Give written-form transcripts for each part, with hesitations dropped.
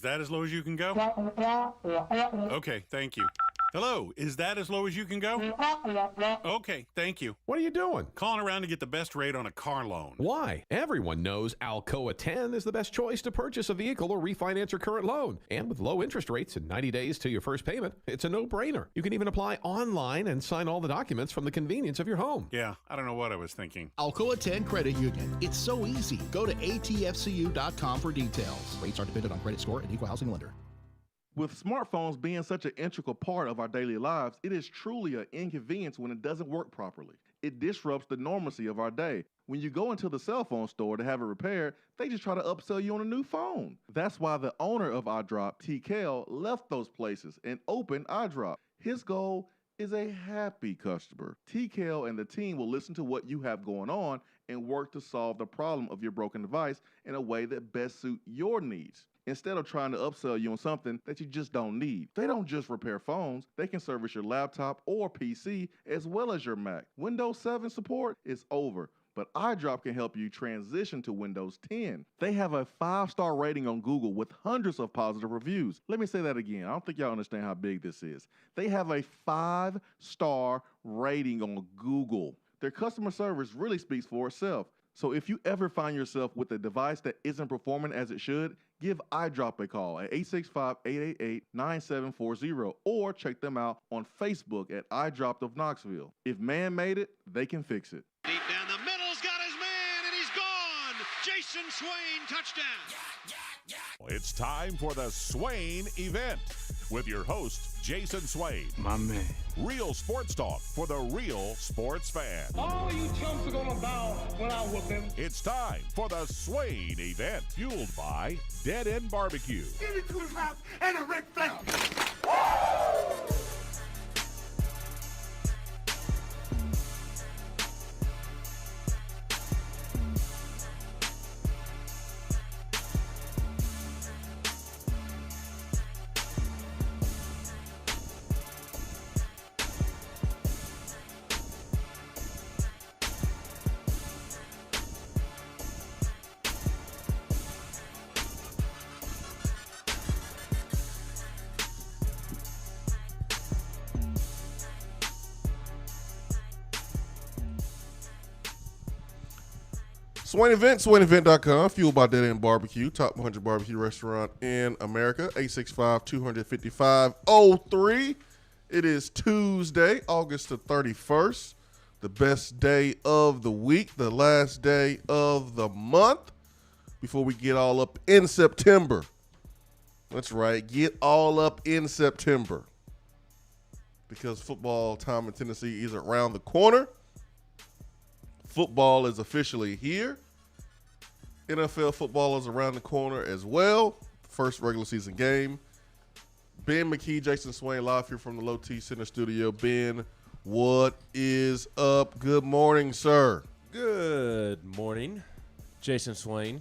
that as low as you can go? Okay, thank you. Hello, is that as low as you can go? Okay, thank you. What are you doing? Calling around to get the best rate on a car loan. Why? Everyone knows Alcoa 10 is the best choice to purchase a vehicle or refinance your current loan. And with low interest rates and 90 days to your first payment, it's a no-brainer. You can even apply online and sign all the documents from the convenience of your home. Yeah, I don't know what I was thinking. Alcoa 10 Credit Union. It's so easy. Go to atfcu.com for details. Rates are dependent on credit score and equal housing lender. With smartphones being such an integral part of our daily lives, it is truly an inconvenience when it doesn't work properly. It disrupts the normalcy of our day. When you go into the cell phone store to have it repaired, they just try to upsell you on a new phone. That's why the owner of iDrop, T. Kell, left those places and opened iDrop. His goal is a happy customer. T. Kell and the team will listen to what you have going on and work to solve the problem of your broken device in a way that best suits your needs. Instead of trying to upsell you on something that you just don't need. They don't just repair phones, they can service your laptop or PC as well as your Mac. Windows 7 support is over, but iDrop can help you transition to Windows 10. They have a 5-star rating on Google with hundreds of positive reviews. Let me say that again. I don't think y'all understand how big this is. They have a 5-star rating on Google. Their customer service really speaks for itself. So if you ever find yourself with a device that isn't performing as it should, give iDrop a call at 865-888-9740 or check them out on Facebook at iDrop of Knoxville. If man made it, they can fix it. Deep down the middle's got his man, and he's gone. Jason Swain, touchdown. It's time for the Swain Event with your host, Jason Swain. My man. Real sports talk for the real sports fan. All you chumps are gonna bow when I whoop him. It's time for the Swain Event, fueled by Dead End Barbecue. Give me 2 laps and a Ric Flair. Swain Event, SwainEvent.com, fueled by Dead End Barbecue, top 100 barbecue restaurant in America, 865-255-03. It is Tuesday, August the 31st, the best day of the week, the last day of the month, before we get all up in September. That's right, get all up in September, because football time in Tennessee is around the corner. Football is officially here. NFL football is around the corner as well. First regular season game. Ben McKee, Jason Swain, live here from the Low T Center studio. Ben, what is up? Good morning, sir. Good morning. Jason Swain,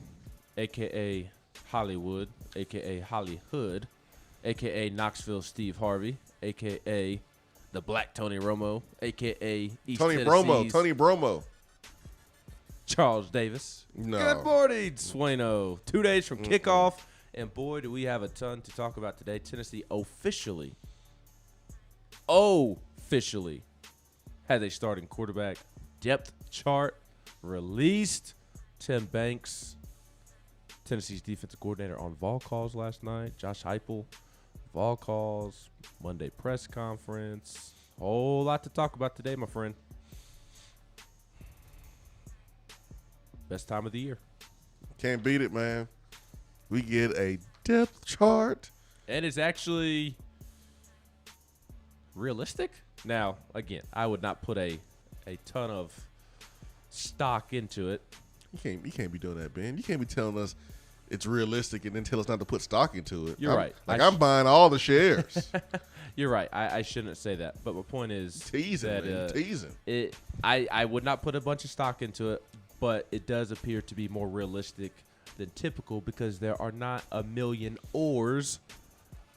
a.k.a. Hollywood, a.k.a. Hollyhood, a.k.a. Knoxville Steve Harvey, a.k.a. the Black Tony Romo, a.k.a. East Tony Bromo. Charles Davis. No. Good morning, Swaino. 2 days from kickoff, and boy, do we have a ton to talk about today. Tennessee officially has a starting quarterback. Depth chart released. Tim Banks, Tennessee's defensive coordinator, on vol calls last night. Josh Heupel, vol calls, Monday press conference. Whole lot to talk about today, my friend. Best time of the year. Can't beat it, man. We get a depth chart. And it's actually realistic. Now, again, I would not put a ton of stock into it. You can't be doing that, Ben. You can't be telling us it's realistic and then tell us not to put stock into it. You're right. I'm buying all the shares. You're right. I shouldn't say that. But my point is teasing. I would not put a bunch of stock into it. But it does appear to be more realistic than typical because there are not a million oars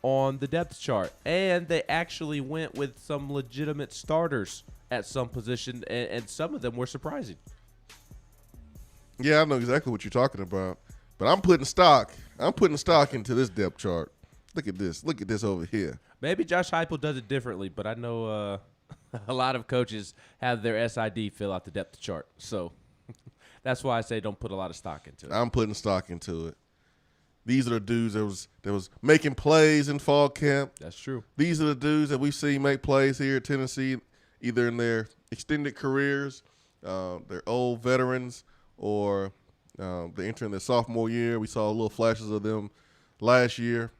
on the depth chart. And they actually went with some legitimate starters at some position, and some of them were surprising. Yeah, I know exactly what you're talking about. But I'm putting stock I'm putting stock into this depth chart. Look at this. Look at this over here. Maybe Josh Heupel does it differently, but I know a lot of coaches have their SID fill out the depth chart. So that's why I say don't put a lot of stock into it. I'm putting stock into it. These are the dudes that was making plays in fall camp. That's true. These are the dudes that we've seen make plays here at Tennessee, either in their extended careers, they're old veterans, or they're entering their sophomore year. We saw little flashes of them last year.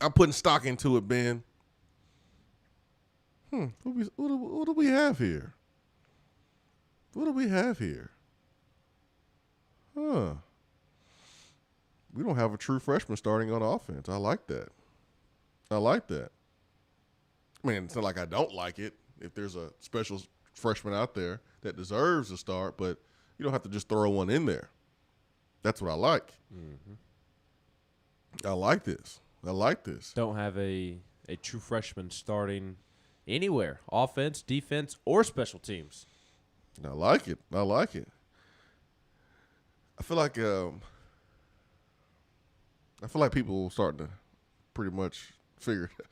I'm putting stock into it, Ben. What do we have here? What do we have here? Huh. We don't have a true freshman starting on offense. I like that. I mean, it's not like I don't like it if there's a special freshman out there that deserves a start, but you don't have to just throw one in there. That's what I like. I like this. Don't have a true freshman starting anywhere, offense, defense, or special teams. I like it. I feel like people are starting to pretty much figure it.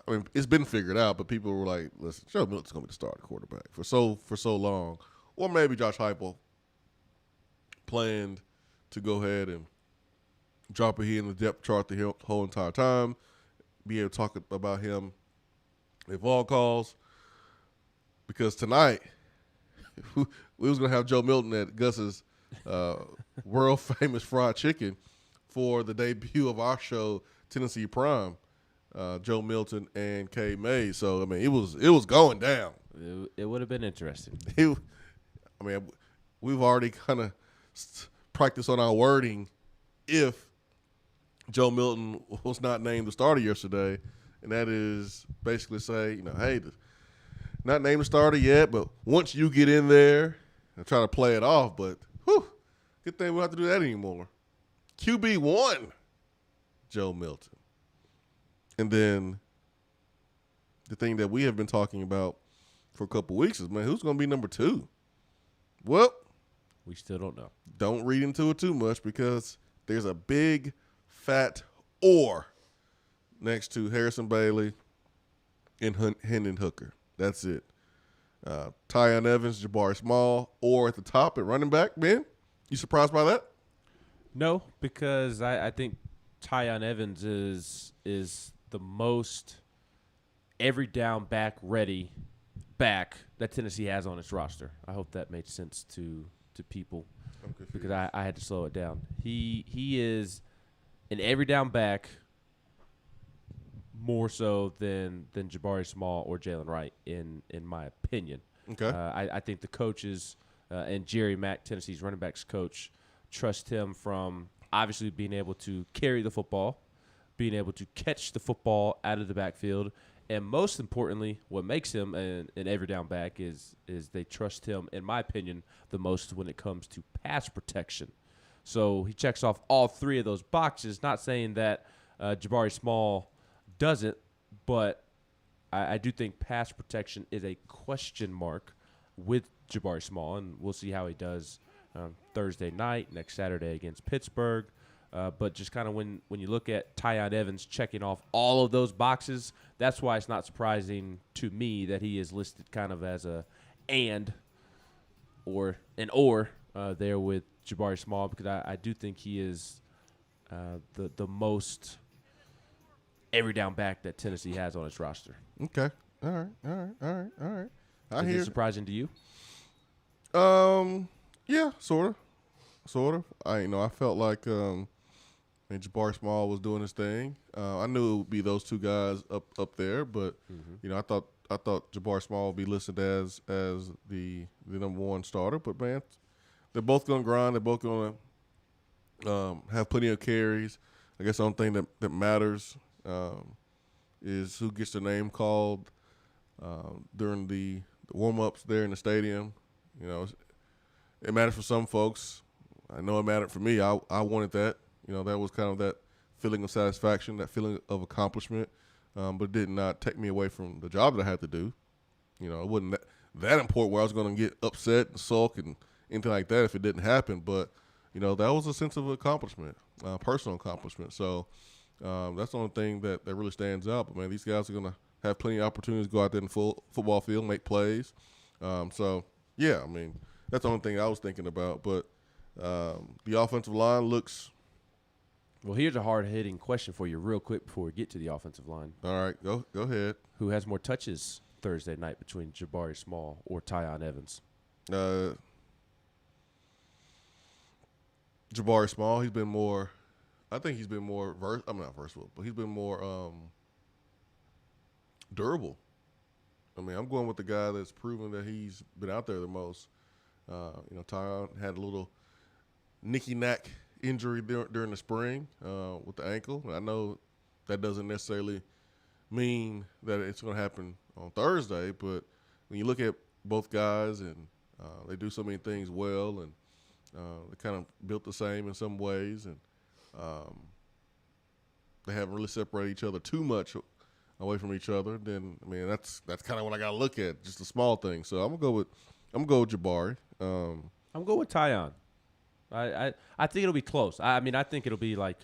I mean, it's been figured out, but people were like, "Listen, Joe Milton's going to be the starting quarterback for so long," or maybe Josh Heupel planned to go ahead and drop it here in the depth chart the whole entire time, be able to talk about him if all calls. Because tonight, we was going to have Joe Milton at Gus's world-famous fried chicken for the debut of our show, Tennessee Prime, Joe Milton and K. May. So, I mean, it was going down. It would have been interesting. We've already kind of practiced on our wording if Joe Milton was not named the starter yesterday, and that is basically say, hey, not named the starter yet, but once you get in there and try to play it off, but good thing we don't have to do that anymore. QB1, Joe Milton. And then the thing that we have been talking about for a couple weeks is, man, who's going to be number 2? Well, we still don't know. Don't read into it too much because there's a big, fat or next to Harrison Bailey and Hendon Hooker. That's it. Tyon Evans, Jabari Small, or at the top at running back, Ben? You surprised by that? No, because I think Tyon Evans is the most every down back ready back that Tennessee has on its roster. I hope that made sense to people because I had to slow it down. He is an every down back more so than Jabari Small or Jalen Wright in my opinion. Okay. I think the coaches and Jerry Mack, Tennessee's running backs coach, trust him from obviously being able to carry the football, being able to catch the football out of the backfield, and most importantly, what makes him an every down back is they trust him, in my opinion, the most when it comes to pass protection. So he checks off all 3 of those boxes. Not saying that Jabari Small doesn't, but I do think pass protection is a question mark with Jabari Small, and we'll see how he does Thursday night, next Saturday against Pittsburgh. But just kind of when you look at Tyon Evans checking off all of those boxes, that's why it's not surprising to me that he is listed kind of as a or there with Jabari Small, because I do think he is the most every down back that Tennessee has on its roster. Okay. All right. Is it surprising to you? Yeah, sort of. I felt like Jabari Small was doing his thing. I knew it would be those 2 guys up there, but I thought Jabari Small would be listed as the number 1 starter. But man, they're both gonna grind. They're both gonna have plenty of carries. I guess the only thing that matters is who gets their name called during the warm-ups there in the stadium. It matters for some folks. I know it mattered for me. I wanted that. That was kind of that feeling of satisfaction, that feeling of accomplishment, but it did not take me away from the job that I had to do. It wasn't that important where I was going to get upset and sulk and anything like that if it didn't happen. But, that was a sense of accomplishment, personal accomplishment. So that's the only thing that really stands out. But, man, these guys are going to have plenty of opportunities to go out there in the football field, make plays. So, yeah, I mean, that's the only thing I was thinking about. But the offensive line looks – well, here's a hard-hitting question for you real quick before we get to the offensive line. all right, go ahead. Who has more touches Thursday night between Jabari Small or Tyon Evans? Jabari Small, he's been more – I think he's been more I'm not versatile, but he's been more durable. I mean, I'm going with the guy that's proven that he's been out there the most. Tyon had a little nicky-knack injury during the spring with the ankle. I know that doesn't necessarily mean that it's going to happen on Thursday, but when you look at both guys and they do so many things well, and they kind of built the same in some ways, and they haven't really separated each other too much away from each other, then I mean that's kind of what I got to look at, just the small things. So I'm gonna go with Jabari. I'm going with Tyon. I think it'll be close. I mean, I think it'll be like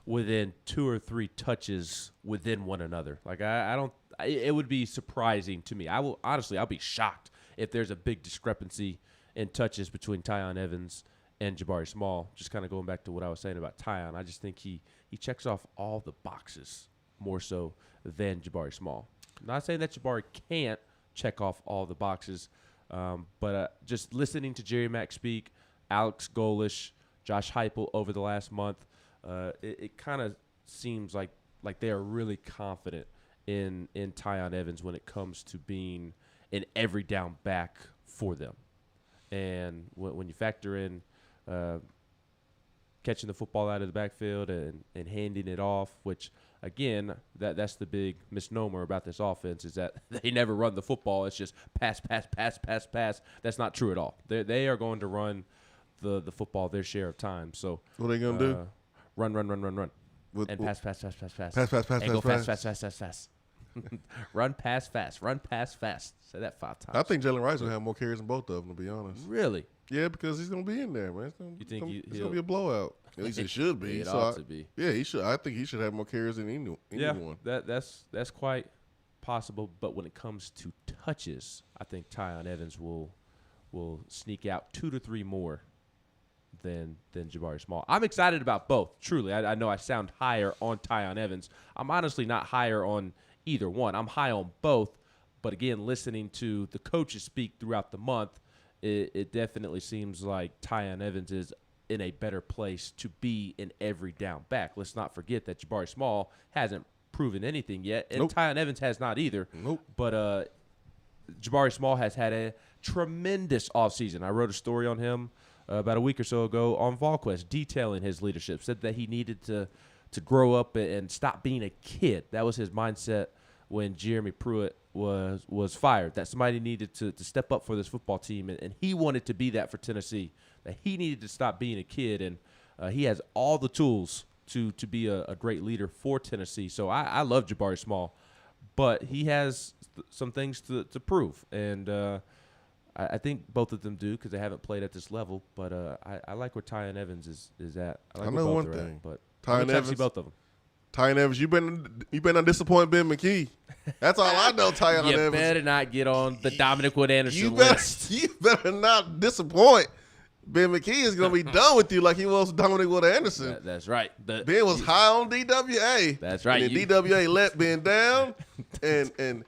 within 2 or 3 touches within one another. Like I don't. It would be surprising to me. I'll be shocked if there's a big discrepancy in touches between Tyon Evans and Jabari Small. Just kind of going back to what I was saying about Tyon, I just think he checks off all the boxes more so than Jabari Small. I'm not saying that Jabari can't check off all the boxes, but just listening to Jerry Mack speak, Alex Golish, Josh Heupel over the last month, it kind of seems like they are really confident in Tyon Evans when it comes to being an every down back for them. And when you factor in catching the football out of the backfield and handing it off, which, again, that's the big misnomer about this offense, is that they never run the football. It's just pass, pass, pass, pass, pass. That's not true at all. They are going to run the football their share of time. So what are they going to do? Run. And pass. Pass, And pass, go pass. fast. Run, pass, fast. Run, pass, fast. Say that 5 times. I think Jalen Rice will have more carries than both of them, to be honest. Really? Yeah, because he's going to be in there, man. It's going to be a blowout. At least it should be. It ought to be. Yeah, he should. I think he should have more carries than anyone. Yeah, that's quite possible. But when it comes to touches, I think Tyon Evans will sneak out 2 to 3 more than Jabari Small. I'm excited about both. Truly, I know I sound higher on Tyon Evans. I'm honestly not higher on either one. I'm high on both. But again, listening to the coaches speak throughout the month, it definitely seems like Tyon Evans is in a better place to be an every down back. Let's not forget that Jabari Small hasn't proven anything yet, and Tyon Evans has not either. But Jabari Small has had a tremendous offseason. I wrote a story on him about a week or so ago on VolQuest detailing his leadership, said that he needed to grow up and stop being a kid. That was his mindset when Jeremy Pruitt was fired, that somebody needed to step up for this football team, and he wanted to be that for Tennessee, that he needed to stop being a kid, and he has all the tools to be a great leader for Tennessee. So I love Jabari Small, but he has some things to prove, and I think both of them do because they haven't played at this level, but I like where Tyon Evans is at. I know one thing, but Tyon Evans, see both of them. Tyon Evans, you been disappointed Ben McKee. That's all I know. Tyon Evans. You better not get on the Dominic Wood Anderson list. You better not disappoint. Ben McKee is going to be done with you like he was Dominic Wood Anderson. That's right. Ben was high on DWA. That's right. And then DWA let Ben down, and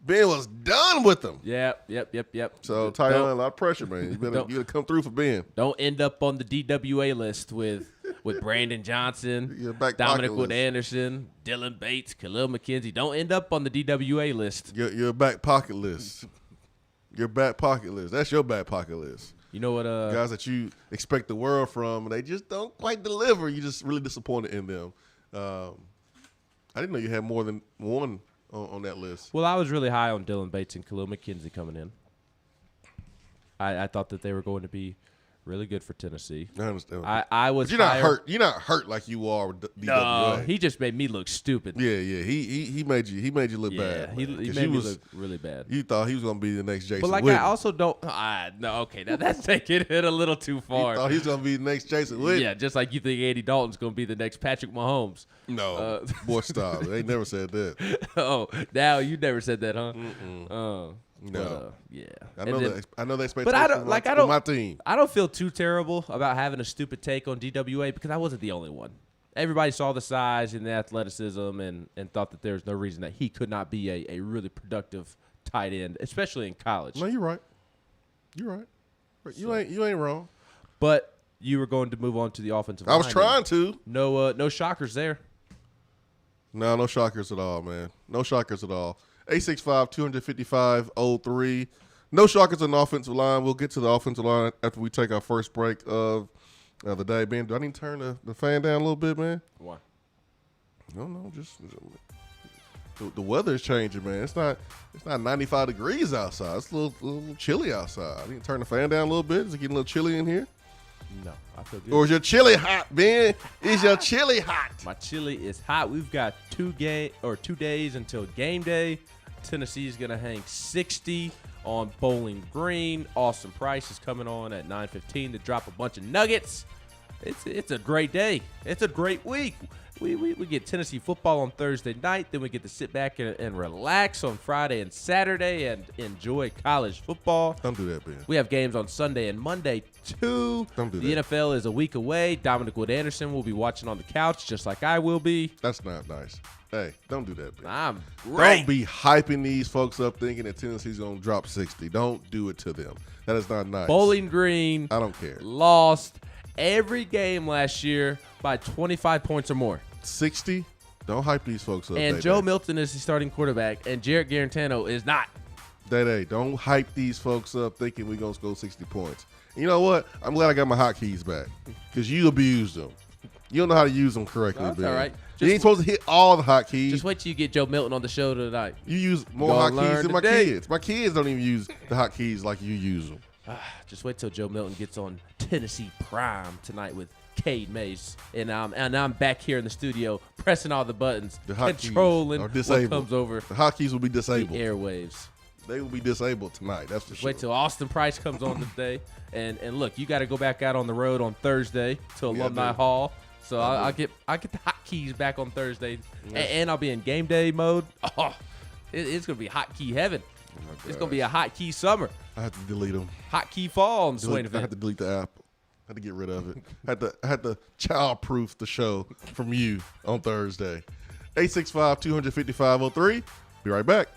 Ben was done with him. Yep. So Tyon, a lot of pressure, man. You better come through for Ben. Don't end up on the DWA list with Brandon Johnson, Dominic Wood Anderson, Dylan Bates, Khalil McKenzie. Don't end up on the DWA list. Your back pocket list. Your back pocket list. That's your back pocket list. You know what? Guys that you expect the world from, and they just don't quite deliver. You just really disappointed in them. I didn't know you had more than one on that list. Well, I was really high on Dylan Bates and Khalil McKenzie coming in. I thought that they were going to be Really good for Tennessee. I understand. I was. But you're not hurt. You're not hurt like you are with DWA. No, he just made me look stupid. Yeah. He made you look bad. He made me look really bad. You thought he was gonna be the next Jason. But like Witten. I also don't. No, okay, now that's taking it a little too far. You thought he was gonna be the next Jason Witten. Yeah, just like you think Andy Dalton's gonna be the next Patrick Mahomes. No, boy, stop. They never said that. Oh, now you never said that, huh? No. Yeah. I know the expectation. But I don't my team. I don't feel too terrible about having a stupid take on DWA because I wasn't the only one. Everybody saw the size and the athleticism and thought that there's no reason that he could not be a really productive tight end, especially in college. No, you're right. You're right. You ain't wrong. But you were going to move on to the offensive line. I was trying to. No shockers there. No shockers at all, man. No shockers at all. 865-255-03. No shockers on the offensive line. We'll get to the offensive line after we take our first break of the day. Ben, do I need to turn the fan down a little bit, man? Why? No, just the weather is changing, man. It's not 95 degrees outside. It's a little chilly outside. I need to turn the fan down a little bit. Is it getting a little chilly in here? No, I feel good. Or is your chili hot, Ben? Is your chili hot? My chili is hot. We've got 2 days until game day. Tennessee's going to hang 60 on Bowling Green. Austin Price is coming on at 9:15 to drop a bunch of nuggets. It's a great day. It's a great week. We get Tennessee football on Thursday night. Then we get to sit back and relax on Friday and Saturday and enjoy college football. Don't do that, Ben. We have games on Sunday and Monday, too. Don't do the that. NFL is a week away. Dominic Wood-Anderson will be watching on the couch just like I will be. That's not nice. Hey, don't do that, Ben. I'm great. Don't be hyping these folks up thinking that Tennessee's going to drop 60. Don't do it to them. That is not nice. Bowling Green I don't care. lost every game last year by 25 points or more. 60? Don't hype these folks up. And Joe Milton is the starting quarterback, and Jarrett Garantano is not. Day, don't hype these folks up thinking we're going to score 60 points. And you know what? I'm glad I got my hotkeys back because you abused them. You don't know how to use them correctly, That's Ben. all right. You ain't supposed to hit all the hotkeys. Just wait till you get Joe Milton on the show tonight. You use more hotkeys than my kids. My kids don't even use the hotkeys like you use them. Just wait till Joe Milton gets on Tennessee Prime tonight with Cade Mace, and I'm back here in the studio pressing all the buttons, controlling what comes over the hotkeys will be disabled. The airwaves. They will be disabled tonight. That's for Just sure. wait till Austin Price comes on today, and look, you got to go back out on the road on Thursday to Alumni Hall. So I'll get the hotkeys back on Thursday, and I'll be in game day mode. Oh, it's gonna be hotkey heaven. It's gonna be a hotkey summer. I have to delete them. Hotkey fall on Swain Event. I had to delete the app. I had to get rid of it. I had to child-proof the show from you on Thursday. 865-255-03. Be right back.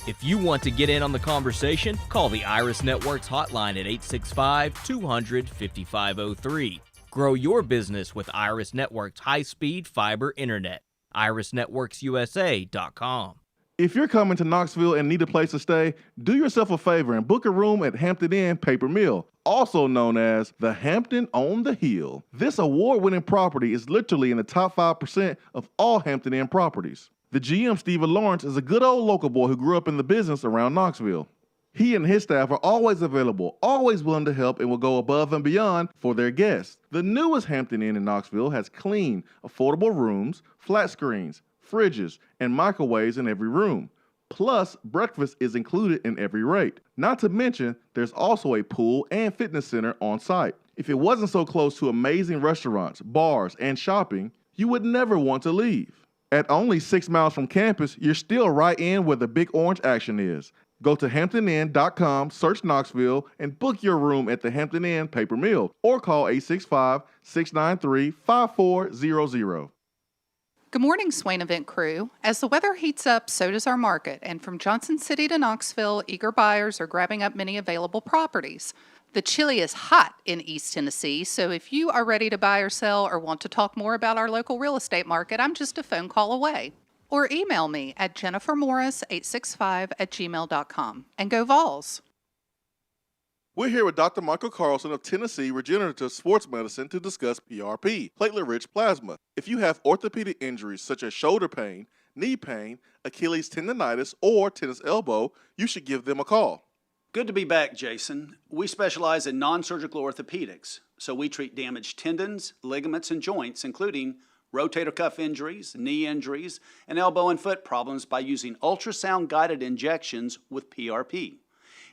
If you want to get in on the conversation, call the Iris Networks hotline at 865-200-5503. Grow your business with Iris Networks high-speed fiber internet. IrisNetworksUSA.com. If you're coming to Knoxville and need a place to stay, do yourself a favor and book a room at Hampton Inn Paper Mill, also known as the Hampton on the Hill. This award-winning property is literally in the top 5% of all Hampton Inn properties. The GM, Stephen Lawrence, is a good old local boy who grew up in the business around Knoxville. He and his staff are always available, always willing to help, and will go above and beyond for their guests. The newest Hampton Inn in Knoxville has clean, affordable rooms, flat screens, fridges, and microwaves in every room. Plus, breakfast is included in every rate. Not to mention, there's also a pool and fitness center on site. If it wasn't so close to amazing restaurants, bars, and shopping, you would never want to leave. At only 6 miles from campus, you're still right in where the big orange action is. Go to HamptonInn.com, search Knoxville, and book your room at the Hampton Inn Paper Mill, or call 865-693-5400. Good morning, Swain Event crew. As the weather heats up, so does our market, and from Johnson City to Knoxville, eager buyers are grabbing up many available properties. The chili is hot in East Tennessee, so if you are ready to buy or sell or want to talk more about our local real estate market, I'm just a phone call away. Or email me at jennifermorris865@gmail.com. And go Vols! We're here with Dr. Michael Carlson of Tennessee Regenerative Sports Medicine to discuss PRP, platelet-rich plasma. If you have orthopedic injuries such as shoulder pain, knee pain, Achilles tendonitis, or tennis elbow, you should give them a call. Good to be back, Jason. We specialize in non-surgical orthopedics, so we treat damaged tendons, ligaments, and joints, including rotator cuff injuries, knee injuries, and elbow and foot problems by using ultrasound-guided injections with PRP.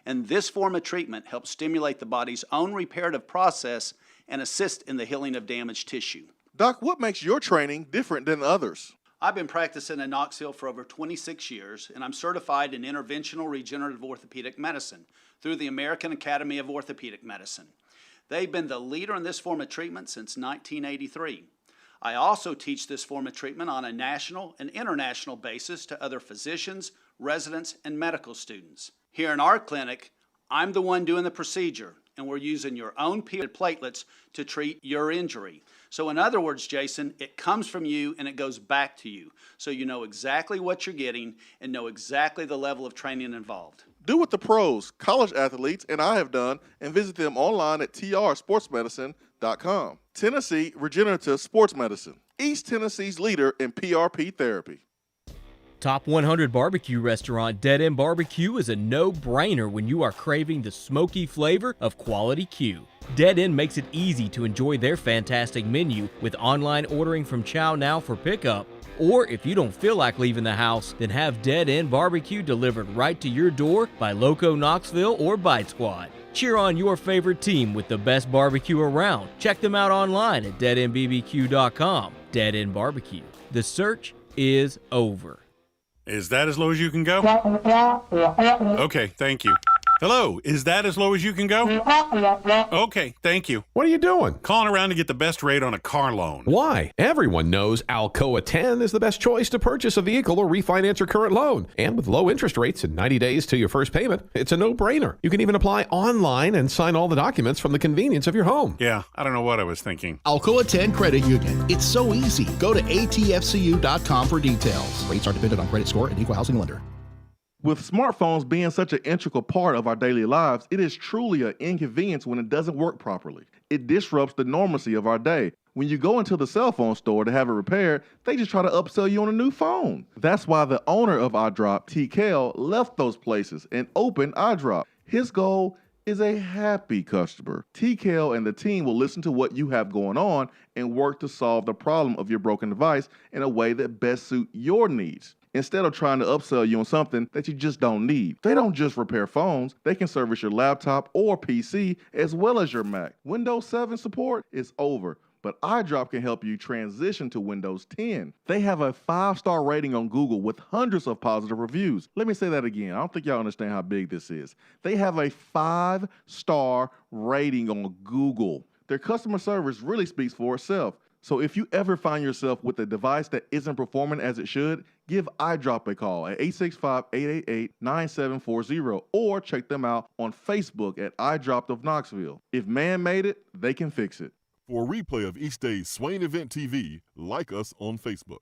And this form of treatment helps stimulate the body's own reparative process and assist in the healing of damaged tissue. Doc, what makes your training different than others? I've been practicing in Knoxville for over 26 years, and I'm certified in interventional regenerative orthopedic medicine through the American Academy of Orthopedic Medicine. They've been the leader in this form of treatment since 1983. I also teach this form of treatment on a national and international basis to other physicians, residents, and medical students. Here in our clinic, I'm the one doing the procedure, and we're using your own platelets to treat your injury. So in other words, Jason, it comes from you and it goes back to you. So you know exactly what you're getting and know exactly the level of training involved. Do what the pros, college athletes, and I have done, and visit them online at trsportsmedicine.com. Tennessee Regenerative Sports Medicine, East Tennessee's leader in PRP therapy. Top 100 barbecue restaurant Dead End Barbecue is a no-brainer when you are craving the smoky flavor of quality Q. Dead End makes it easy to enjoy their fantastic menu with online ordering from Chow Now for pickup. Or if you don't feel like leaving the house, then have Dead End Barbecue delivered right to your door by Loco Knoxville or Bite Squad. Cheer on your favorite team with the best barbecue around. Check them out online at deadendbbq.com. Dead End Barbecue. The search is over. Is that as low as you can go? Okay, thank you. Hello, is that as low as you can go? Okay, thank you. What are you doing? Calling around to get the best rate on a car loan. Why? Everyone knows Alcoa 10 is the best choice to purchase a vehicle or refinance your current loan. And with low interest rates and 90 days to your first payment, it's a no-brainer. You can even apply online and sign all the documents from the convenience of your home. Yeah, I don't know what I was thinking. Alcoa 10 Credit Union. It's so easy. Go to atfcu.com for details. Rates are dependent on credit score and equal housing lender. With smartphones being such an integral part of our daily lives, it is truly an inconvenience when it doesn't work properly. It disrupts the normalcy of our day. When you go into the cell phone store to have it repaired, they just try to upsell you on a new phone. That's why the owner of iDrop, TKL, left those places and opened iDrop. His goal is a happy customer. TKL and the team will listen to what you have going on and work to solve the problem of your broken device in a way that best suits your needs, instead of trying to upsell you on something that you just don't need. They don't just repair phones, they can service your laptop or PC as well as your Mac. Windows 7 support is over, but iDrop can help you transition to Windows 10. They have a 5-star rating on Google with hundreds of positive reviews. Let me say that again. I don't think y'all understand how big this is. They have a 5-star rating on Google. Their customer service really speaks for itself. So if you ever find yourself with a device that isn't performing as it should, give iDrop a call at 865-888-9740 or check them out on Facebook at iDrop of Knoxville. If man made it, they can fix it. For a replay of each day's Swain Event TV, like us on Facebook.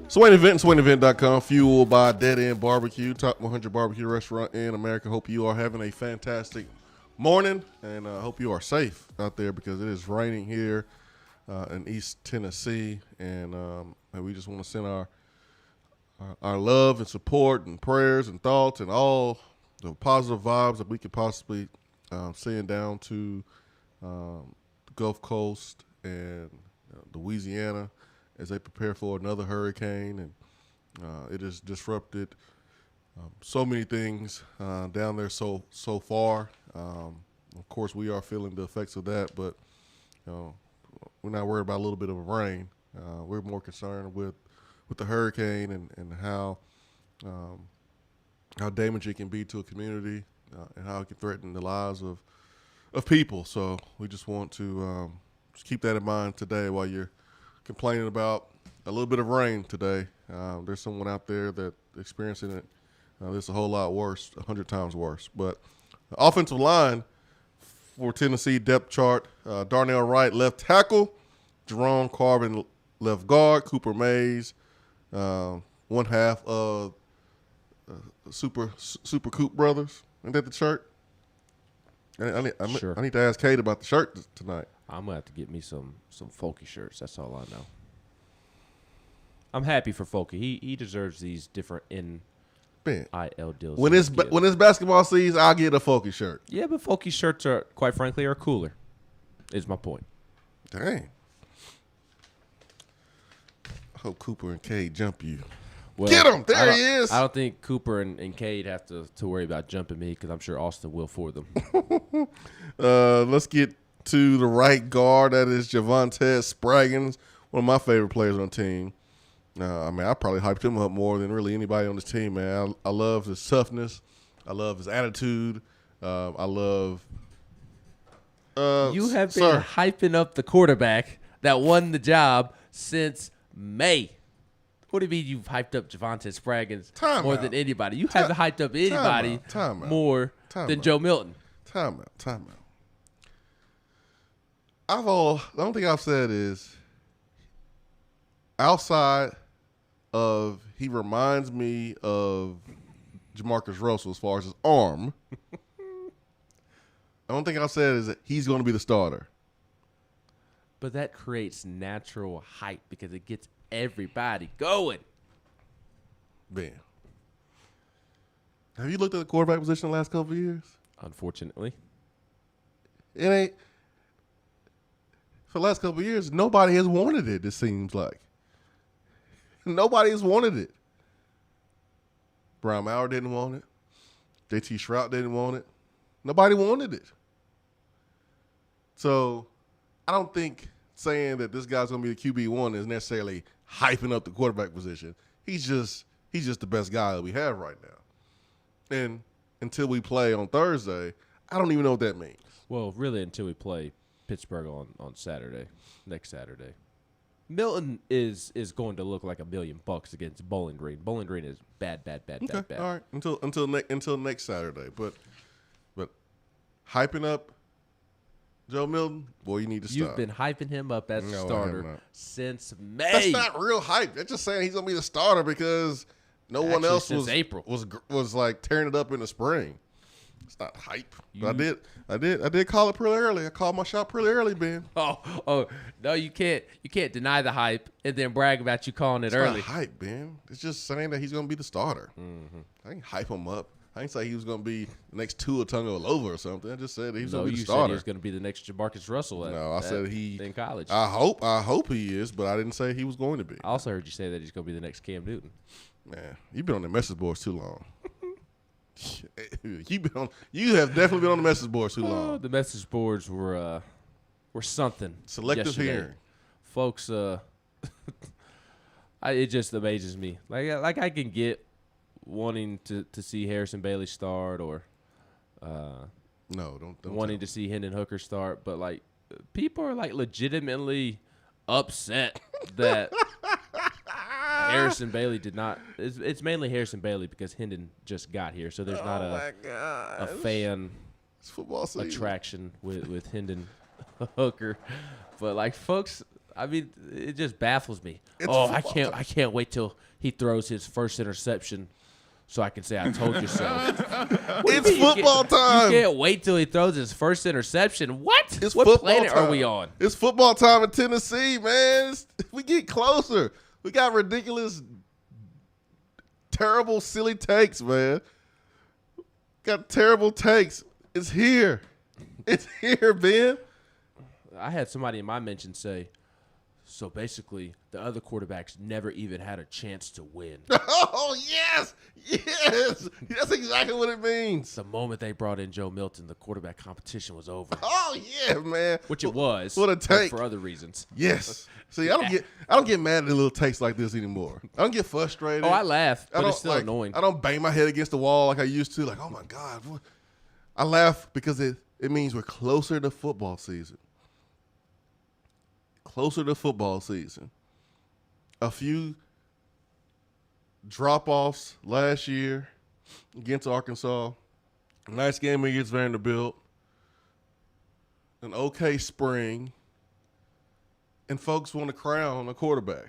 Swain Event and SwainEvent.com, fueled by Dead End Barbecue, top 100 barbecue restaurant in America. Hope you are having a fantastic morning, and hope you are safe out there because it is raining here in East Tennessee, and we just want to send our love and support and prayers and thoughts and all the positive vibes that we could possibly send down to the Gulf Coast and Louisiana as they prepare for another hurricane, and It has disrupted so many things down there so far. Of course, we are feeling the effects of that, but we're not worried about a little bit of rain. We're more concerned with the hurricane and how damaging it can be to a community and how it can threaten the lives of people. So we just want to just keep that in mind today while you're complaining about a little bit of rain today. There's someone out there that experiencing it. It's a whole lot worse, 100 times worse. But offensive line for Tennessee depth chart, Darnell Wright, left tackle, Jerome Carvin, left guard, Cooper Mays, one half of Super Coop Brothers. Isn't that the shirt? Sure. I need to ask Kate about the shirt tonight. I'm gonna have to get me some Folky shirts. That's all I know. I'm happy for Folky. He deserves these different NIL deals. When it's basketball season, I'll get a Folky shirt. Yeah, but Folky shirts are, quite frankly, are cooler. Is my point. Dang. I hope Cooper and Cade jump you. Well, get him! There he is. I don't think Cooper and Cade have to worry about jumping me because I'm sure Austin will for them. Let's get to the right guard. That is Javonte Spraggins, one of my favorite players on the team. I probably hyped him up more than really anybody on this team, man. I love his toughness. I love his attitude. I love. You have been hyping up the quarterback that won the job since May. What do you mean you've hyped up Javonte Spraggins more than anybody? You haven't hyped up anybody more than Joe Milton. Time out. The only thing I've said is outside of he reminds me of Jamarcus Russell as far as his arm. The only thing I've said is that he's going to be the starter. But that creates natural hype because it gets everybody going. Man. Have you looked at the quarterback position the last couple of years? Unfortunately. It ain't. For the last couple of years, nobody has wanted it, it seems like. Nobody has wanted it. Brown Maurer didn't want it. JT Shrout didn't want it. Nobody wanted it. So I don't think saying that this guy's going to be the QB1 is necessarily hyping up the quarterback position. He's just the best guy that we have right now. And until we play on Thursday, I don't even know what that means. Well, really, until we play Pittsburgh on Saturday, next Saturday. Milton is going to look like $1 million against Bowling Green. Bowling Green is bad. All right, until next Saturday. But hyping up Joe Milton, boy, you need to stop. You've been hyping him up as a starter since May. That's not real hype. They're just saying he's gonna be the starter because no one else was like tearing it up in the spring. It's not hype. But I did call it pretty early. I called my shot pretty early, Ben. Oh no, you can't deny the hype and then brag about you calling it early. It's not hype, Ben. It's just saying that he's gonna be the starter. Mm-hmm. I didn't hype him up. I didn't say he was gonna be the next Tua Tagovailoa or something. I just said he was gonna be the starter. Said he was gonna be the next Jamarcus Russell. I said he in college. I hope he is, but I didn't say he was going to be. I also heard you say that he's gonna be the next Cam Newton. Man, you've been on the message boards too long. You have definitely been on the message boards too long. The message boards were something. Selective yesterday. hearing, folks. It just amazes me. Like I can get wanting to see Harrison Bailey start or no, don't wanting to see Hendon Hooker start, but like people are like legitimately upset that Harrison Bailey did not. It's mainly Harrison Bailey because Hendon just got here, so there's not a fan football attraction with Hendon Hooker. But like folks, I mean, it just baffles me. I can't wait till he throws his first interception so I can say I told you so. It's football time. You can't wait till he throws his first interception. What? It's what planet time. Are we on? It's football time in Tennessee, man. We get closer. We got ridiculous, terrible, silly takes, man. Got terrible takes. It's here. It's here, Ben. I had somebody in my mention say, So basically, the other quarterbacks never even had a chance to win. Oh, yes. Yes. That's exactly what it means. The moment they brought in Joe Milton, the quarterback competition was over. Oh, yeah, man. Which it was. What a take. For other reasons. Yes. See, I don't get mad at little takes like this anymore. I don't get frustrated. Oh, I laugh, but it's still annoying. I don't bang my head against the wall like I used to. Like, oh, my God. What? I laugh because it means we're closer to football season. Closer to football season. A few drop-offs last year against Arkansas. A nice game against Vanderbilt. An okay spring. And folks want to crown a quarterback.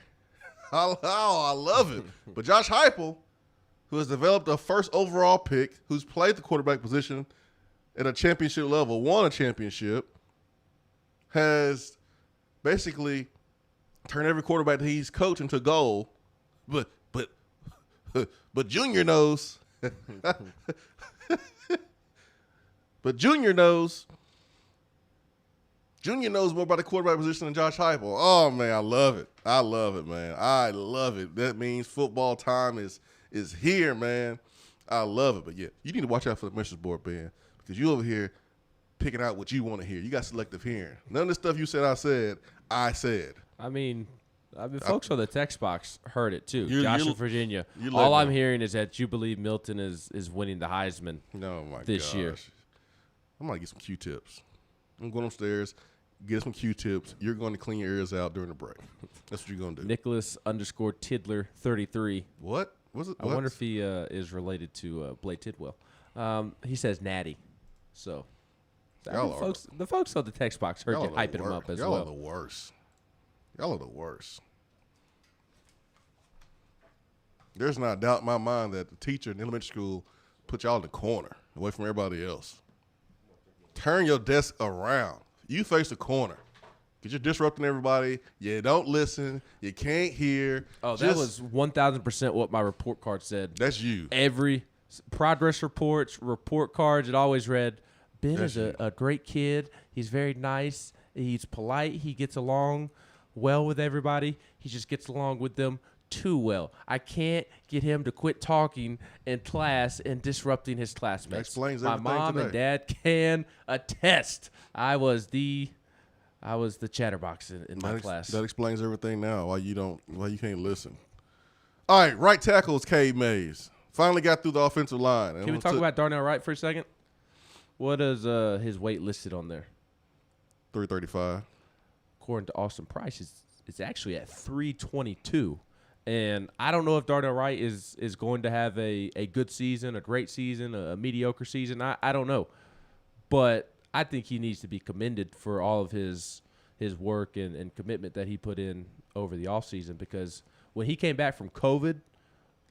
I love it. But Josh Heupel, who has developed a first overall pick, who's played the quarterback position at a championship level, won a championship, has basically turned every quarterback that he's coached into goal. But Junior knows. But Junior knows more about the quarterback position than Josh Heupel. Oh, man, I love it. I love it, man. I love it. That means football time is here, man. I love it. But, yeah, you need to watch out for the message board, Ben, because you over here picking out what you want to hear. You got selective hearing. None of the stuff you said I said. I mean, folks on the text box heard it, too. You're Josh in Virginia. All I'm hearing is that you believe Milton is winning the Heisman this year. I'm going to get some Q-tips. I'm going upstairs, get some Q-tips. You're going to clean your ears out during the break. That's what you're going to do. Nicholas_Tidler33. What? Was it? I wonder if he is related to Blake Tidwell. He says Natty. So, the folks on the text box heard you hyping him up as well. Y'all are the worst. Y'all are the worst. There's not a doubt in my mind that the teacher in elementary school put y'all in the corner, away from everybody else. Turn your desk around. You face the corner. Because you're disrupting everybody. You don't listen. You can't hear. Oh, that was 1,000% what my report card said. That's you. Every progress reports, report cards, it always read, Ben is a great kid. He's very nice. He's polite. He gets along well with everybody. He just gets along with them too well. I can't get him to quit talking in class and disrupting his classmates. That explains my everything mom today. and dad can attest. I was the chatterbox in my class. That explains everything now. Why you can't listen. All right, right tackle is Cade Mays. Finally got through the offensive line. Can we talk about Darnell Wright for a second? What is his weight listed on there? 335. According to Austin Price, it's actually at 322. And I don't know if Darnell Wright is going to have a good season, a great season, a mediocre season. I don't know. But I think he needs to be commended for all of his work and commitment that he put in over the offseason, because when he came back from COVID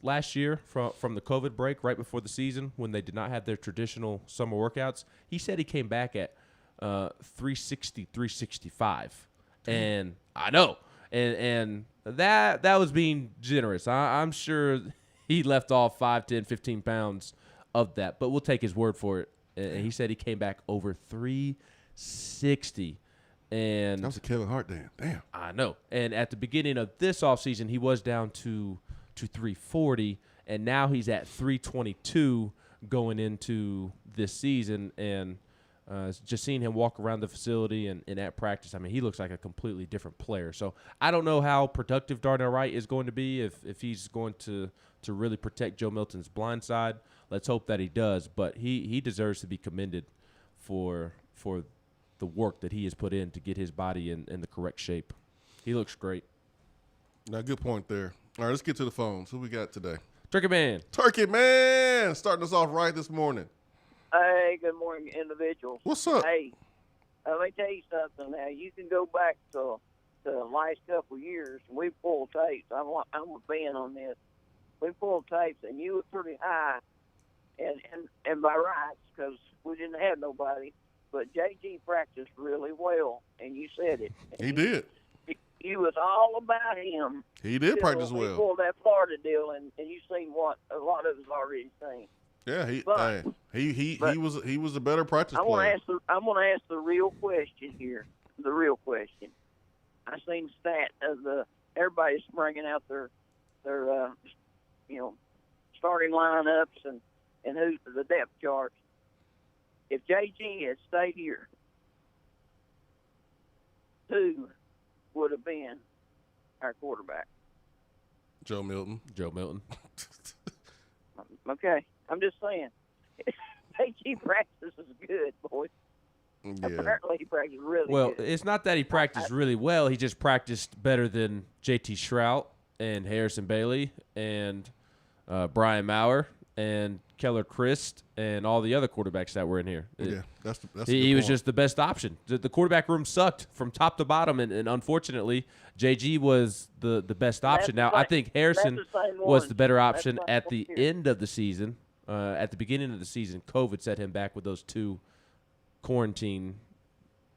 last year, from the COVID break right before the season, when they did not have their traditional summer workouts, he said he came back at 360, 365. And I know. And that was being generous. I'm sure he left off 5, 10, 15 pounds of that, but we'll take his word for it. And he said he came back over 360. And that was a Kevin Hart damn. I know. And at the beginning of this offseason, he was down to 340, and now he's at 322 going into this season. And just seeing him walk around the facility and at practice, I mean, he looks like a completely different player. So I don't know how productive Darnell Wright is going to be, if he's going to really protect Joe Milton's blind side. Let's hope that he does. But he deserves to be commended for the work that he has put in to get his body in the correct shape. He looks great. Now, good point there. All right, let's get to the phones. Who we got today? Turkey Man. Turkey Man, starting us off right this morning. Hey, good morning, individuals. What's up? Hey, let me tell you something. Now, you can go back to the last couple of years, and we pulled tapes. I'm a fan on this. We pulled tapes, and you were pretty high, and by rights, because we didn't have nobody. But JG practiced really well, and you said it. He did. It was all about him. He did practice He well. pulled that Florida deal, and you seen what a lot of us already seen. Yeah, he was a better practice player. I'm gonna ask the real question here. The real question. I seen stat of everybody's bringing out their starting lineups and who's the depth charts. If JG had stayed here, who would have been our quarterback? Joe Milton. Okay, I'm just saying. JG practice is good, boy. Yeah. Apparently he practiced really Well, good. it's not that he practiced really well. He just practiced better than J.T. Shrout and Harrison Bailey and Brian Maurer and Keller Christ and all the other quarterbacks that were in here. That's he was just the best option. The quarterback room sucked from top to bottom, and unfortunately, JG was the best option. Now, I think Harrison was the better option at the end of the season. At the beginning of the season, COVID set him back with those 2 quarantine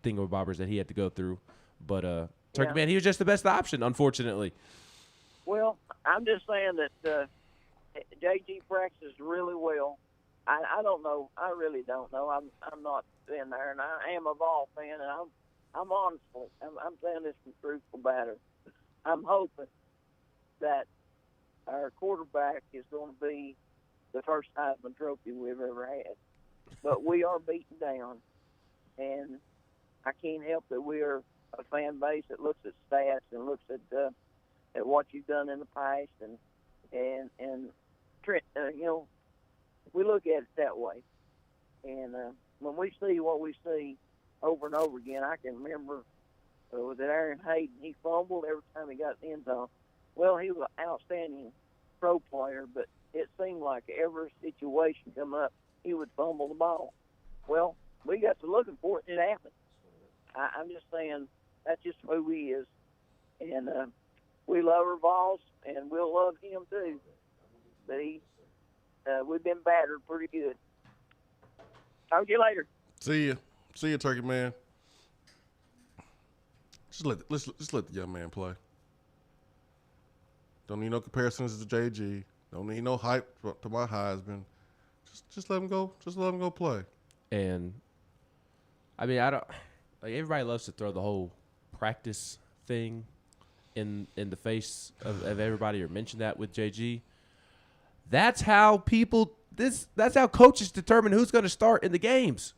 thingamabobbers that he had to go through. But Turkey Man, he was just the best option, unfortunately. Well, I'm just saying that JG practiced really well. I don't know. I really don't know. I'm not in there, and I am a Vol fan, and I'm honestly, I'm saying this from truthful batter. I'm hoping that our quarterback is going to be the first Heisman Trophy we've ever had. But we are beaten down, and I can't help that we are a fan base that looks at stats and looks at what you've done in the past, and we look at it that way. And when we see what we see over and over again, I can remember that Aaron Hayden, he fumbled every time he got in the end zone. Well, he was an outstanding pro player, but it seemed like every situation come up, he would fumble the ball. Well, we got to looking for it, and it happened. I'm just saying that's just who he is. And we love our Vols, and we'll love him too. But we've been battered pretty good. Talk to you later. See you, Turkey Man. Just let the young man play. Don't need no comparisons to JG. Don't need no hype to my Heisman. Just let him go. Just let him go play. And I mean, I don't like everybody loves to throw the whole practice thing in the face of everybody, or mention that with JG. That's how that's how coaches determine who's going to start in the games.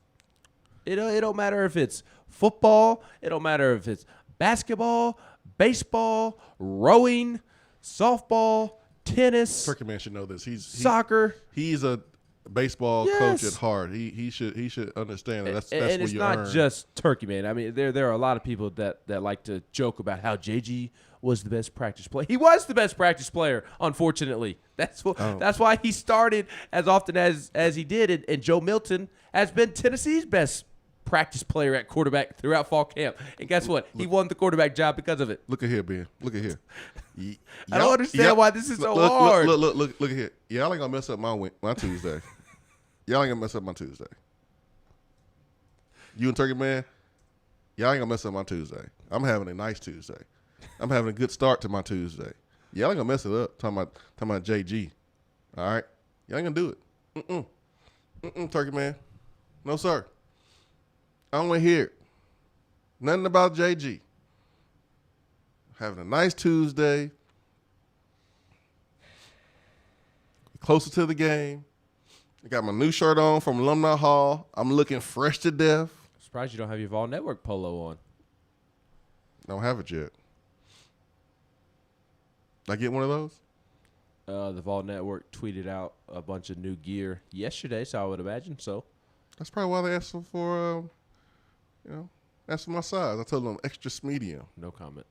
It don't matter if it's football. It don't matter if it's basketball, baseball, rowing, softball, tennis. Turkey Man should know this. He's soccer. He's a baseball coach at heart. He should understand that. That's and what it's you not earn. just Turkey Man. I mean, there are a lot of people that like to joke about how JG was the best practice player. He was the best practice player, unfortunately. That's why he started as often as he did. And Joe Milton has been Tennessee's best practice player at quarterback throughout fall camp. And guess what? He won the quarterback job because of it. Look at here, Ben. Look at here. I don't understand why this is so hard. Look at here. Y'all ain't gonna mess up my Tuesday. Y'all ain't gonna mess up my Tuesday. You and Turkey Man, y'all ain't gonna mess up my Tuesday. I'm having a nice Tuesday. I'm having a good start to my Tuesday. Y'all ain't gonna mess it up. Talking about JG. All right? Y'all ain't gonna do it. Turkey Man. No, sir. I don't want to hear it. Nothing about JG. Having a nice Tuesday. Closer to the game. I got my new shirt on from Alumni Hall. I'm looking fresh to death. Surprised you don't have your Vol Network polo on. Don't have it yet. Did I get one of those? The Vol Network tweeted out a bunch of new gear yesterday, so I would imagine so. That's probably why they asked for, asked for my size. I told them extra medium. No comment.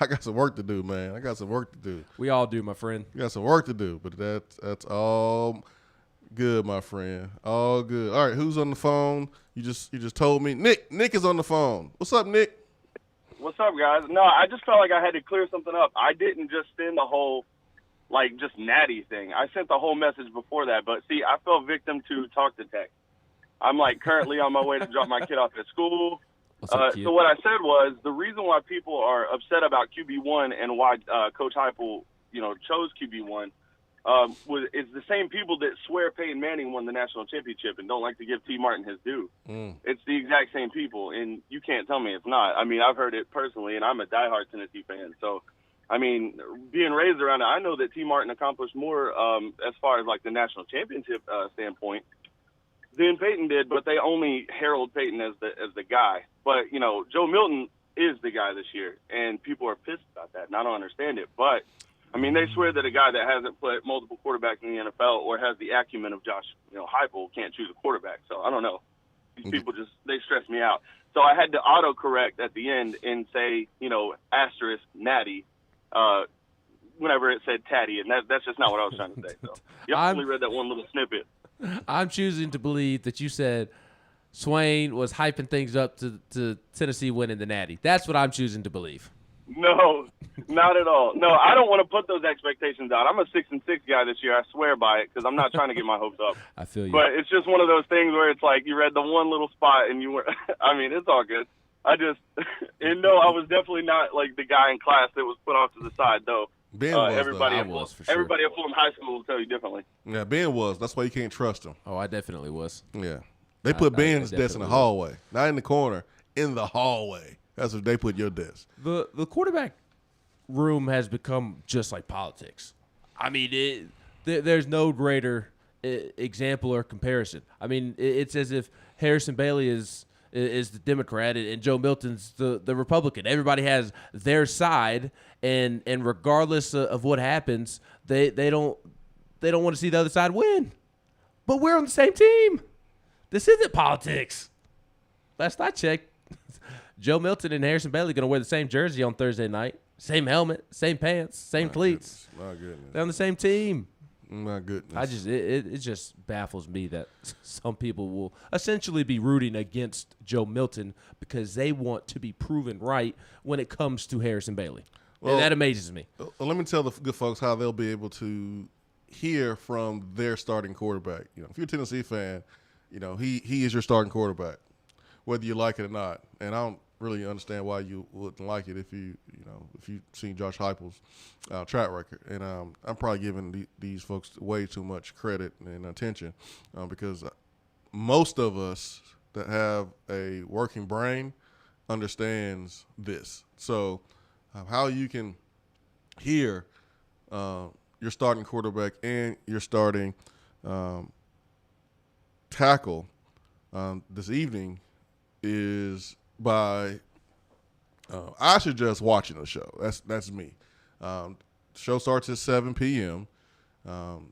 I got some work to do, man. I got some work to do. We all do, my friend. We got some work to do, but that's all good, my friend. All good. All right, who's on the phone? You just told me. Nick is on the phone. What's up, Nick? What's up, guys? No, I just felt like I had to clear something up. I didn't just send the whole, just natty thing. I sent the whole message before that. But, see, I fell victim to talk to text. I'm, currently on my way to drop my kid off at school. So what I said was the reason why people are upset about QB1 and why Coach Heupel, chose QB1 it's the same people that swear Peyton Manning won the national championship and don't like to give T. Martin his due. It's the exact same people, and you can't tell me it's not. I mean, I've heard it personally, and I'm a diehard Tennessee fan. So, I mean, being raised around it, I know that T. Martin accomplished more as far as like the national championship standpoint than Peyton did, but they only herald Peyton as the guy. But, you know, Joe Milton is the guy this year, and people are pissed about that, and I don't understand it. But, I mean, they swear that a guy that hasn't played multiple quarterbacks in the NFL or has the acumen of Josh, Heupel can't choose a quarterback. So I don't know. These people they stress me out. So I had to autocorrect at the end and say, asterisk natty, whenever it said tatty, and that's just not what I was trying to say. So you only read that one little snippet. I'm choosing to believe that you said Swain was hyping things up to Tennessee winning the natty. That's what I'm choosing to believe. No, not at all. No, I don't want to put those expectations out. I'm a 6-6 guy this year. I swear by it because I'm not trying to get my hopes up. I feel you. But it's just one of those things where it's like you read the one little spot and you were – I mean, it's all good. I was definitely not like the guy in class that was put off to the side, though. Ben was, everybody though. at Fulham High School will tell you differently. Yeah, Ben was. That's why you can't trust him. Oh, I definitely was. Yeah. They put Ben's desk in the hallway, not in the corner, in the hallway. That's what they put your desk. The quarterback room has become just like politics. I mean, there's no greater example or comparison. I mean, it's as if Harrison Bailey is the Democrat and Joe Milton's the Republican. Everybody has their side, and regardless of what happens, they don't want to see the other side win. But we're on the same team. This isn't politics. Last I checked, Joe Milton and Harrison Bailey going to wear the same jersey on Thursday night. Same helmet, same pants, same cleats. My goodness. They're on the same team. My goodness. It just baffles me that some people will essentially be rooting against Joe Milton because they want to be proven right when it comes to Harrison Bailey. Well, and that amazes me. Well, let me tell the good folks how they'll be able to hear from their starting quarterback. If you're a Tennessee fan, he is your starting quarterback, whether you like it or not. And I don't really understand why you wouldn't like it if you've seen Josh Heupel's track record. And I'm probably giving these folks way too much credit and attention because most of us that have a working brain understands this. So how you can hear your starting quarterback and your starting tackle this evening is by I suggest watching the show. That's me. The show starts at 7 p.m.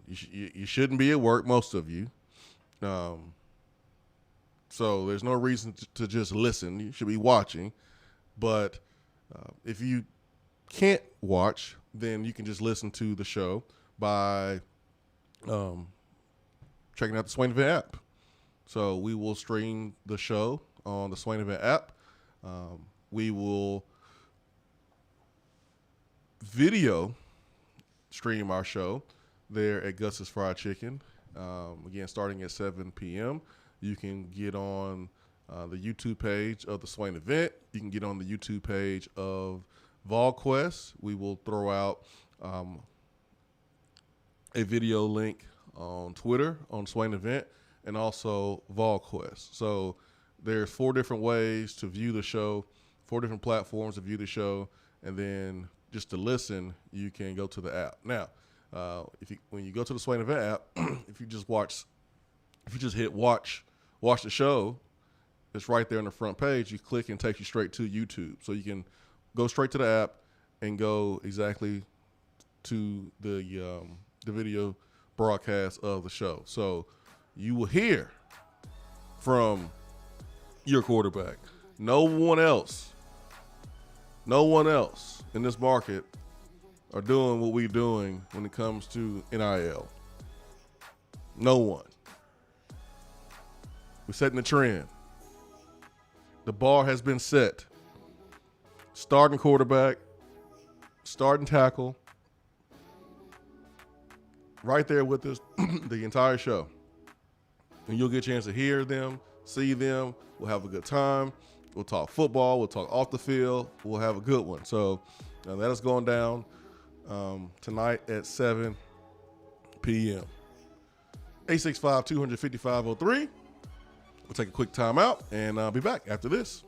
You shouldn't be at work, most of you. So there's no reason to just listen. You should be watching. But if you can't watch, then you can just listen to the show by checking out the Swain Event app. So we will stream the show on the Swain Event app. We will video stream our show there at Gus's Fried Chicken. Again, starting at 7 p.m. You can get on the YouTube page of the Swain Event. You can get on the YouTube page of VolQuest. We will throw out a video link on Twitter on Swain Event and also VolQuest. So there's 4 different ways to view the show, 4 different platforms to view the show, and then just to listen, you can go to the app. Now, when you go to the Swain Event app, if you just hit watch the show, it's right there on the front page. You click and it takes you straight to YouTube. So you can go straight to the app and go exactly to the video broadcast of the show. So you will hear from your quarterback. No one else in this market are doing what we're doing when it comes to NIL. No one. We're setting the trend. The bar has been set. Starting quarterback, starting tackle, right there with us the entire show. And you'll get a chance to hear them, see them. We'll have a good time. We'll talk football. We'll talk off the field. We'll have a good one. So that is going down tonight at 7 p.m. 865-255-03. We'll take a quick timeout, and I'll be back after this.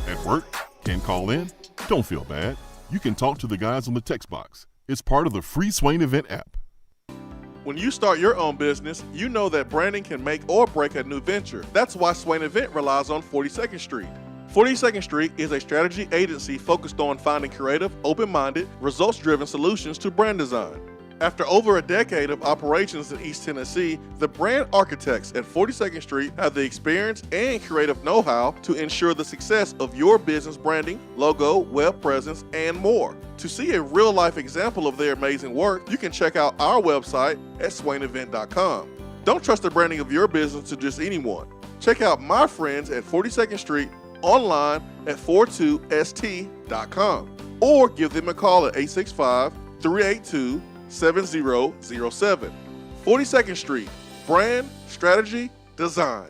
At work, can't call in? Don't feel bad. You can talk to the guys on the text box. It's part of the free Swain Event app. When you start your own business, you know that branding can make or break a new venture. That's why Swain Event relies on 42nd Street. 42nd Street is a strategy agency focused on finding creative, open-minded, results-driven solutions to brand design. After over a decade of operations in East Tennessee, the brand architects at 42nd Street have the experience and creative know-how to ensure the success of your business branding, logo, web presence, and more. To see a real-life example of their amazing work, you can check out our website at swainevent.com. Don't trust the branding of your business to just anyone. Check out my friends at 42nd Street online at 42st.com or give them a call at 865-382-7007. 42nd Street, brand, strategy, design.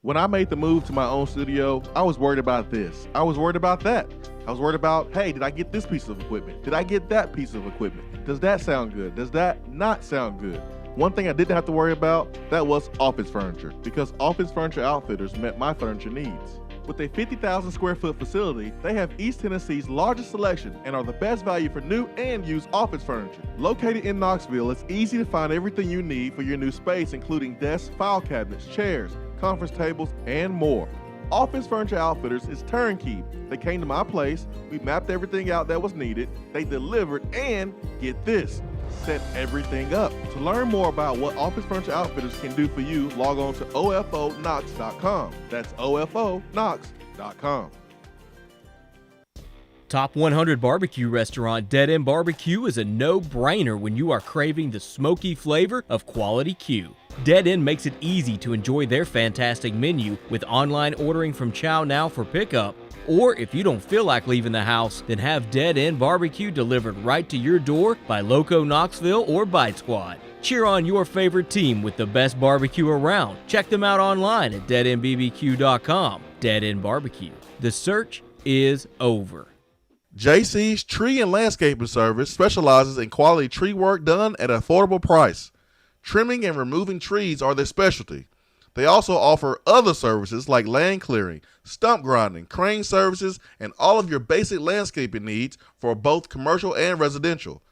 When I made the move to my own studio, I was worried about this. I was worried about that. I was worried about, hey, did I get this piece of equipment? Did I get that piece of equipment? Does that sound good? Does that not sound good? One thing I didn't have to worry about, that was office furniture, because Office Furniture Outfitters met my furniture needs. With a 50,000 square foot facility, they have East Tennessee's largest selection and are the best value for new and used office furniture. Located in Knoxville, it's easy to find everything you need for your new space, including desks, file cabinets, chairs, conference tables, and more. Office Furniture Outfitters is turnkey. They came to my place, we mapped everything out that was needed, they delivered, and get this, set everything up. To learn more about what Office Furniture Outfitters can do for you, log on to ofonox.com. That's ofonox.com. Top 100 barbecue restaurant Dead End Barbecue is a no-brainer when you are craving the smoky flavor of quality Q. Dead End makes it easy to enjoy their fantastic menu with online ordering from Chow Now for pickup. Or if you don't feel like leaving the house, then have Dead End Barbecue delivered right to your door by Loco Knoxville or Bite Squad. Cheer on your favorite team with the best barbecue around. Check them out online at deadendbbq.com. Dead End Barbecue. The search is over. JC's Tree and Landscaping Service specializes in quality tree work done at an affordable price. Trimming and removing trees are their specialty. They also offer other services like land clearing, stump grinding, crane services, and all of your basic landscaping needs for both commercial and residential.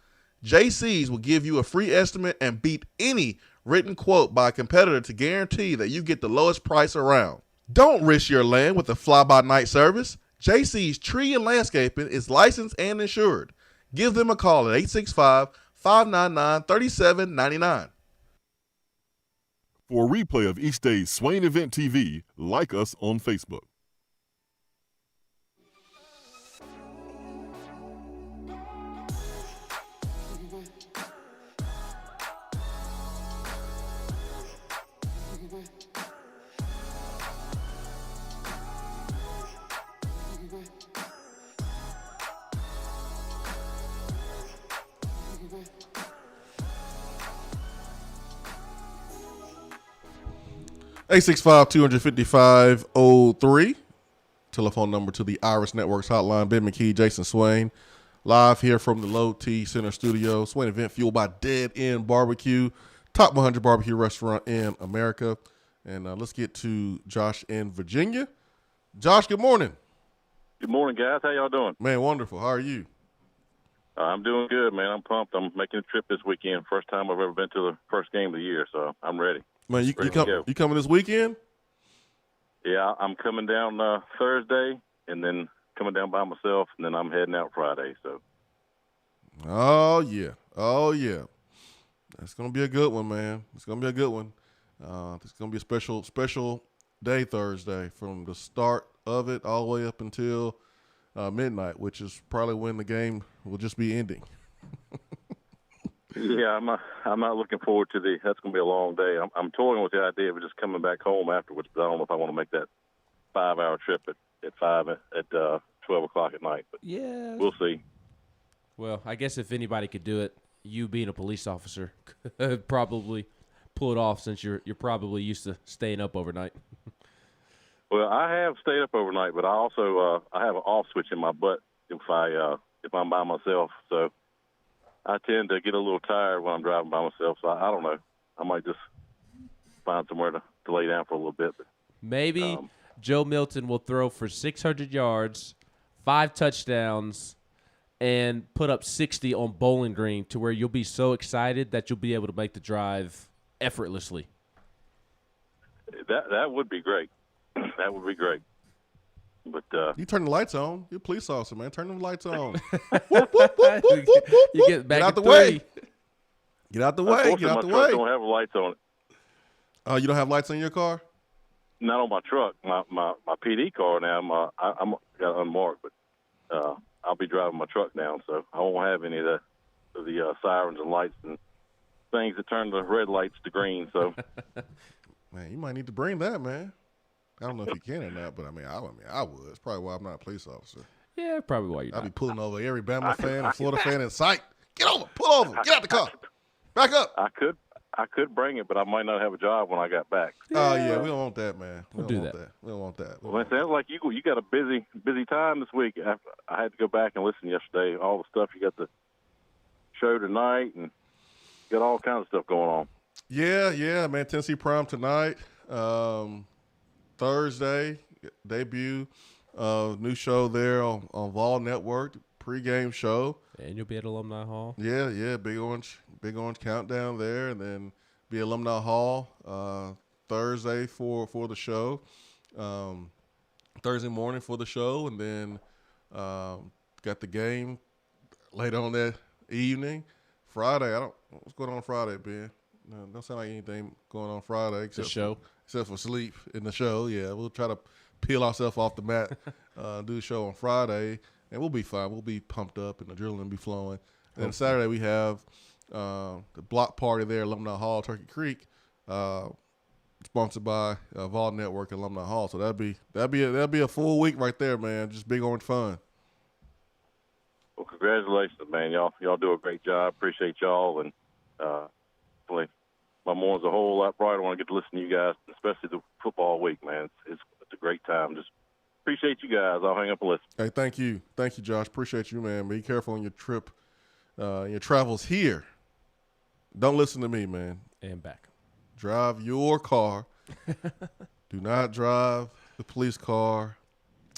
JC's will give you a free estimate and beat any written quote by a competitor to guarantee that you get the lowest price around. Don't risk your land with a fly-by-night service. JC's Tree and Landscaping is licensed and insured. Give them a call at 865-599-3799. For a replay of each day's Swain Event TV, like us on Facebook. Eight 865-255-03. Telephone number to the Iris Networks hotline. Ben McKee, Jason Swain. Live here from the Low T Center studio. Swain Event fueled by Dead End Barbecue. Top 100 barbecue restaurant in America. And let's get to Josh in Virginia. Josh, good morning. Good morning, guys. How y'all doing? Man, wonderful. How are you? I'm doing good, man. I'm pumped. I'm making a trip this weekend. First time I've ever been to the first game of the year, so I'm ready. Man, you coming this weekend? Yeah, I'm coming down Thursday, and then coming down by myself, and then I'm heading out Friday. So. Oh yeah. That's gonna be a good one, man. It's gonna be a good one. It's gonna be a special day Thursday, from the start of it all the way up until midnight, which is probably when the game will just be ending. Yeah, I'm not looking forward to that's going to be a long day. I'm toying with the idea of just coming back home afterwards, but I don't know if I want to make that 5-hour trip at 12 o'clock at night. But yeah, we'll see. Well, I guess if anybody could do it, you being a police officer could probably pull it off since you're probably used to staying up overnight. Well, I have stayed up overnight, but I also I have an off switch in my butt if I'm by myself. So I tend to get a little tired when I'm driving by myself. So I don't know. I might just find somewhere to lay down for a little bit. But, maybe Joe Milton will throw for 600 yards, 5 touchdowns, and put up 60 on Bowling Green to where you'll be so excited that you'll be able to make the drive effortlessly. That would be great. That would be great. But you turn the lights on. You're a police officer, man. Turn the lights on. You get back out the 3. way. Get out the way. Get out the my truck way. don't have lights on it. Oh, you don't have lights on your car? Not on my truck. My PD car now. I'm got unmarked, but I'll be driving my truck now, so I won't have any of the sirens and lights and things that turn the red lights to green. So, man, you might need to bring that, man. I don't know if you can or not, but I would. It's probably why I'm not a police officer. Yeah, probably why you're I'll be pulling over every Bama fan and Florida fan in sight. Get over, pull over, get out the car, back up. I could bring it, but I might not have a job when I got back. Oh yeah, we don't want that, man. We'll do that. We don't want that. Well, it sounds like you got a busy time this week. I had to go back and listen yesterday. All the stuff you got the show tonight, and got all kinds of stuff going on. Yeah, man. Tennessee Prime tonight. Thursday debut, new show there on Vol Network, pregame show. And you'll be at Alumni Hall. Yeah, Big Orange Countdown there, and then be at Alumni Hall Thursday for the show, Thursday morning for the show, and then got the game later on that evening. Friday, what's going on Friday, Ben? No, don't sound like anything going on Friday except for sleep in the show. Yeah, we'll try to peel ourselves off the mat, do the show on Friday, and we'll be fine. We'll be pumped up and the adrenaline will be flowing. And then Saturday we have the block party there at Alumni Hall, Turkey Creek, sponsored by Vol Network and Alumni Hall. So that'll be a full week right there, man. Just big orange fun. Well, congratulations, man. Y'all do a great job. Appreciate y'all, and my morning's a whole lot brighter when I get to listen to you guys, especially the football week, man. It's a great time. Just appreciate you guys. I'll hang up and listen. Hey, thank you, Josh. Appreciate you, man. Be careful on your trip, your travels here. Don't listen to me, man. And back. Drive your car. Do not drive the police car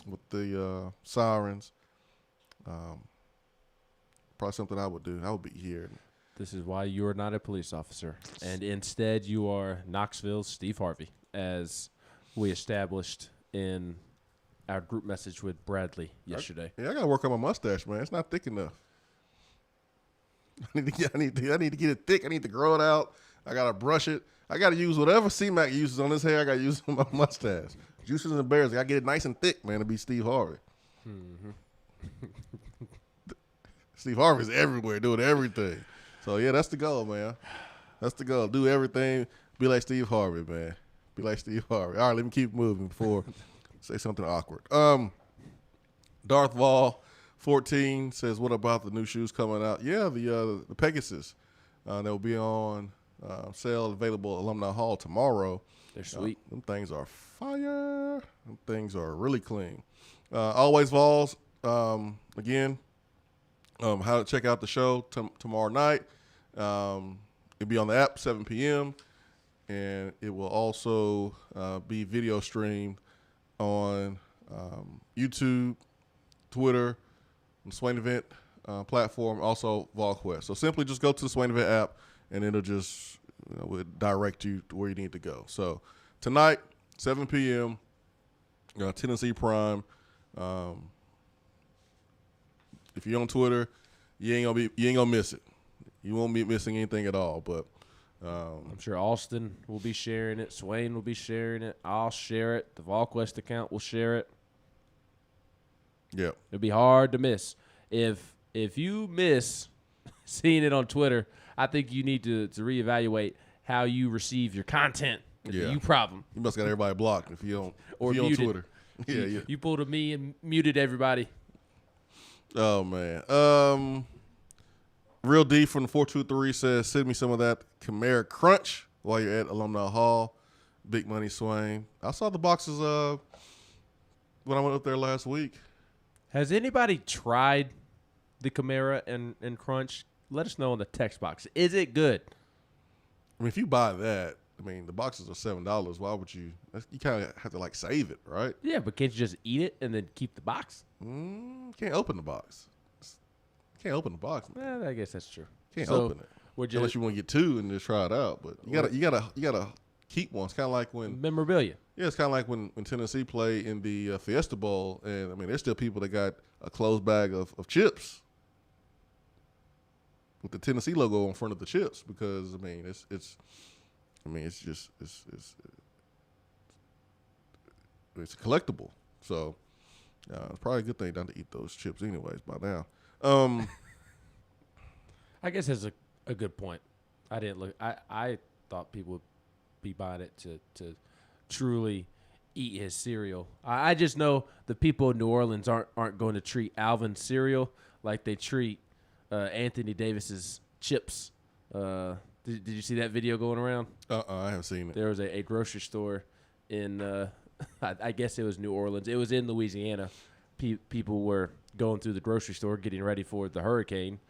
with the sirens. Probably something I would do. I would be here. This is why you are not a police officer, and instead you are Knoxville's Steve Harvey, as we established in our group message with Bradley yesterday. I gotta work on my mustache, man. It's not thick enough. I need to get it thick. I need to grow it out. I gotta brush it. I gotta use whatever C-Mac uses on his hair. I gotta use on my mustache. Juices and bears. I gotta get it nice and thick, man, to be Steve Harvey. Mm-hmm. Steve Harvey's everywhere, doing everything. So, yeah, that's the goal, man. That's the goal. Do everything. Be like Steve Harvey, man. Be like Steve Harvey. All right, let me keep moving before I say something awkward. Darth Vol 14 says, what about the new shoes coming out? Yeah, the Pegasus. They'll be on sale, available at Alumni Hall tomorrow. They're sweet. Them things are fire. Them things are really clean. Always Vols, again, how to check out the show tomorrow night. It'll be on the app, 7 p.m., and it will also be video streamed on YouTube, Twitter, and Swain Event platform, also VolQuest. So simply just go to the Swain Event app, and it'll just will direct you to where you need to go. So tonight, 7 p.m., Tennessee Prime. If you're on Twitter, you ain't gonna miss it. You won't be missing anything at all. But I'm sure Austin will be sharing it. Swain will be sharing it. I'll share it. The VolQuest account will share it. Yeah, it'll be hard to miss. If you miss seeing it on Twitter, I think you need to reevaluate how you receive your content. It's a you problem. You must got everybody blocked if you don't. Or if you muted. on Twitter. Yeah. You pulled a me and muted everybody. Oh man. Real D from the 423 says, send me some of that Chimera Crunch while you're at Alumni Hall. Big money, Swain. I saw the boxes when I went up there last week. Has anybody tried the Chimera and Crunch? Let us know in the text box. Is it good? I mean, if you buy that, I mean, the boxes are $7. Why would you? You kind of have to like save it, right? Yeah, but can't you just eat it and then keep the box? Can't open the box. Can't open the box. Well, I guess that's true. Can't open it unless you want to get two and just try it out. But you gotta keep one. It's kind of like when memorabilia. Yeah, it's kind of like when Tennessee played in the Fiesta Bowl, and I mean, there's still people that got a closed bag of chips with the Tennessee logo in front of the chips because I mean, it's a collectible. So it's probably a good thing not to eat those chips anyways by now. I guess that's a good point. I didn't look. I thought people would be buying it to truly eat his cereal. I just know the people in New Orleans aren't going to treat Alvin's cereal like they treat Anthony Davis's chips. Did you see that video going around? I haven't seen it. There was a grocery store in I guess it was New Orleans. It was in Louisiana. People were going through the grocery store getting ready for the hurricane,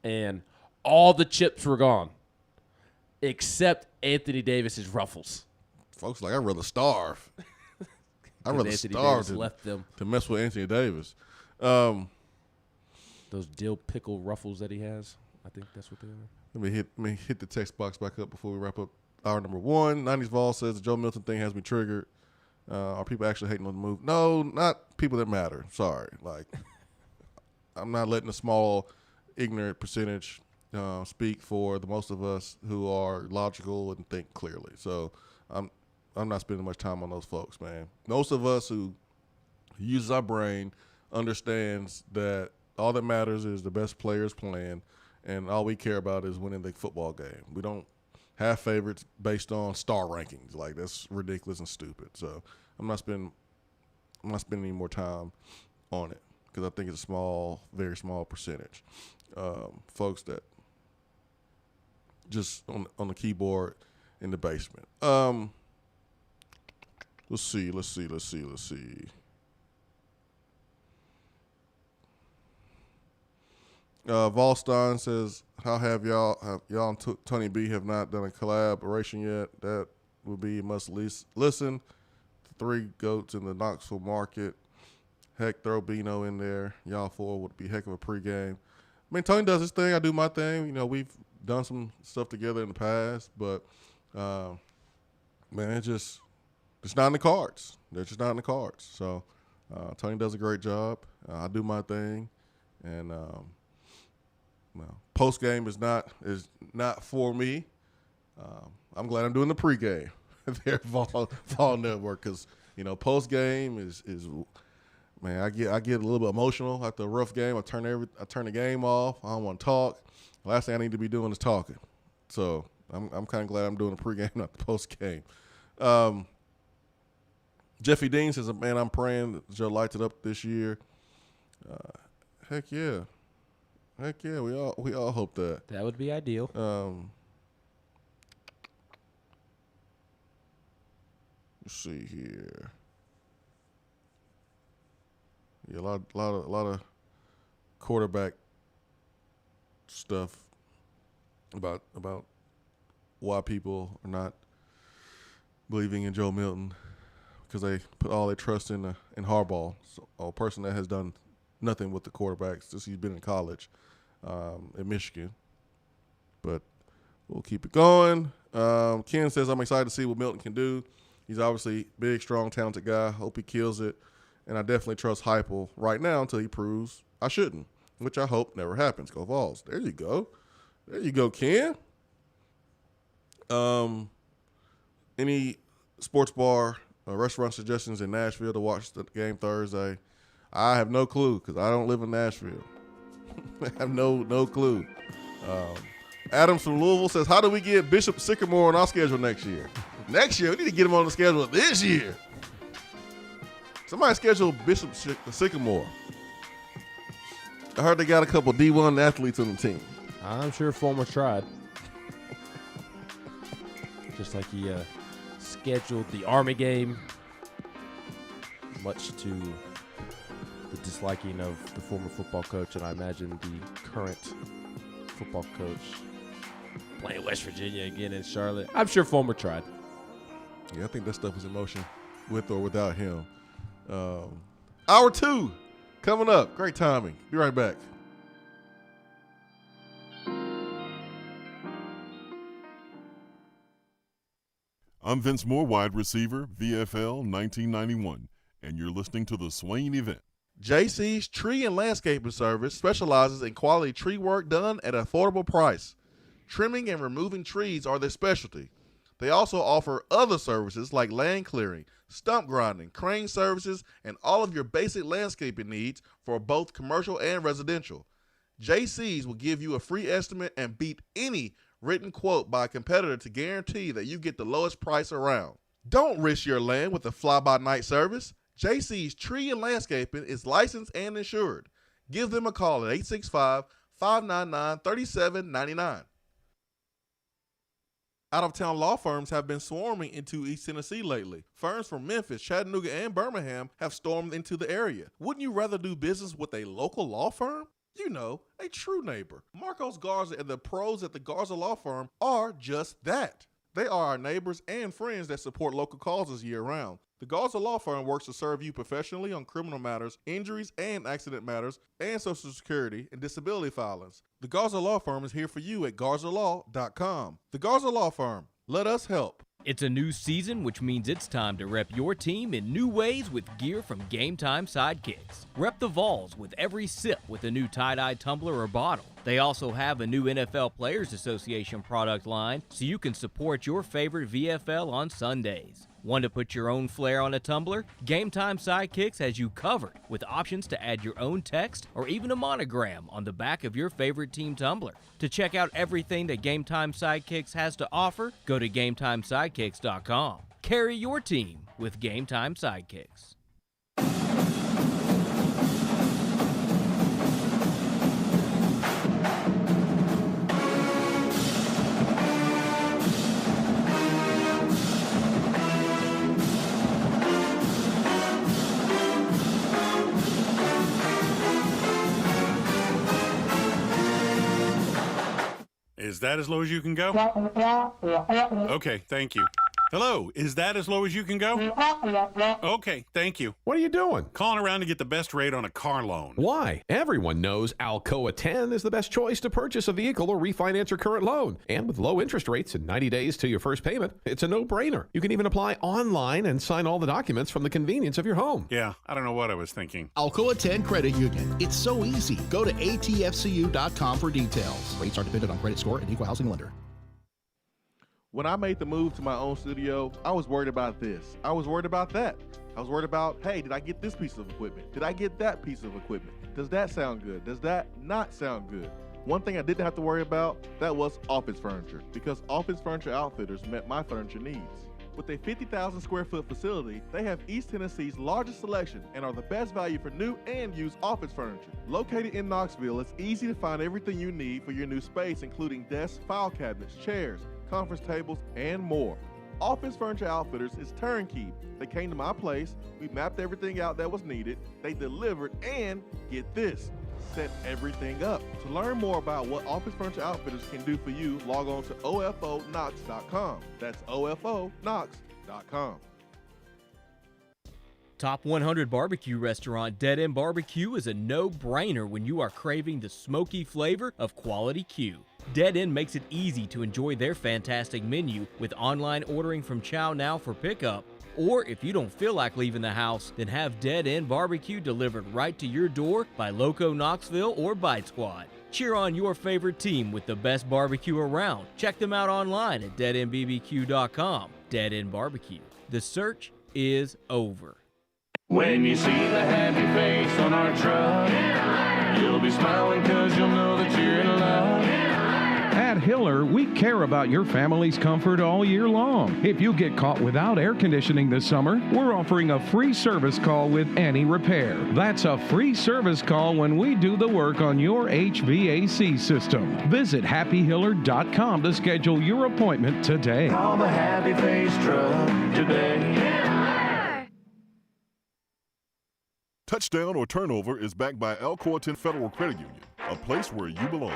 and all the chips were gone except Anthony Davis's Ruffles. Folks like, I'd rather starve. I'd rather Anthony starve Davis left them to mess with Anthony Davis. Those dill pickle Ruffles that he has, I think that's what they are. Let me hit the text box back up before we wrap up hour number one. 90s Vol says the Joe Milton thing has me triggered. Are people actually hating on the move? No, not people that matter. Sorry. Like, I'm not letting a small, ignorant percentage speak for the most of us who are logical and think clearly. So I'm not spending much time on those folks, man. Most of us who uses our brain understands that all that matters is the best players playing, and all we care about is winning the football game. We don't have favorites based on star rankings. Like, that's ridiculous and stupid. So I'm not spending any more time on it because I think it's a small, very small percentage. Folks that just on the keyboard in the basement. Let's see. Volstein says, how have y'all and Tony B have not done a collaboration yet? That would be must listen. The three goats in the Knoxville market. Heck, throw Bino in there. Y'all four would be a heck of a pregame. I mean, Tony does his thing. I do my thing. You know, we've done some stuff together in the past, but man, it's not in the cards. They're just not in the cards. So Tony does a great job. I do my thing, and post game is not for me. I'm glad I'm doing the pregame there, Vol Network, because post game is man, I get a little bit emotional after a rough game. I turn the game off. I don't want to talk. The last thing I need to be doing is talking. So I'm kind of glad I'm doing the pregame, not the post game. Jeffy Dean says, man, I'm praying that Joe lights it up this year. Heck yeah. We all hope that. That would be ideal. Let's see here. Yeah, a lot of quarterback stuff about why people are not believing in Joe Milton because they put all their trust in Harbaugh, a person that has done nothing with the quarterbacks since he's been in college at Michigan. But we'll keep it going. Ken says, I'm excited to see what Milton can do. He's obviously a big, strong, talented guy. Hope he kills it. And I definitely trust Heupel right now until he proves I shouldn't, which I hope never happens. Go Vols. There you go. There you go, Ken. Any sports bar or restaurant suggestions in Nashville to watch the game Thursday? I have no clue because I don't live in Nashville. I have no clue. Adams from Louisville says, how do we get Bishop Sycamore on our schedule next year? Next year? We need to get him on the schedule this year. Somebody schedule Bishop Sycamore. I heard they got a couple D1 athletes on the team. I'm sure Fulmer tried. Just like he scheduled the Army game, much to the disliking of the former football coach, and I imagine the current football coach playing West Virginia again in Charlotte. I'm sure Fulmer tried. Yeah, I think that stuff was in motion with or without him. Hour 2 coming up. Great timing. Be right back. I'm Vince Moore, wide receiver, VFL 1991, and you're listening to the Swain Event. JC's Tree and Landscaping Service specializes in quality tree work done at an affordable price. Trimming and removing trees are their specialty. They also offer other services like land clearing, stump grinding, crane services, and all of your basic landscaping needs for both commercial and residential. JC's will give you a free estimate and beat any written quote by a competitor to guarantee that you get the lowest price around. Don't risk your land with a fly-by-night service. JC's Tree and Landscaping is licensed and insured. Give them a call at 865-599-3799. Out-of-town law firms have been swarming into East Tennessee lately. Firms from Memphis, Chattanooga, and Birmingham have stormed into the area. Wouldn't you rather do business with a local law firm? You know, a true neighbor. Marcos Garza and the pros at the Garza Law Firm are just that. They are our neighbors and friends that support local causes year-round. The Garza Law Firm works to serve you professionally on criminal matters, injuries and accident matters, and Social Security and disability filings. The Garza Law Firm is here for you at GarzaLaw.com. The Garza Law Firm. Let us help. It's a new season, which means it's time to rep your team in new ways with gear from Game Time Sidekicks. Rep the Vols with every sip with a new tie-dye tumbler or bottle. They also have a new NFL Players Association product line, so you can support your favorite VFL on Sundays. Want to put your own flair on a tumbler? Game Time Sidekicks has you covered with options to add your own text or even a monogram on the back of your favorite team tumbler. To check out everything that Game Time Sidekicks has to offer, go to GameTimeSidekicks.com. Carry your team with Game Time Sidekicks. Is that as low as you can go? Okay, thank you. Hello, is that as low as you can go? Okay, thank you. What are you doing? Calling around to get the best rate on a car loan. Why? Everyone knows Alcoa 10 is the best choice to purchase a vehicle or refinance your current loan. And with low interest rates and 90 days to your first payment, it's a no-brainer. You can even apply online and sign all the documents from the convenience of your home. Yeah, I don't know what I was thinking. Alcoa 10 Credit Union. It's so easy. Go to atfcu.com for details. Rates are dependent on credit score and equal housing lender. When I made the move to my own studio, I was worried about this. I was worried about that. I was worried about, hey, did I get this piece of equipment? Did I get that piece of equipment? Does that sound good? Does that not sound good? One thing I didn't have to worry about, that was office furniture, because Office Furniture Outfitters met my furniture needs. With a 50,000 square foot facility, they have East Tennessee's largest selection and are the best value for new and used office furniture. Located in Knoxville, it's easy to find everything you need for your new space, including desks, file cabinets, chairs, conference tables, and more. Office Furniture Outfitters is turnkey. They came to my place, we mapped everything out that was needed, they delivered, and get this, set everything up. To learn more about what Office Furniture Outfitters can do for you, log on to ofonox.com. That's ofonox.com. Top 100 barbecue restaurant Dead End Barbecue is a no-brainer when you are craving the smoky flavor of quality Q. Dead End makes it easy to enjoy their fantastic menu with online ordering from Chow Now for pickup. Or if you don't feel like leaving the house, then have Dead End Barbecue delivered right to your door by Loco Knoxville or Bite Squad. Cheer on your favorite team with the best barbecue around. Check them out online at deadendbbq.com. Dead End Barbecue. The search is over. When you see the happy face on our truck, you'll be smiling 'cause you'll know that you're in love. At At Hiller, we care about your family's comfort all year long. If you get caught without air conditioning this summer, we're offering a free service call with any repair. That's a free service call when we do the work on your HVAC system. Visit happyhiller.com to schedule your appointment today. Call the Happy Face Truck today. Touchdown or Turnover is backed by Alcoa 10 Federal Credit Union, a place where you belong.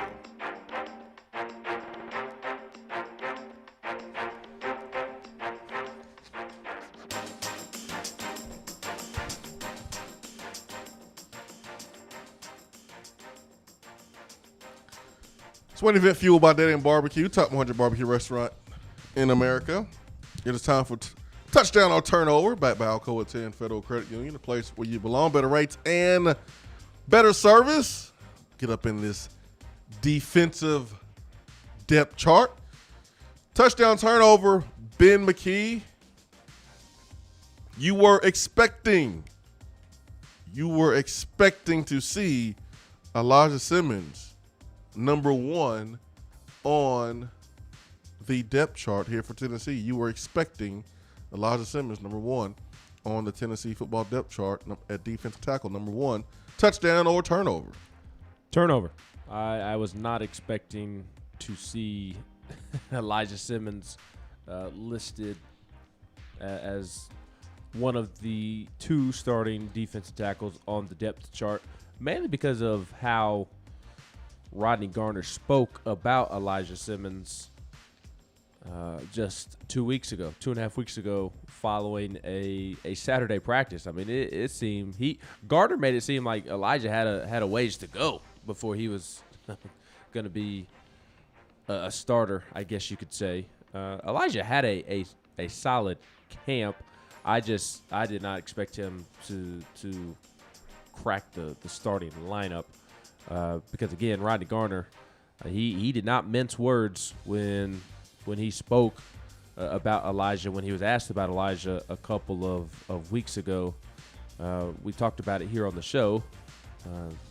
Swain Event fueled by Dead End Barbecue, top 100 barbecue restaurant in America. It is time for Touchdown or Turnover, backed by Alcoa 10 Federal Credit Union, a place where you belong. Better rates and better service. Get up in this defensive depth chart. Touchdown, turnover, Ben McKee. You were expecting to see Elijah Simmons number 1 on the depth chart here for Tennessee. You were expecting Elijah Simmons, number 1 on the Tennessee football depth chart at defensive tackle, number 1. Touchdown or turnover? Turnover. I was not expecting to see Elijah Simmons listed as one of the 2 starting defensive tackles on the depth chart, mainly because of how Rodney Garner spoke about Elijah Simmons just 2.5 weeks ago, following a Saturday practice. I mean, it seemed Garner made it seem like Elijah had a ways to go before he was going to be a starter, I guess you could say. Elijah had a solid camp. I did not expect him to crack the starting lineup because, again, Rodney Garner, he did not mince words when he spoke about Elijah, when he was asked about Elijah a couple of weeks ago. We talked about it here on the show.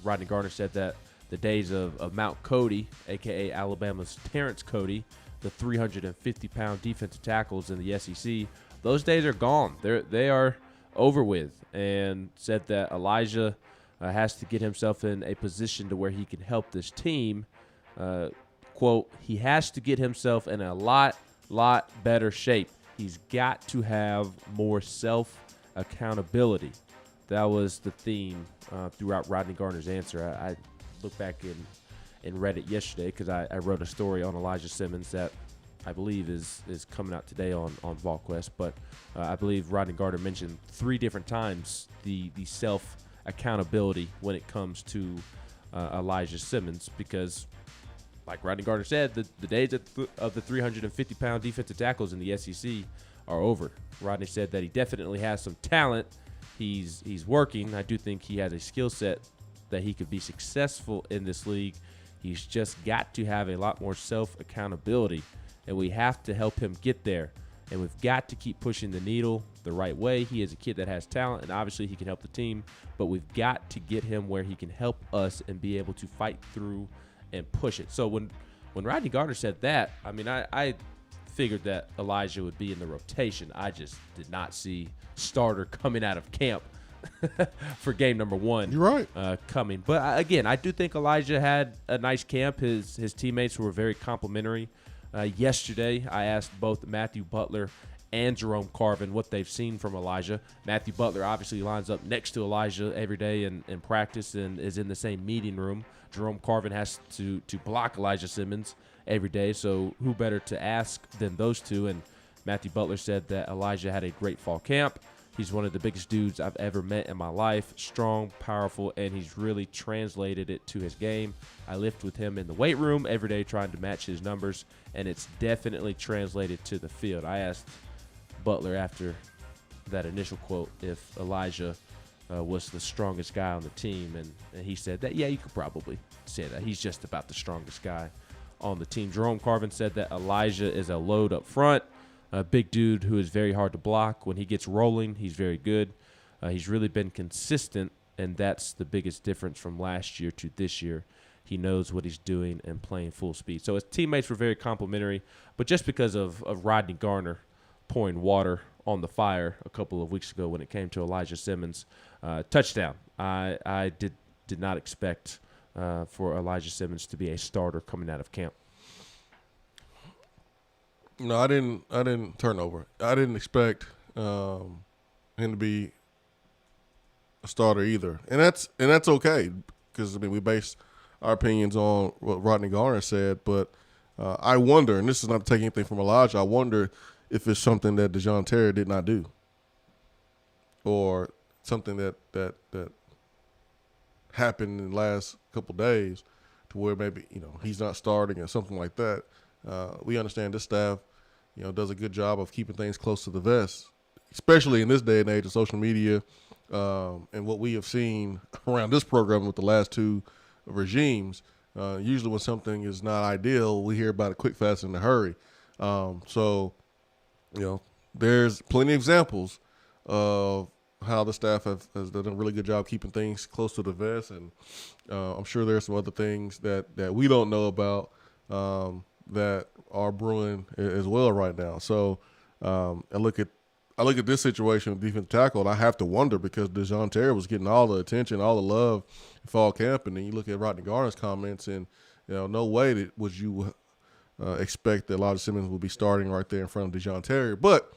Rodney Garner said that the days of Mount Cody, a.k.a. Alabama's Terrence Cody, the 350-pound defensive tackles in the SEC, those days are gone. They are over with, and said that Elijah has to get himself in a position to where he can help this team. Quote, he has to get himself in a lot better shape. He's got to have more self-accountability. That was the theme throughout Rodney Garner's answer. I looked back and read it yesterday because I wrote a story on Elijah Simmons that I believe is coming out today on VolQuest. But I believe Rodney Garner mentioned 3 different times the self-accountability when it comes to Elijah Simmons, because like Rodney Garner said, the days of the 350-pound defensive tackles in the SEC are over. Rodney said that he definitely has some talent. He's working. I do think he has a skill set that he could be successful in this league. He's just got to have a lot more self-accountability, and we have to help him get there. And we've got to keep pushing the needle the right way. He is a kid that has talent, and obviously he can help the team, but we've got to get him where he can help us and be able to fight through and push it. So when Rodney Garner said that, I mean, I figured that Elijah would be in the rotation. I just did not see starter coming out of camp for game number 1. You're right. Coming. But again, I do think Elijah had a nice camp. His teammates were very complimentary. Yesterday, I asked both Matthew Butler and Jerome Carvin what they've seen from Elijah. Matthew Butler obviously lines up next to Elijah every day in practice and is in the same meeting room. Jerome Carvin has to block Elijah Simmons every day, so who better to ask than those two? And Matthew Butler said that Elijah had a great fall camp. He's one of the biggest dudes I've ever met in my life, strong, powerful, and he's really translated it to his game. I lift with him in the weight room every day trying to match his numbers, and it's definitely translated to the field. I asked Butler after that initial quote if Elijah was the strongest guy on the team, and he said that, yeah, you could probably say that. He's just about the strongest guy on the team. Jerome Carvin said that Elijah is a load up front, a big dude who is very hard to block. When he gets rolling, he's very good. He's really been consistent, and that's the biggest difference from last year to this year. He knows what he's doing and playing full speed. So his teammates were very complimentary, but just because of Rodney Garner pouring water on the fire a couple of weeks ago when it came to Elijah Simmons, touchdown. I did not expect for Elijah Simmons to be a starter coming out of camp. No, I didn't turnover. I didn't expect him to be a starter either, and that's okay because we base our opinions on what Rodney Garner said. But I wonder, and this is not taking anything from Elijah, I wonder if it's something that Dejon Terry did not do, or something that happened in the last couple of days to where maybe he's not starting or something like that. We understand this staff, does a good job of keeping things close to the vest, especially in this day and age of social media, and what we have seen around this program with the last two regimes. Usually when something is not ideal, we hear about it quick, fast, in a hurry. So there's plenty of examples of how the staff has done a really good job keeping things close to the vest, and I'm sure there's some other things that we don't know about that are brewing as well right now. So I look at this situation with defensive tackle, and I have to wonder, because Dejon Terry was getting all the attention, all the love in fall camp, and then you look at Rodney Garner's comments, and no way would you expect that Elijah Simmons would be starting right there in front of Dejon Terry. But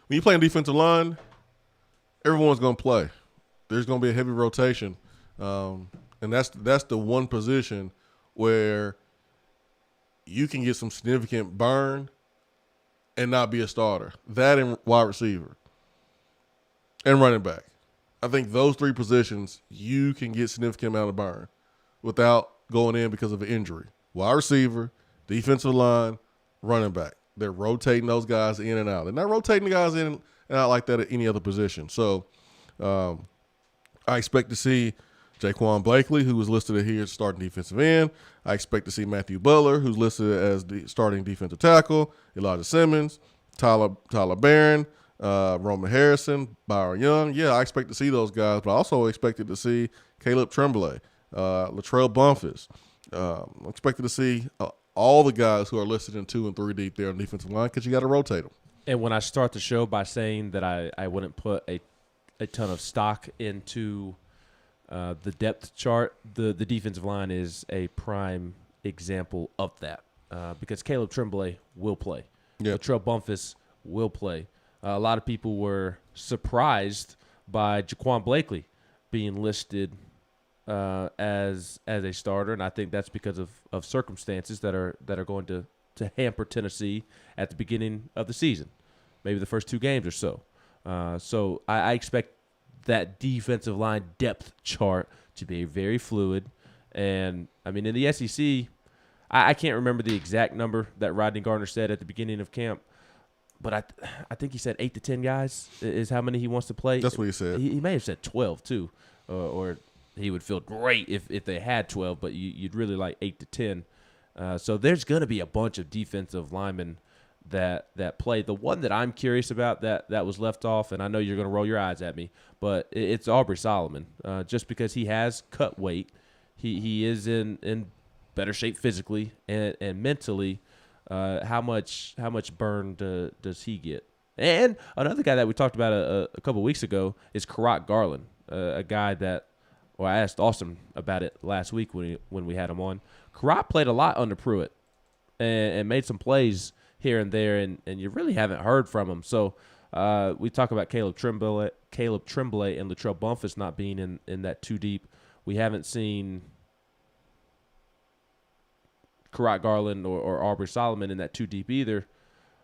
when you play in defensive line, everyone's going to play. There's going to be a heavy rotation, and that's the one position where you can get some significant burn and not be a starter. That and wide receiver and running back. I think those three positions you can get significant amount of burn without going in because of an injury. Wide receiver, defensive line, running back. They're rotating those guys in and out. They're not rotating the guys in and out like that at any other position. So I expect to see Jaquan Blakely, who was listed here as starting defensive end. I expect to see Matthew Butler, who's listed as the starting defensive tackle. Elijah Simmons, Tyler Barron, Roman Harrison, Byron Young. Yeah, I expect to see those guys, but I also expected to see Caleb Tremblay, Latrell Bumpus. I'm expected to see all the guys who are listed in 2 and 3 deep there on the defensive line, because you got to rotate them. And when I start the show by saying that I wouldn't put a ton of stock into the depth chart, the defensive line is a prime example of that, because Caleb Tremblay will play. Latrell Bumpus will play. A lot of people were surprised by Jaquan Blakely being listed as a starter, and I think that's because of circumstances that are going to hamper Tennessee at the beginning of the season, maybe the first 2 games or so. So I expect that defensive line depth chart to be very fluid. And, I mean, in the SEC, I can't remember the exact number that Rodney Garner said at the beginning of camp, but I think he said 8 to 10 guys is how many he wants to play. That's what he said. He may have said 12 too, or he would feel great if they had 12, but you'd really like 8 to 10. So there's going to be a bunch of defensive linemen that play. The one that I'm curious about that was left off, and I know you're going to roll your eyes at me, but it's Aubrey Solomon. Just because he has cut weight, he is in better shape physically and mentally. How much burn does he get? And another guy that we talked about a couple weeks ago is Karat Garland, a guy that, well, I asked Austin about it last week when we had him on. Karat played a lot under Pruitt and made some plays here and there, and you really haven't heard from him. So we talk about Caleb Tremblay and Latrell Bumpus not being in that 2 deep. We haven't seen Karat Garland or Aubrey Solomon in that 2 deep either.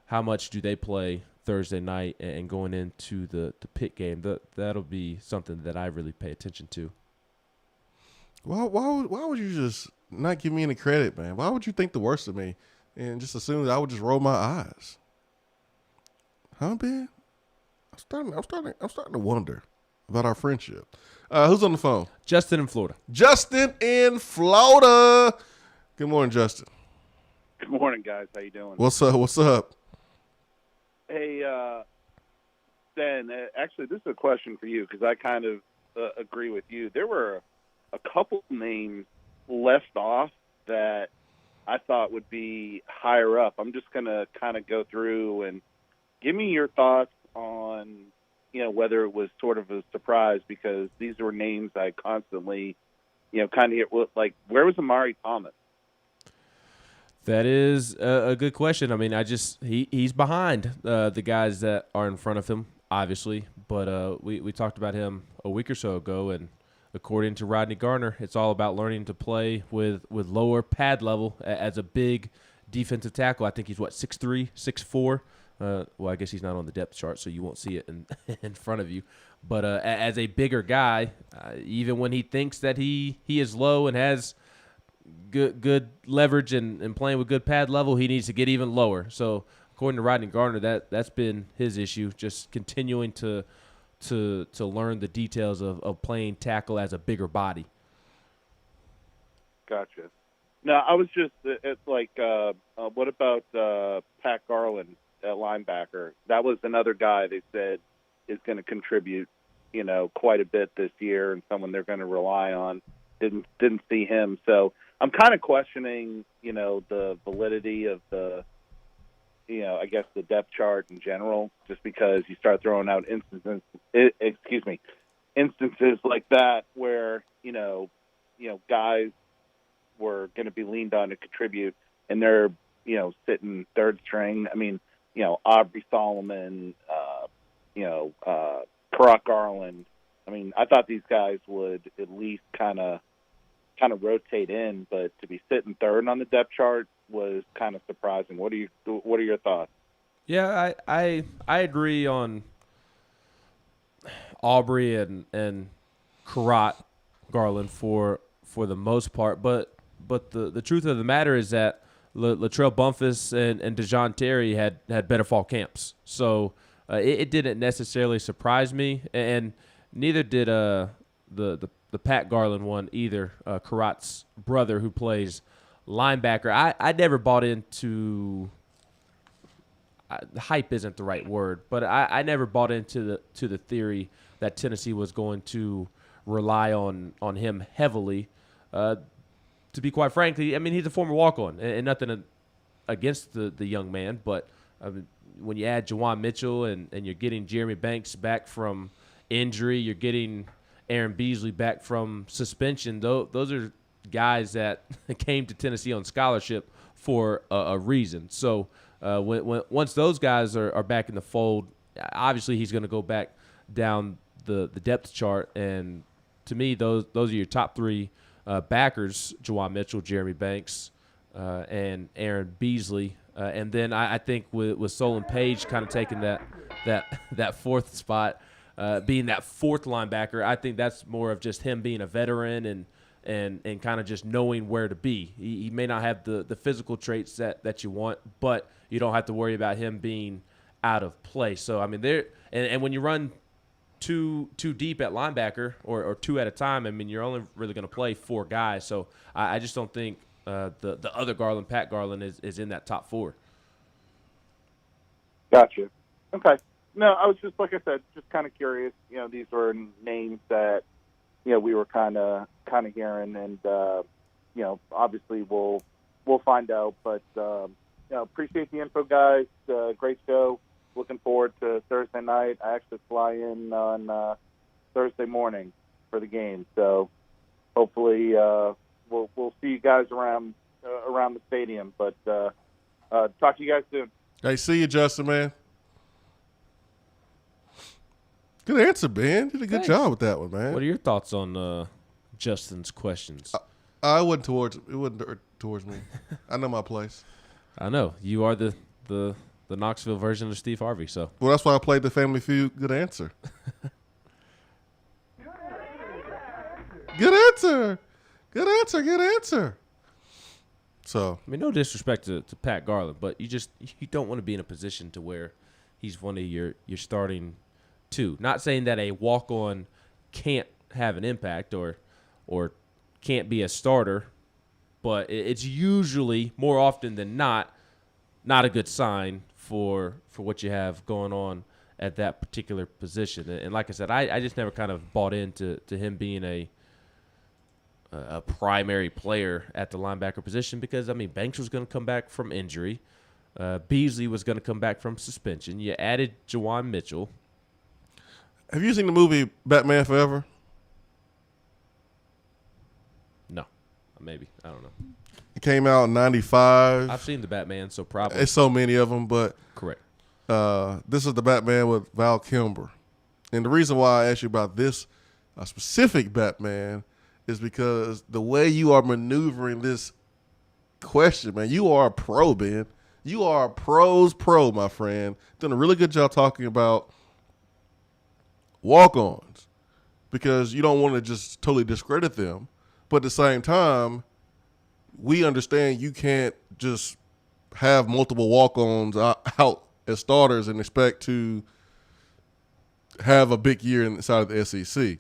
How much do they play Thursday night and going into the Pitt game? That'll be something that I really pay attention to. Why would you just not give me any credit, man? Why would you think the worst of me and just assume that I would just roll my eyes? Huh, Ben? I'm starting to wonder about our friendship. Who's on the phone? Justin in Florida. Justin in Florida. Good morning, Justin. Good morning, guys. How you doing? What's up? Hey, Ben, actually, this is a question for you because I kind of agree with you. There were a couple names left off that I thought would be higher up. I'm just going to kind of go through and give me your thoughts on, whether it was sort of a surprise, because these were names I constantly, kind of hear. Like, where was Amari Thomas? That is a good question. I mean, he's behind the guys that are in front of him, obviously. But we talked about him a week or so ago, and according to Rodney Garner, it's all about learning to play with lower pad level as a big defensive tackle. I think he's, 6'3", 6'4". Well, I guess he's not on the depth chart, so you won't see it in front of you. But as a bigger guy, even when he thinks that he is low and has good leverage and playing with good pad level, he needs to get even lower. So according to Rodney Garner, that's been his issue, just continuing to learn the details of playing tackle as a bigger body. Gotcha. No, I was just it's like what about Pat Garland at linebacker? That was another guy they said is going to contribute, quite a bit this year, and someone they're going to rely on. Didn't see him, so I'm kind of questioning, the validity of the, I guess the depth chart in general, just because you start throwing out instances like that where, guys were going to be leaned on to contribute, and they're, sitting third string. I mean, Aubrey Solomon, Karak Garland. I mean, I thought these guys would at least kind of rotate in, but to be sitting third on the depth chart was kind of surprising. What are your thoughts? Yeah, I agree on Aubrey and Karat Garland for the most part, but the truth of the matter is that Latrell Bumpus and DeJoun Terry had better fall camps, so it didn't necessarily surprise me, and neither did the Pat Garland one either, Karat's brother who plays linebacker. I never bought into the hype isn't the right word, but I never bought into the theory that Tennessee was going to rely on him heavily. To be quite frankly, I mean, he's a former walk-on, and nothing against the young man, but when you add Juwan Mitchell and you're getting Jeremy Banks back from injury, you're getting Aaron Beasley back from suspension. Those are guys that came to Tennessee on scholarship for a reason. So once those guys are back in the fold, obviously he's going to go back down the depth chart. And to me, those are your top three backers: Juwan Mitchell, Jeremy Banks, and Aaron Beasley. And then I think with Solon Page kind of taking that fourth spot, being that fourth linebacker, I think that's more of just him being a veteran and kind of just knowing where to be. He may not have the physical traits that you want, but you don't have to worry about him being out of place. So, I mean, and when you run too deep at linebacker or two at a time, I mean, you're only really going to play four guys. So I just don't think the other Garland, Pat Garland, is in that top four. Gotcha. Okay. No, I was just, like I said, just kind of curious. These were names that, we were kind of hearing, and obviously we'll find out. But appreciate the info, guys. Great show. Looking forward to Thursday night. I actually fly in on Thursday morning for the game, so hopefully we'll see you guys around the stadium. But talk to you guys soon. Hey, see you, Justin, man. Good answer, Ben. Did a good job with that one, man. What are your thoughts on Justin's questions? It wasn't towards me. I know my place. I know you are the Knoxville version of Steve Harvey. So well, that's why I played the Family Feud. Good answer. Good answer. Good answer. Good answer. So I mean, no disrespect to Pat Garland, but you don't want to be in a position to where he's one of your starting two. Not saying that a walk-on can't have an impact or can't be a starter, but it's usually more often than not a good sign for what you have going on at that particular position. And like I said, I just never kind of bought into him being a primary player at the linebacker position because, I mean, Banks was going to come back from injury. Beasley was going to come back from suspension. You added Jawan Mitchell. Have you seen the movie Batman Forever? No. Maybe. I don't know. It came out in 95. I've seen the Batman, so probably. It's so many of them, but correct. This is the Batman with Val Kilmer. And the reason why I asked you about this specific Batman is because the way you are maneuvering this question, man, you are a pro, Ben. You are a pro's pro, my friend. Done a really good job talking about walk-ons because you don't want to just totally discredit them. But at the same time, we understand you can't just have multiple walk-ons out as starters and expect to have a big year inside of the SEC.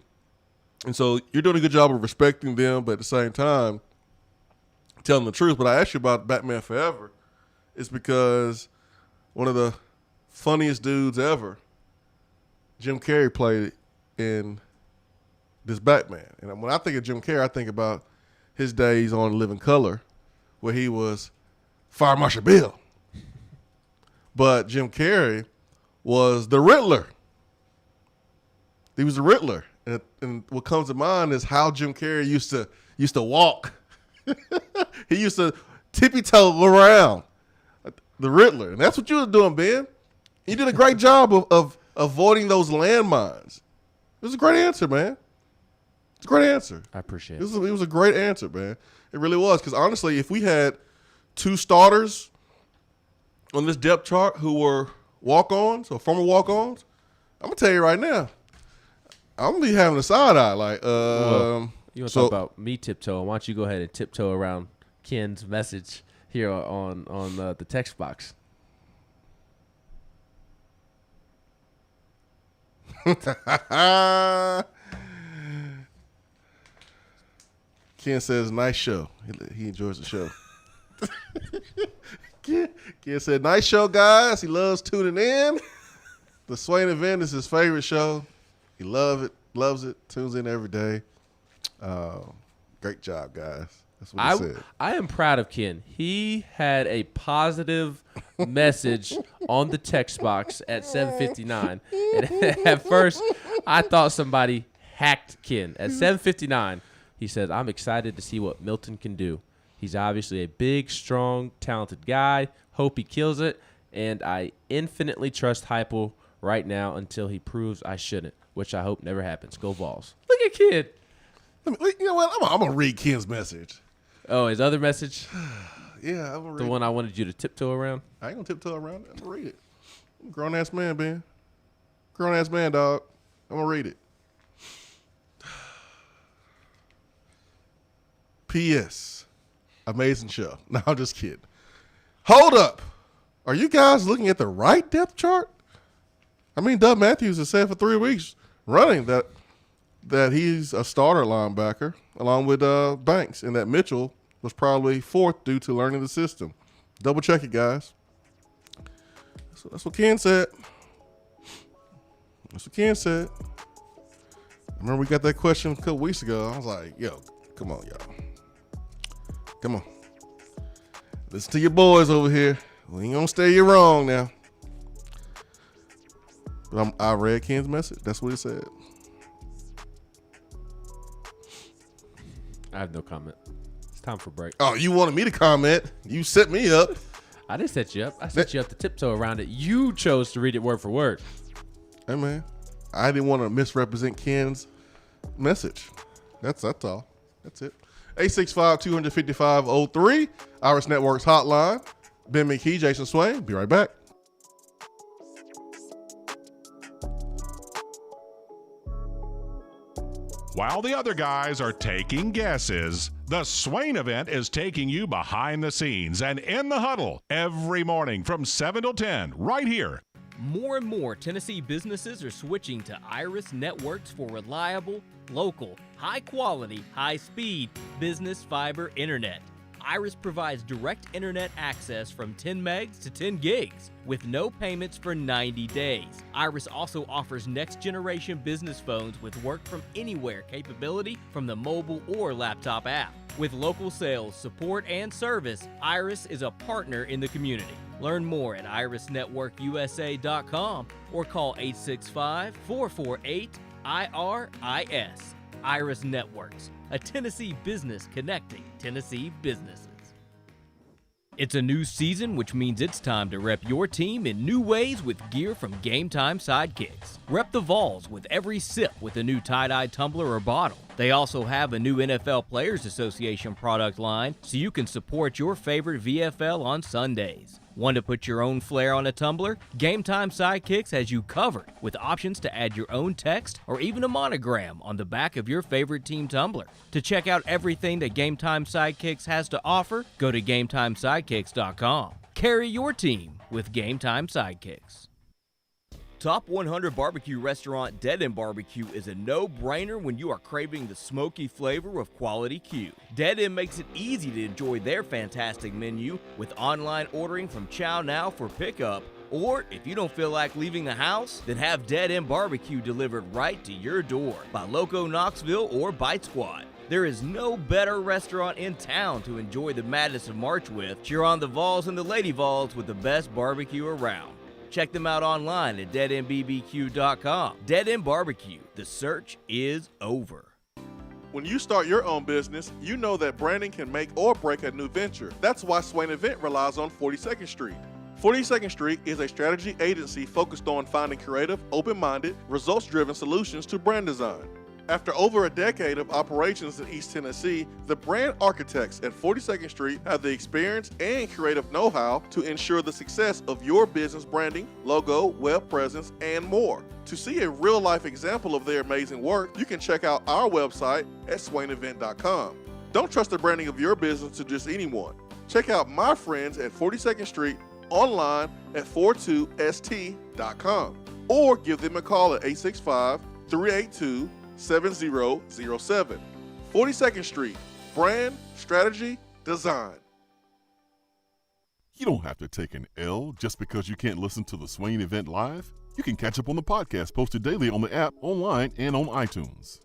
And so you're doing a good job of respecting them, but at the same time, telling the truth. But I asked you about Batman Forever is because one of the funniest dudes ever, Jim Carrey, played in this Batman. And when I think of Jim Carrey, I think about his days on Living Color, where he was Fire Marshal Bill. But Jim Carrey was the Riddler. He was the Riddler. And what comes to mind is how Jim Carrey used to walk. He used to tippy-toe around the Riddler. And that's what you were doing, Ben. You did a great job of avoiding those landmines. It was a great answer, man. It's a great answer. I appreciate it. It was a great answer, man. It really was. Because honestly, if we had two starters on this depth chart who were walk-ons or former walk-ons, I'm going to tell you right now, I'm going to be having a side eye. Like, well, you want to talk about me tiptoe? Why don't you go ahead and tiptoe around Ken's message here on the text box? Ken says, nice show. He enjoys the show. Ken said, nice show, guys. He loves tuning in. The Swain Event is his favorite show. He loves it, tunes in every day. Great job, guys. That's what he said. I am proud of Ken. He had a positive message on the text box at 7:59. And at first, I thought somebody hacked Ken. At 7:59, he said, I'm excited to see what Milton can do. He's obviously a big, strong, talented guy. Hope he kills it. And I infinitely trust Heupel right now until he proves I shouldn't, which I hope never happens. Go Vols. Look at Ken. You know what? I'm going to read Ken's message. Oh, his other message? Yeah, I'm going to read it. The one I wanted you to tiptoe around? I ain't going to tiptoe around it. I'm going to read it. I'm a grown-ass man, Ben. Grown-ass man, dog. I'm going to read it. P.S. Amazing show. No, I'm just kidding. Hold up. Are you guys looking at the right depth chart? I mean, Doug Matthews has said for 3 weeks running that he's a starter linebacker along with Banks, and that Mitchell was probably fourth due to learning the system. Double check it, guys. So that's what Ken said. That's what Ken said. I remember we got that question a couple weeks ago. I was like, yo, come on, y'all. Come on. Listen to your boys over here. We ain't gonna stay you wrong now. But I read Ken's message. That's what he said. I have no comment. It's time for break. Oh, you wanted me to comment. You set me up. I didn't set you up. I set you up to tiptoe around it. You chose to read it word for word. Hey, man. I didn't want to misrepresent Ken's message. That's all. That's it. 865-255-03. Iris Networks hotline. Ben McKee, Jason Swain. Be right back. While the other guys are taking guesses, the Swain Event is taking you behind the scenes and in the huddle every morning from 7 till 10 right here. More and more Tennessee businesses are switching to Iris Networks for reliable, local, high-quality, high-speed business fiber internet. Iris provides direct internet access from 10 megs to 10 gigs with no payments for 90 days. Iris also offers next-generation business phones with work from anywhere capability from the mobile or laptop app. With local sales, support, and service, Iris is a partner in the community. Learn more at irisnetworkusa.com or call 865-448-IRIS. Iris Networks, a Tennessee business connecting Tennessee businesses. It's a new season, which means it's time to rep your team in new ways with gear from Game Time Sidekicks. Rep the Vols with every sip with a new tie-dye tumbler or bottle. They also have a new NFL Players Association product line, so you can support your favorite VFL on Sundays. Want to put your own flair on a tumbler? Game Time Sidekicks has you covered with options to add your own text or even a monogram on the back of your favorite team tumbler. To check out everything that Game Time Sidekicks has to offer, go to GameTimeSidekicks.com. Carry your team with Game Time Sidekicks. Top 100 barbecue restaurant Dead End Barbecue is a no-brainer when you are craving the smoky flavor of quality Q. Dead End makes it easy to enjoy their fantastic menu with online ordering from Chow Now for pickup, or if you don't feel like leaving the house, then have Dead End Barbecue delivered right to your door by Loco Knoxville or Bite Squad. There is no better restaurant in town to enjoy the madness of March with. Cheer on the Vols and the Lady Vols with the best barbecue around. Check them out online at deadendbbq.com. Dead End Barbecue. The search is over. When you start your own business, you know that branding can make or break a new venture. That's why Swain Event relies on 42nd Street. 42nd Street is a strategy agency focused on finding creative, open-minded, results-driven solutions to brand design. After over a decade of operations in East Tennessee, the brand architects at 42nd Street have the experience and creative know-how to ensure the success of your business branding, logo, web presence, and more. To see a real-life example of their amazing work, you can check out our website at swainevent.com. Don't trust the branding of your business to just anyone. Check out my friends at 42nd Street online at 42st.com or give them a call at 865-382-7007. 42nd Street, brand, strategy, design. You don't have to take an L just because you can't listen to the Swain Event live. You can catch up on the podcast posted daily on the app, online, and on iTunes.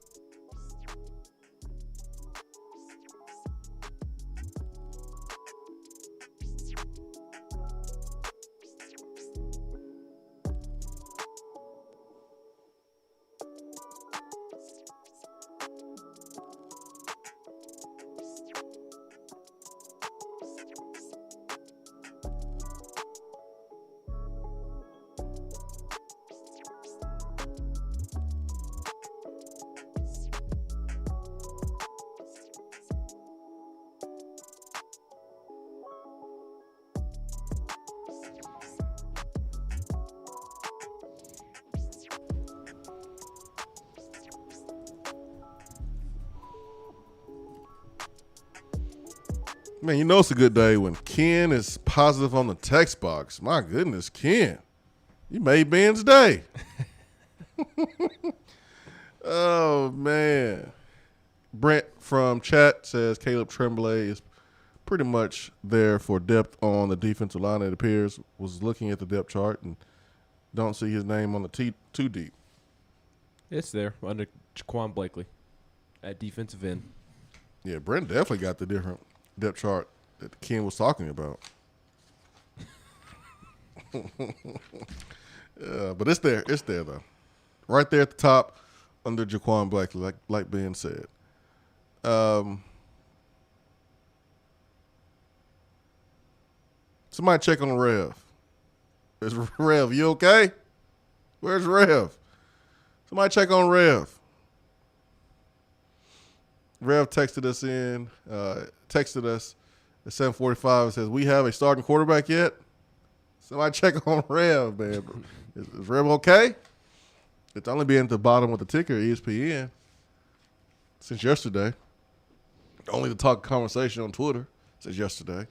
Man, you know it's a good day when Ken is positive on the text box. My goodness, Ken. You made Ben's day. Oh, man. Brent from chat says Caleb Tremblay is pretty much there for depth on the defensive line, it appears. Was looking at the depth chart and don't see his name on the too deep. It's there under Jaquan Blakely at defensive end. Yeah, Brent definitely got the different depth chart that Ken was talking about. But it's there. It's there, though. Right there at the top under Jaquan Blakely, like Ben said. Somebody check on Rev. Is Rev, you okay? Where's Rev? Somebody check on Rev. Rev texted us at 7:45 and says, "We have a starting quarterback yet?" Somebody check on Rev, man. Is Rev okay? It's only been at the bottom of the ticker, ESPN, since yesterday. Only the talk conversation on Twitter since yesterday.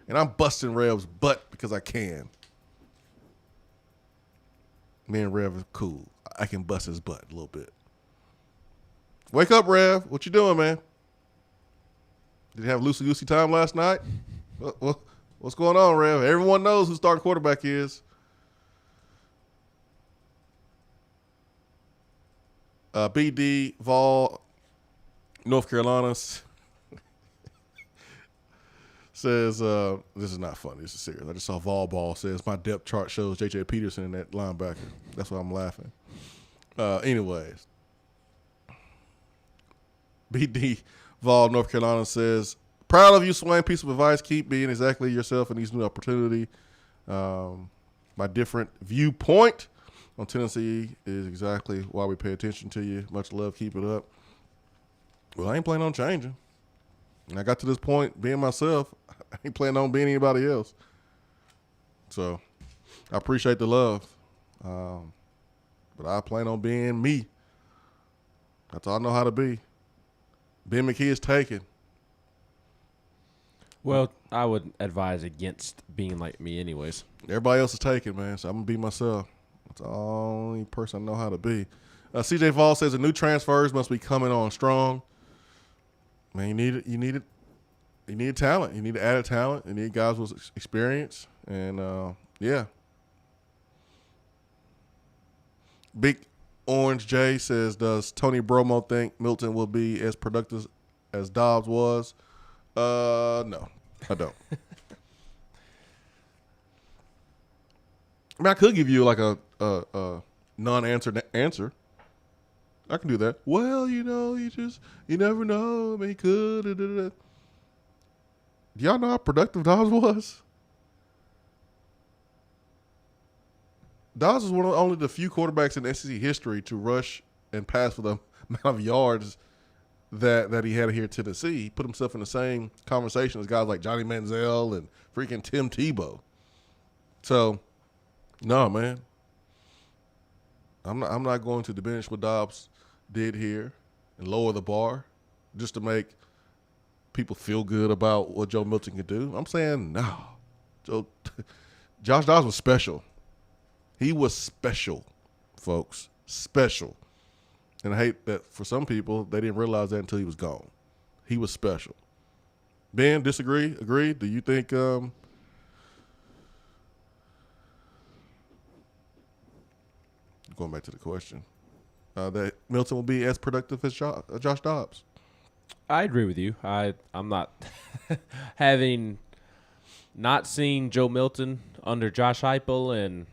And I'm busting Rev's butt because I can. Me and Rev is cool. I can bust his butt a little bit. Wake up, Rev. What you doing, man? Did he have loosey-goosey time last night? What's going on, Rev? Everyone knows who starting quarterback is. BD Vol, North Carolina says, this is not funny. This is serious. I just saw Vol Ball says, my depth chart shows J.J. Peterson in that linebacker. That's why I'm laughing. Anyways, BD Vol, North Carolina says, proud of you, Swain. Piece of advice. Keep being exactly yourself in these new opportunity. My different viewpoint on Tennessee is exactly why we pay attention to you. Much love. Keep it up. Well, I ain't planning on changing. And I got to this point being myself. I ain't planning on being anybody else. So I appreciate the love. But I plan on being me. That's all I know how to be. Ben McKee is taken. Well, I would advise against being like me anyways. Everybody else is taken, man, so I'm going to be myself. That's the only person I know how to be. CJ Vol says the new transfers must be coming on strong. Man, you need talent. You need added talent. You need guys with experience. And, yeah. Big Orange J says, does Tony Bromo think Milton will be as productive as Dobbs was? No, I don't. I mean, I could give you like a non-answer answer. I can do that. Well, you never know. I mean, he could. Do y'all know how productive Dobbs was? Dobbs was only the few quarterbacks in SEC history to rush and pass for the amount of yards that he had here at Tennessee. He put himself in the same conversation as guys like Johnny Manziel and freaking Tim Tebow. So, no, man. I'm not going to diminish what Dobbs did here and lower the bar just to make people feel good about what Joe Milton can do. I'm saying no. Josh Dobbs was special. He was special, folks. Special. And I hate that for some people, they didn't realize that until he was gone. He was special. Ben, disagree? Agree? Do you think going back to the question, that Milton will be as productive as Josh Dobbs? I agree with you. I'm not having not seen Joe Milton under Josh Heupel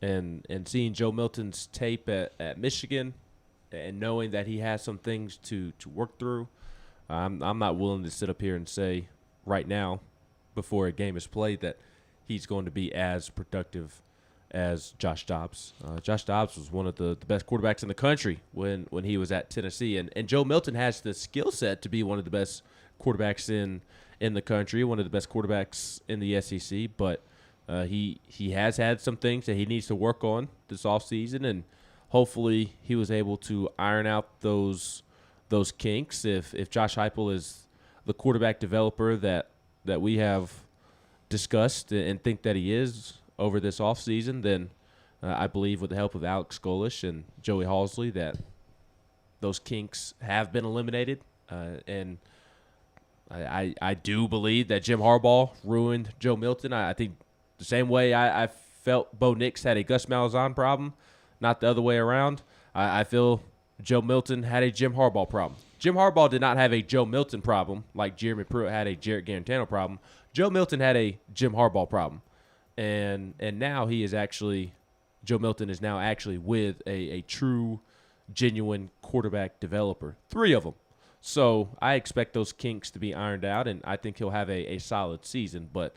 and seeing Joe Milton's tape at Michigan and knowing that he has some things to work through. I'm not willing to sit up here and say right now before a game is played that he's going to be as productive as Josh Dobbs. Josh Dobbs was one of the best quarterbacks in the country when he was at Tennessee. And Joe Milton has the skill set to be one of the best quarterbacks in the country, one of the best quarterbacks in the SEC. But he has had some things that he needs to work on this offseason, and hopefully he was able to iron out those kinks. If Josh Heupel is the quarterback developer that we have discussed and think that he is over this offseason, then I believe with the help of Alex Golish and Joey Halsley that those kinks have been eliminated. And I do believe that Jim Harbaugh ruined Joe Milton. I think the same way I felt Bo Nix had a Gus Malzahn problem, not the other way around. I feel Joe Milton had a Jim Harbaugh problem. Jim Harbaugh did not have a Joe Milton problem like Jeremy Pruitt had a Jarrett Garantano problem. Joe Milton had a Jim Harbaugh problem. And now Joe Milton is now actually with a true, genuine quarterback developer. 3 of them. So I expect those kinks to be ironed out, and I think he'll have a solid season. But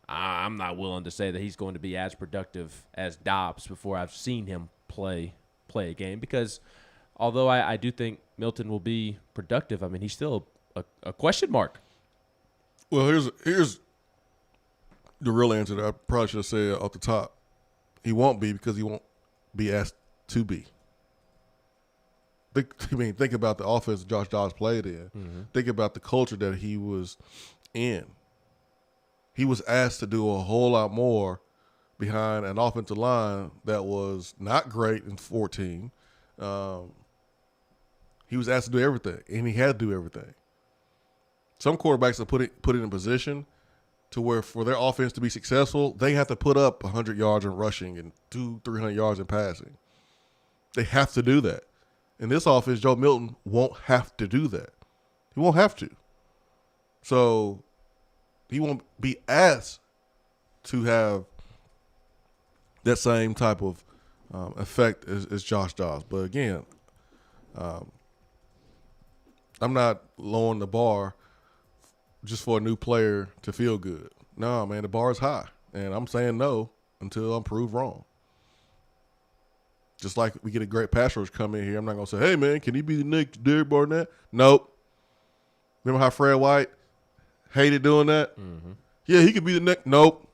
I'm not willing to say that he's going to be as productive as Dobbs before I've seen him play a game, because although I do think Milton will be productive, I mean, he's still a question mark. Well, here's the real answer that I probably should have said off the top. He won't be because he won't be asked to be. Think about the offense that Josh Dobbs played in. Mm-hmm. Think about the culture that he was in. He was asked to do a whole lot more behind an offensive line that was not great in 2014. He was asked to do everything, and he had to do everything. Some quarterbacks are put it in position to where for their offense to be successful, they have to put up 100 yards in rushing and 200-300 yards in passing. They have to do that. In this offense, Joe Milton won't have to do that. He won't have to. So he won't be asked to have that same type of effect as Josh Dobbs. But again, I'm not lowering the bar just for a new player to feel good. No, man, the bar is high. And I'm saying no until I'm proved wrong. Just like we get a great pass rush come in here, I'm not going to say, hey, man, can he be the next Derek Barnett? Nope. Remember how Fred White hated doing that? Mm-hmm. Yeah, he could be the next. Nope.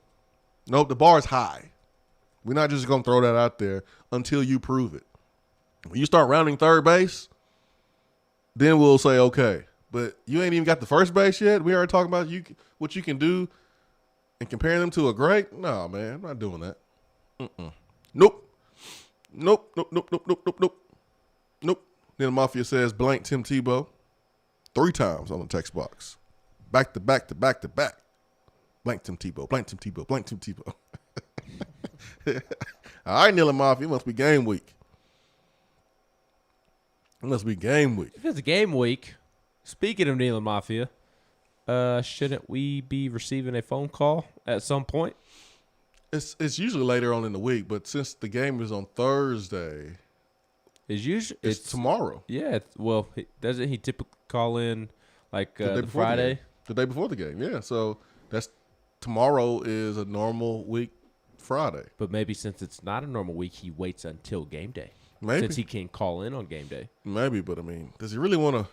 Nope, the bar is high. We're not just going to throw that out there until you prove it. When you start rounding third base, then we'll say, okay. But you ain't even got the first base yet. We already talking about what you can do and comparing them to a great. No, man, I'm not doing that. Nope. Nope. Then the Mafia says blank Tim Tebow 3 times on the text box. Back to back to back to back. Blank Tim Tebow, blank Tim Tebow, blank Tim Tebow. All right, Neil and Mafia, it must be game week. It must be game week. If it's a game week, speaking of Neil and Mafia, shouldn't we be receiving a phone call at some point? It's usually later on in the week, but since the game is on Thursday, it's tomorrow. Yeah, well, doesn't he typically call in like the Friday? The day before the game, yeah. So that's tomorrow is a normal week Friday. But maybe since it's not a normal week, he waits until game day. Maybe. Since he can't call in on game day. Maybe, but I mean, does he really want to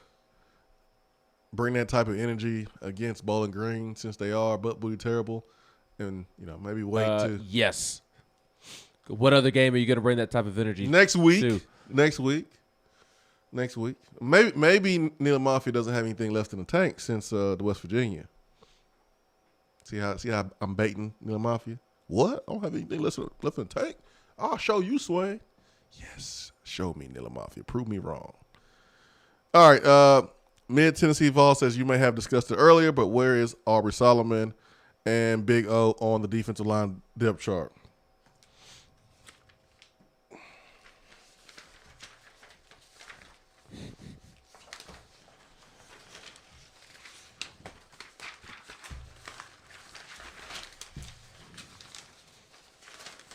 bring that type of energy against Bowling Green since they are butt booty terrible? And, maybe wait to. Yes. What other game are you going to bring that type of energy Next week. to? Next week. Maybe Neil Mafia doesn't have anything left in the tank since the West Virginia. See how I'm baiting Neil Mafia? What? I don't have anything left in the tank? I'll show you, Swain. Yes. Show me, Neil Mafia. Prove me wrong. All right. Mid-Tennessee Vol says you may have discussed it earlier, but where is Aubrey Solomon and Big O on the defensive line depth chart?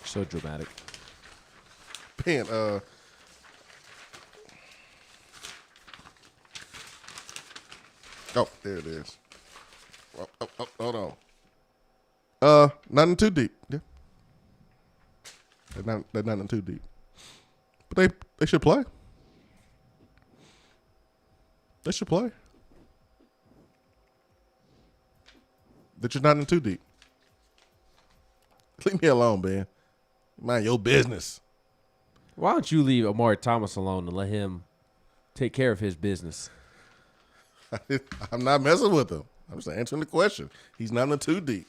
So dramatic. Man, there it is. Hold on. Not in too deep. Yeah. They're not in too deep. But they should play. They should play. They're just not in too deep. Leave me alone, man. Mind your business. Why don't you leave Amari Thomas alone and let him take care of his business? I'm not messing with him. I'm just answering the question. He's not in too deep.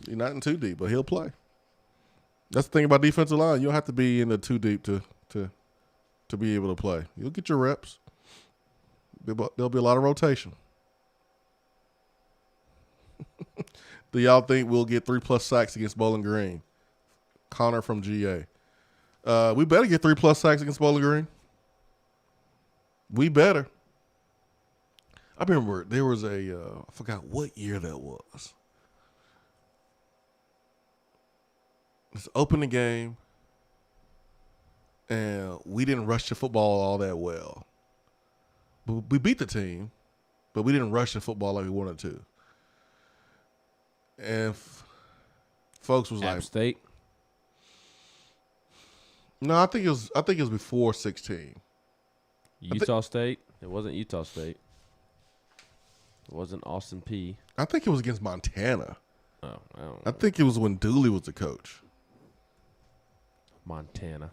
He's not in too deep, but he'll play. That's the thing about defensive line. You don't have to be in the too deep to be able to play. You'll get your reps. There'll be a lot of rotation. Do y'all think we'll get 3+ sacks against Bowling Green? Connor from GA. We better get 3+ sacks against Bowling Green. We better. I remember there was I forgot what year that was. Let's open the game, and we didn't rush the football all that well. But we beat the team, but we didn't rush the football like we wanted to. And folks was App like, State. No, I think it was before 16. Utah State. It wasn't Utah State. It wasn't Austin P. I think it was against Montana. Oh, I don't know. I think it was when Dooley was the coach. Montana.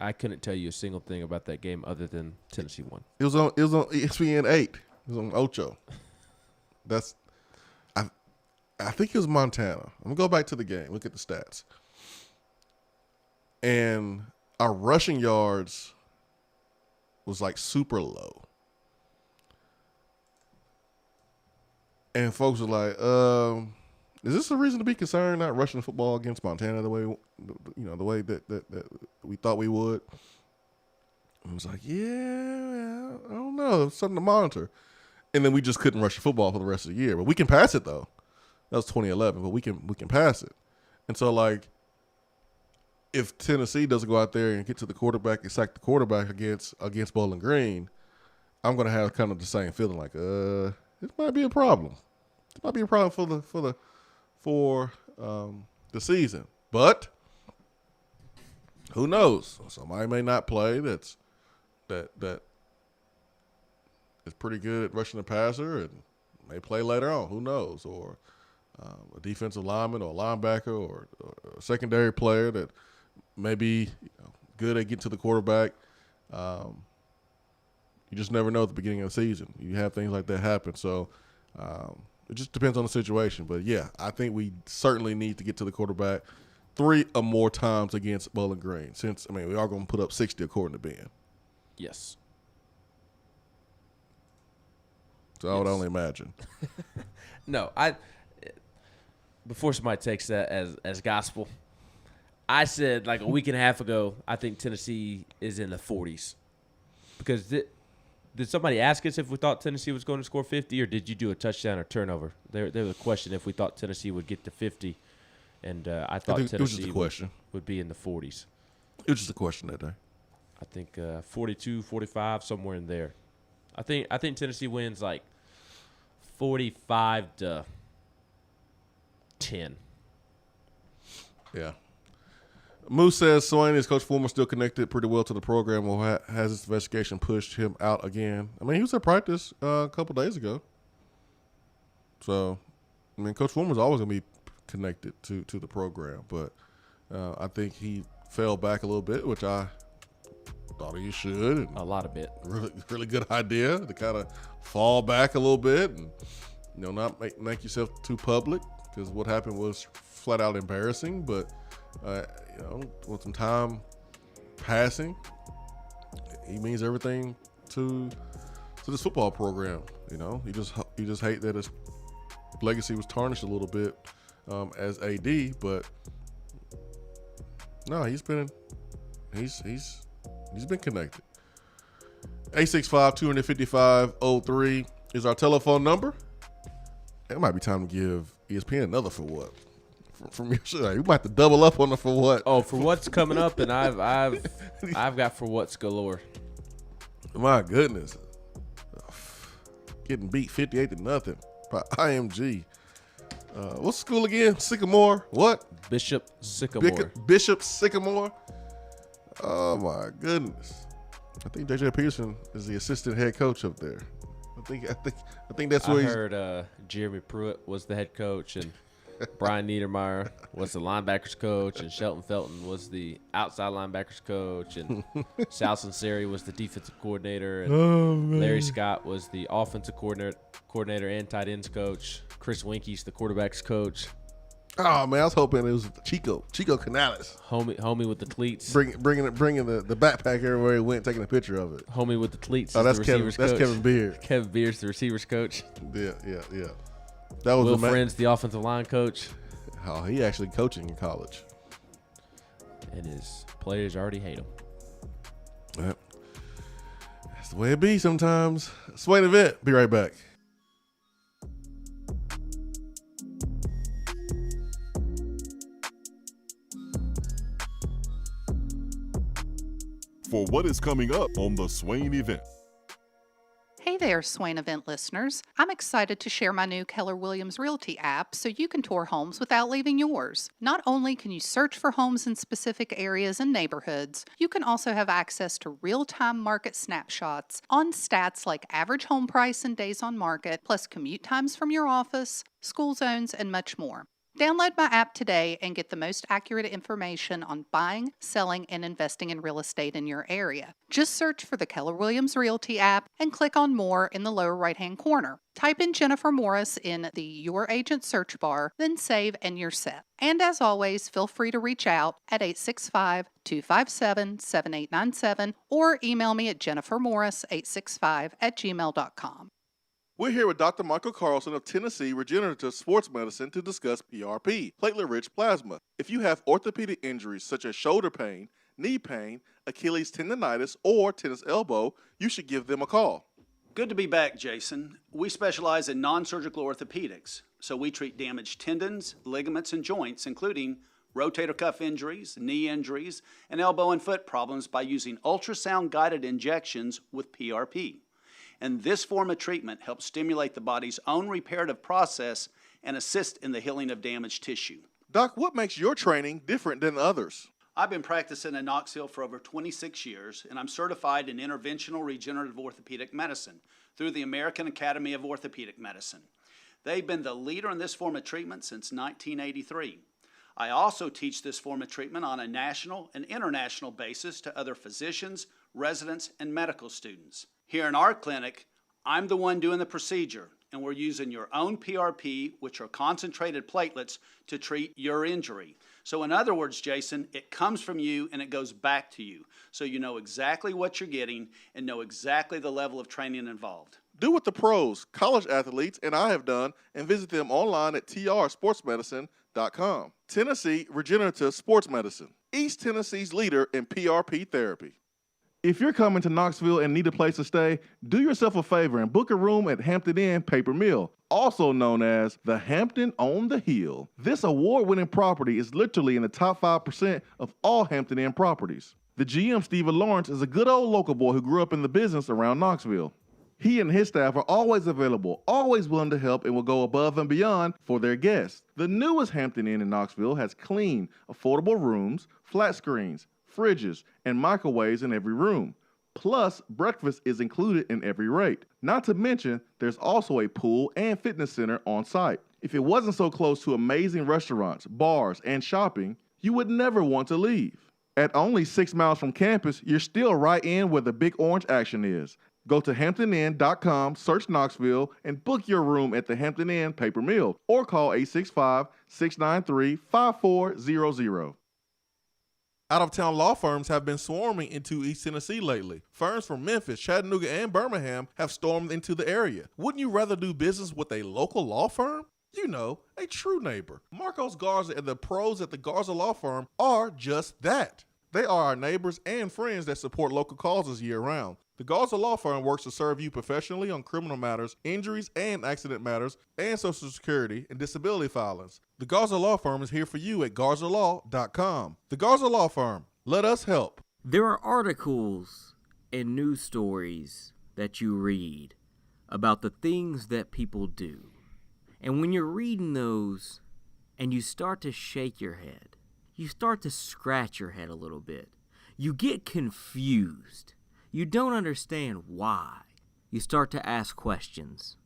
I couldn't tell you a single thing about that game other than Tennessee won. It was on ESPN 8. It was on Ocho. I think it was Montana. I'm gonna go back to the game. Look at the stats. And our rushing yards was like super low. And folks are like, is this a reason to be concerned not rushing the football against Montana the way that we thought we would? I was like, yeah, I don't know. It's something to monitor. And then we just couldn't rush the football for the rest of the year. But we can pass it, though. That was 2011, but we can pass it. And so, like, if Tennessee doesn't go out there and get to the quarterback and sack the quarterback against Bowling Green, I'm going to have kind of the same feeling like, this might be a problem. It might be a problem for the season. But who knows? Somebody may not play that is pretty good at rushing the passer and may play later on. Who knows? Or a defensive lineman or a linebacker or a secondary player that may be good at getting to the quarterback. You just never know at the beginning of the season. You have things like that happen. So it just depends on the situation. But, yeah, I think we certainly need to get to the quarterback 3 or more times against Bowling Green since, we are going to put up 60 according to Ben. Yes. So I would only imagine. No, before somebody takes that as gospel, I said like a week and a half ago, I think Tennessee is in the 40s. Because did somebody ask us if we thought Tennessee was going to score 50, or did you do a touchdown or turnover? There was a question if we thought Tennessee would get to 50, and I thought Tennessee would be in the 40s. It was just a question that day. I think 42, 45, somewhere in there. I think Tennessee wins like 45-10. Yeah. Moose says Swain, is Coach Fulmer still connected pretty well to the program, or has this investigation pushed him out again? He was at practice a couple days ago. So, Coach Fulmer's always going to be connected to the program, but I think he fell back a little bit, which I thought he should. A lot of bit. Really good idea to kind of fall back a little bit and not make yourself too public, because what happened was flat out embarrassing. But with some time passing, he means everything to this football program. You just hate that his legacy was tarnished a little bit as AD, but no, he's been connected. 865-255-03 is our telephone number. It might be time to give ESPN another for what from your show. We might have to double up on the for what. Oh, for what's coming up, and I've got for what's galore. My goodness, getting beat 58-0 by IMG. What's the school again? Sycamore. What? Bishop Sycamore. Bishop Sycamore. Oh my goodness. I think J.J. Peterson is the assistant head coach up there. I think that's where I heard Jeremy Pruitt was the head coach, and Brian Niedermeyer was the linebackers coach, and Shelton Felton was the outside linebackers coach, and Sal Sinceri was the defensive coordinator, and Larry Scott was the offensive coordinator and tight ends coach. Chris Winke's the quarterbacks coach. Oh man, I was hoping it was Chico Canales. Homie with the cleats. Bringing the backpack everywhere he went, taking a picture of it. Homie with the cleats. Oh, that's the Kevin. Coach. That's Kevin Beard. Kevin Beard's the receivers coach. Yeah. That was Will Friend's the offensive line coach. Oh, he actually coaching in college. And his players already hate him. Yep. That's the way it be sometimes. Swain Event. Be right back. For what is coming up on the Swain Event. Hey there, Swain Event listeners. I'm excited to share my new Keller Williams Realty app so you can tour homes without leaving yours. Not only can you search for homes in specific areas and neighborhoods, you can also have access to real-time market snapshots on stats like average home price and days on market, plus commute times from your office, school zones, and much more. Download my app today and get the most accurate information on buying, selling, and investing in real estate in your area. Just search for the Keller Williams Realty app and click on More in the lower right-hand corner. Type in Jennifer Morris in the Your Agent search bar, then save and you're set. And as always, feel free to reach out at 865-257-7897 or email me at jennifermorris865@gmail.com. We're here with Dr. Michael Carlson of Tennessee Regenerative Sports Medicine to discuss PRP, platelet-rich plasma. If you have orthopedic injuries such as shoulder pain, knee pain, Achilles tendonitis, or tennis elbow, you should give them a call. Good to be back, Jason. We specialize in non-surgical orthopedics, so we treat damaged tendons, ligaments, and joints, including rotator cuff injuries, knee injuries, and elbow and foot problems by using ultrasound-guided injections with PRP. And this form of treatment helps stimulate the body's own reparative process and assist in the healing of damaged tissue. Doc, what makes your training different than others? I've been practicing in Knoxville for over 26 years, and I'm certified in interventional regenerative orthopedic medicine through the American Academy of Orthopedic Medicine. They've been the leader in this form of treatment since 1983. I also teach this form of treatment on a national and international basis to other physicians, residents, and medical students. Here in our clinic, I'm the one doing the procedure, and we're using your own PRP, which are concentrated platelets, to treat your injury. So in other words, Jason, it comes from you and it goes back to you. So you know exactly what you're getting and know exactly the level of training involved. Do what the pros, college athletes, and I have done, and visit them online at trsportsmedicine.com. Tennessee Regenerative Sports Medicine, East Tennessee's leader in PRP therapy. If you're coming to Knoxville and need a place to stay, do yourself a favor and book a room at Hampton Inn Paper Mill, also known as the Hampton on the Hill. This award-winning property is literally in the top 5% of all Hampton Inn properties. The GM, Stephen Lawrence, is a good old local boy who grew up in the business around Knoxville. He and his staff are always available, always willing to help, and will go above and beyond for their guests. The newest Hampton Inn in Knoxville has clean, affordable rooms, flat screens, fridges, and microwaves in every room. Plus, breakfast is included in every rate. Not to mention, there's also a pool and fitness center on site. If it wasn't so close to amazing restaurants, bars, and shopping, you would never want to leave. At only 6 miles from campus, you're still right in where the big orange action is. Go to HamptonInn.com, search Knoxville, and book your room at the Hampton Inn Paper Mill, or call 865-693-5400. Out-of-town law firms have been swarming into East Tennessee lately. Firms from Memphis, Chattanooga, and Birmingham have stormed into the area. Wouldn't you rather do business with a local law firm? You know, a true neighbor. Marcos Garza and the pros at the Garza Law Firm are just that. They are our neighbors and friends that support local causes year-round. The Garza Law Firm works to serve you professionally on criminal matters, injuries and accident matters, and Social Security and disability filings. The Garza Law Firm is here for you at GarzaLaw.com. The Garza Law Firm. Let us help. There are articles and news stories that you read about the things that people do. And when you're reading those and you start to shake your head, you start to scratch your head a little bit, you get confused. You don't understand why. You start to ask questions.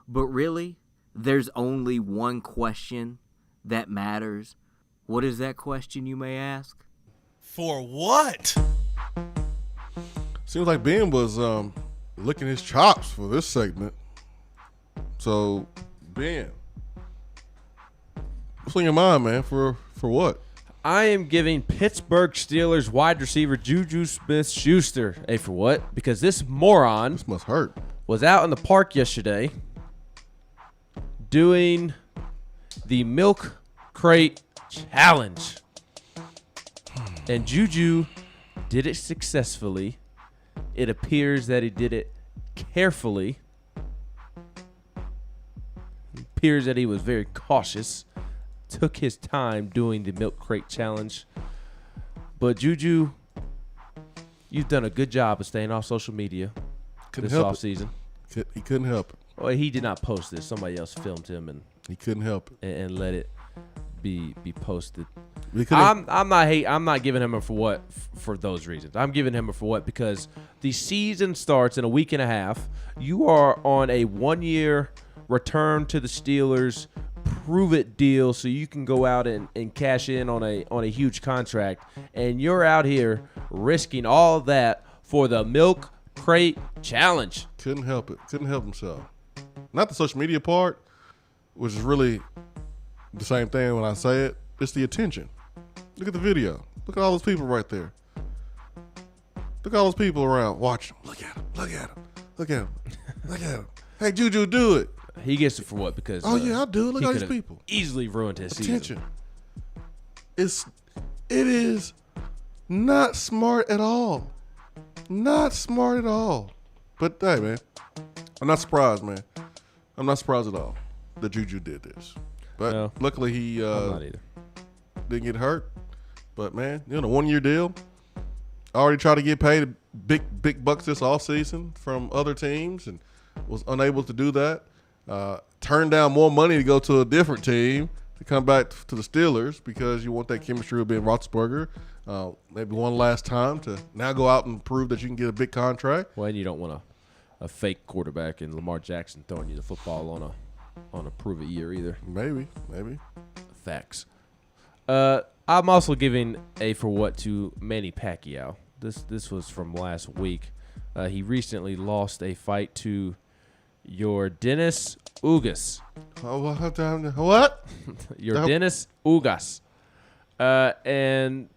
But really, there's only one question that matters. What is that question, you may ask? For what? Seems like Ben was licking his chops for this segment. So, Ben, what's on your mind, man? For what? I am giving Pittsburgh Steelers wide receiver Juju Smith-Schuster a for what? Because this moron must hurt. Was out in the park yesterday doing the milk crate challenge. And Juju did it successfully. It appears that he did it carefully. It appears that he was very cautious. Took his time doing the milk crate challenge. But Juju, you've done a good job of staying off social media this offseason. He couldn't help it. Well, he did not post this. Somebody else filmed him and he couldn't help it and let it be posted. I'm not giving him a for what for those reasons. I'm giving him a for what because the season starts in a week and a half. You are on a 1-year return to the Steelers prove it deal so you can go out and cash in on a huge contract, and you're out here risking all that for the milk crate challenge. Couldn't help it. Couldn't help himself. Not the social media part, which is really the same thing when I say it. It's the attention. Look at the video. Look at all those people right there. Look at all those people around. Watch them. Look at them. Look at them. Look at them. Look at them. Hey, Juju, do it. He gets it for what? Because I'll do it. Look he at all these could've people. Easily ruined his Attention. season. It is not smart at all. Not smart at all. But hey, man, I'm not surprised, man. I'm not surprised at all that Juju did this. But No. luckily he I'm not either. didn't get hurt. But man, you know, 1 year deal. I already tried to get paid big bucks this offseason from other teams and was unable to do that. Turned down more money to go to a different team to come back to the Steelers because you want that chemistry with Ben Roethlisberger. Maybe one last time to now go out and prove that you can get a big contract. Well, and you don't want a fake quarterback and Lamar Jackson throwing you the football on a prove it year either. Maybe. Facts. I'm also giving a for what to Manny Pacquiao. This was from last week. He recently lost a fight to your Dennis Ugas. What? Your Dennis Ugas. And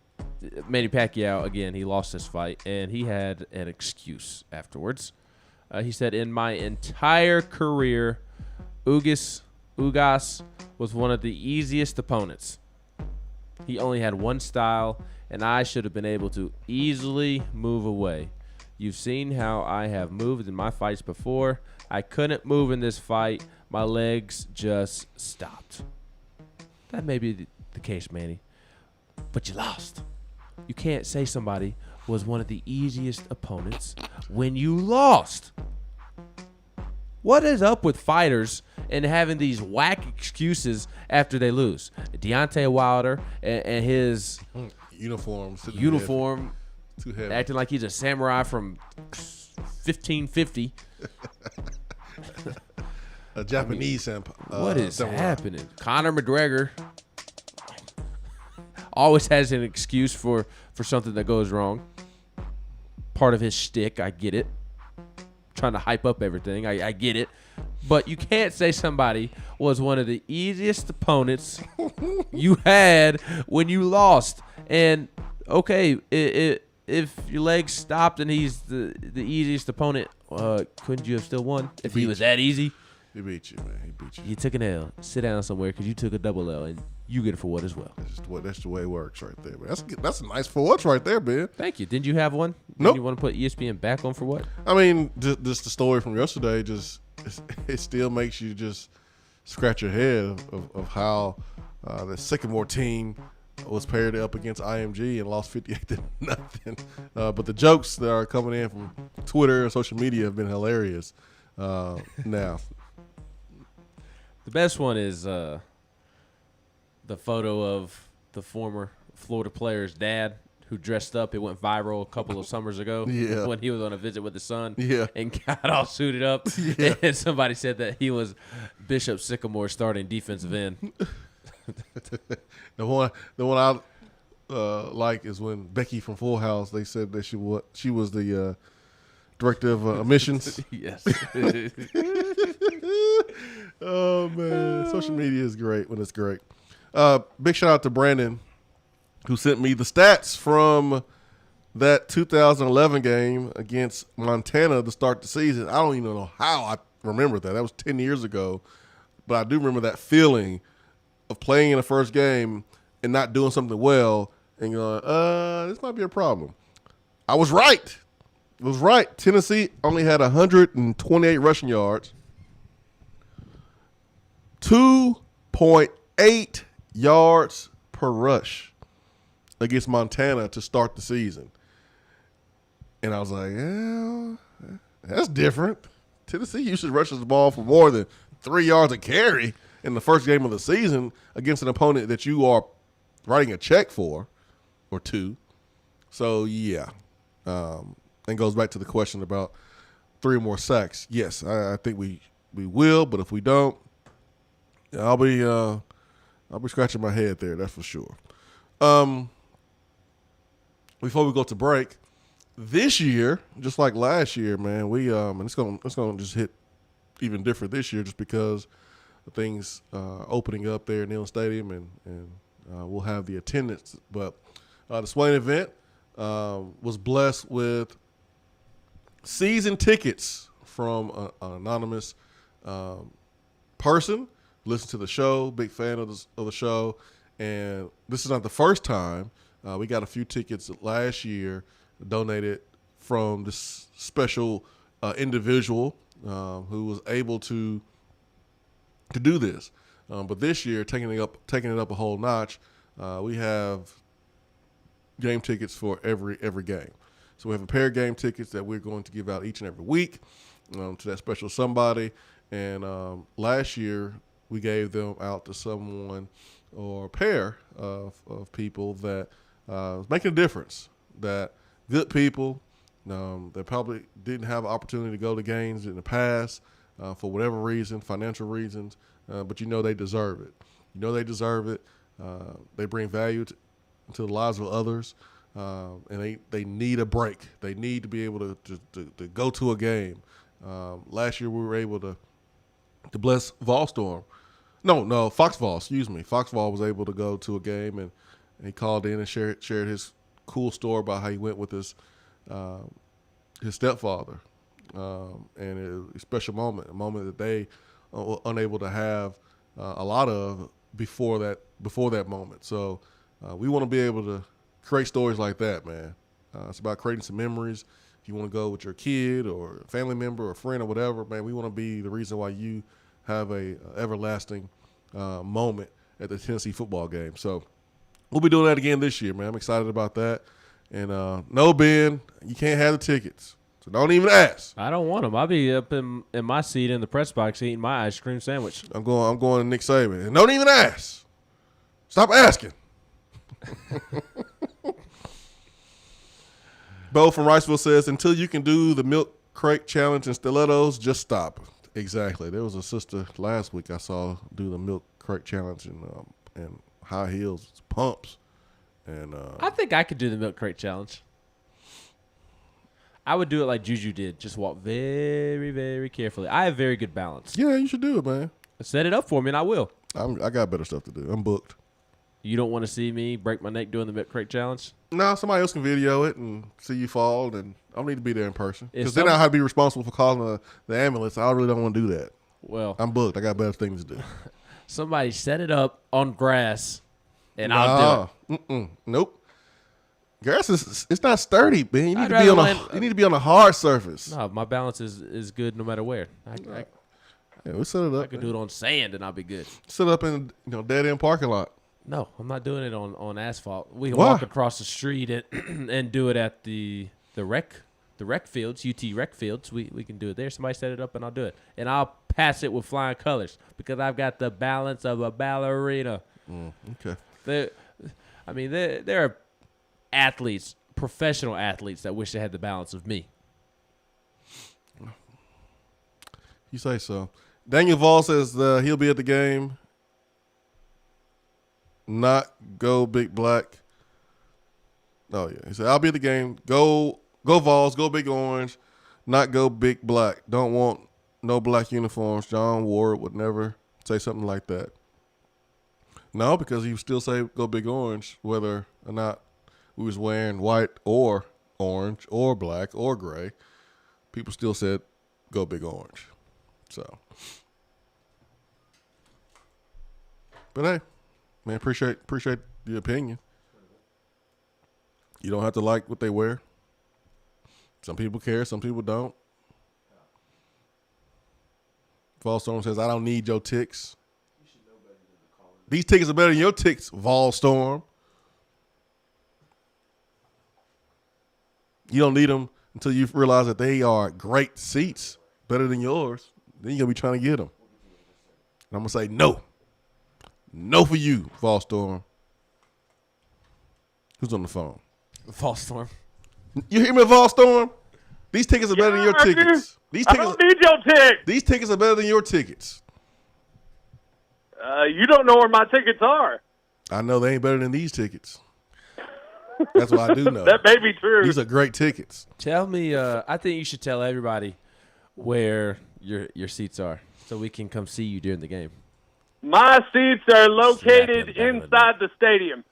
Manny Pacquiao, again, he lost this fight, and he had an excuse afterwards. He said, in my entire career, Ugas was one of the easiest opponents. He only had one style, and I should have been able to easily move away. You've seen how I have moved in my fights before. I couldn't move in this fight. My legs just stopped. That may be the case, Manny, but you lost. You can't say somebody was one of the easiest opponents when you lost. What is up with fighters and having these whack excuses after they lose? Deontay Wilder and his uniform too heavy. Acting like he's a samurai from 1550. A Japanese what is happening? Conor McGregor always has an excuse for something that goes wrong. Part of his shtick, I get it. Trying to hype up everything, I get it. But you can't say somebody was one of the easiest opponents you had when you lost. And okay, if your legs stopped and he's the easiest opponent, couldn't you have still won if he was that easy? He beat you, man. He beat you. You took an L. Sit down somewhere because you took a double L, and you get it for what as well. That's the way it works right there, man. That's a nice for what's right there, Ben. Thank you. Didn't you have one? Nope. You want to put ESPN back on for what? I mean, just the story from yesterday, it still makes you just scratch your head of how the Sycamore team was paired up against IMG and lost 58-0. But the jokes that are coming in from Twitter and social media have been hilarious. Now, the best one is the photo of the former Florida player's dad who dressed up. It went viral a couple of summers ago when he was on a visit with his son and got all suited up. Yeah. And somebody said that he was Bishop Sycamore starting defensive end. The one I like is when Becky from Full House, they said that she was the director of admissions. Yes. Oh, man. Social media is great when it's great. Big shout out to Brandon, who sent me the stats from that 2011 game against Montana to start the season. I don't even know how I remember that. That was 10 years ago. But I do remember that feeling of playing in the first game and not doing something well and going, this might be a problem. I was right. It was right. Tennessee only had 128 rushing yards, 2.8 yards per rush against Montana to start the season. And I was like, yeah, that's different. Tennessee usually rushes the ball for more than 3 yards a carry in the first game of the season against an opponent that you are writing a check for or two. So, yeah. And goes back to the question about 3 more sacks. Yes, I think we will, but if we don't, I'll be scratching my head there. That's for sure. Before we go to break, this year, just like last year, man, we and it's gonna just hit even different this year, just because of things opening up there in Neyland Stadium, and we'll have the attendance. But the Swain Event was blessed with season tickets from an anonymous person. Listen to the show, big fan of the show, and this is not the first time. We got a few tickets last year donated from this special individual who was able to do this. But this year, taking it up a whole notch, we have game tickets for every game. So we have a pair of game tickets that we're going to give out each and every week to that special somebody. And last year, we gave them out to someone or a pair of people that was making a difference, that good people that probably didn't have an opportunity to go to games in the past for whatever reason, financial reasons, but they deserve it. They deserve it. They bring value to the lives of others, and they need a break. They need to be able to go to a game. Last year we were able to bless Volstorm. No, Foxvall, excuse me. Foxvall was able to go to a game, and he called in and shared his cool story about how he went with his stepfather. And it was a special moment, a moment that they were unable to have a lot of before that moment. So we want to be able to create stories like that, man. It's about creating some memories. If you want to go with your kid or a family member or a friend or whatever, man, we want to be the reason why you have a everlasting moment at the Tennessee football game. So we'll be doing that again this year, man. I'm excited about that. And no, Ben, you can't have the tickets. So don't even ask. I don't want them. I'll be up in my seat in the press box eating my ice cream sandwich. I'm going to Nick Saban. And don't even ask. Stop asking. Bo from Riceville says, until you can do the milk crate challenge in stilettos, just stop. Exactly. There was a sister last week I saw do the milk crate challenge in high heels, pumps. And I think I could do the milk crate challenge. I would do it like Juju did. Just walk very, very carefully. I have very good balance. Yeah, you should do it, man. Set it up for me, and I will. I got better stuff to do. I'm booked. You don't want to see me break my neck doing the milk crate challenge? No, somebody else can video it and see you fall, and I don't need to be there in person. Because then I'll have to be responsible for calling the ambulance. I really don't want to do that. Well, I'm booked. I got better things to do. Somebody set it up on grass, and I'll do it. Nope. Grass it's not sturdy, man. You need to be on a hard surface. No, my balance is good no matter where. Yeah, we set it up. I could do it on sand, and I'll be good. Set it up in dead end parking lot. No, I'm not doing it on asphalt. We can walk across the street and do it at the rec fields, UT rec fields. We can do it there. Somebody set it up and I'll do it. And I'll pass it with flying colors because I've got the balance of a ballerina. Okay. There are athletes, professional athletes that wish they had the balance of me. You say so. Daniel Vall says he'll be at the game. Not go Big Black. Oh yeah, he said I'll be at the game. Go Vols. Go Big Orange. Not go Big Black. Don't want no black uniforms. John Ward would never say something like that. No, because he would still say go Big Orange, whether or not we was wearing white or orange or black or gray. People still said go Big Orange. So, but hey. Man, appreciate the opinion. You don't have to like what they wear. Some people care, some people don't. Volstorm says, I don't need your ticks. These tickets are better than your ticks, Volstorm. You don't need them until you realize that they are great seats, better than yours. Then you're going to be trying to get them. And I'm going to say no. No for you, Volstorm. Who's on the phone? Volstorm. You hear me, Volstorm? These tickets are better than your tickets. I don't need your tickets. These tickets are better than your tickets. You don't know where my tickets are. I know they ain't better than these tickets. That's what I do know. That may be true. These are great tickets. Tell me, I think you should tell everybody where your seats are so we can come see you during the game. My seats are located inside the stadium.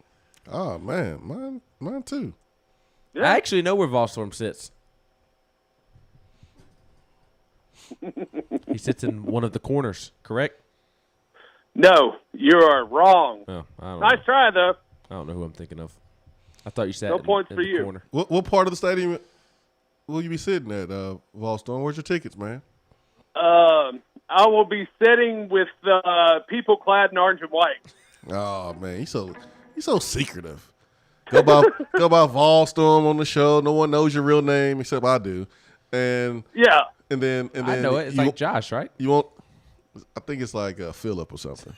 Oh, man. Mine too. I actually know where Volstorm sits. He sits in one of the corners, correct? No, you are wrong. Oh, I don't Nice know. try, though. I don't know who I'm thinking of. I thought you sat No in, points in for the you. corner. What part of the stadium will you be sitting at, Volstorm? Where's your tickets, man? I will be sitting with people clad in orange and white. Oh man, he's so secretive. Go by Volstorm on the show. No one knows your real name except I do. And yeah, and then I know it. It's like Josh, right? You won't. I think it's like Philip or something.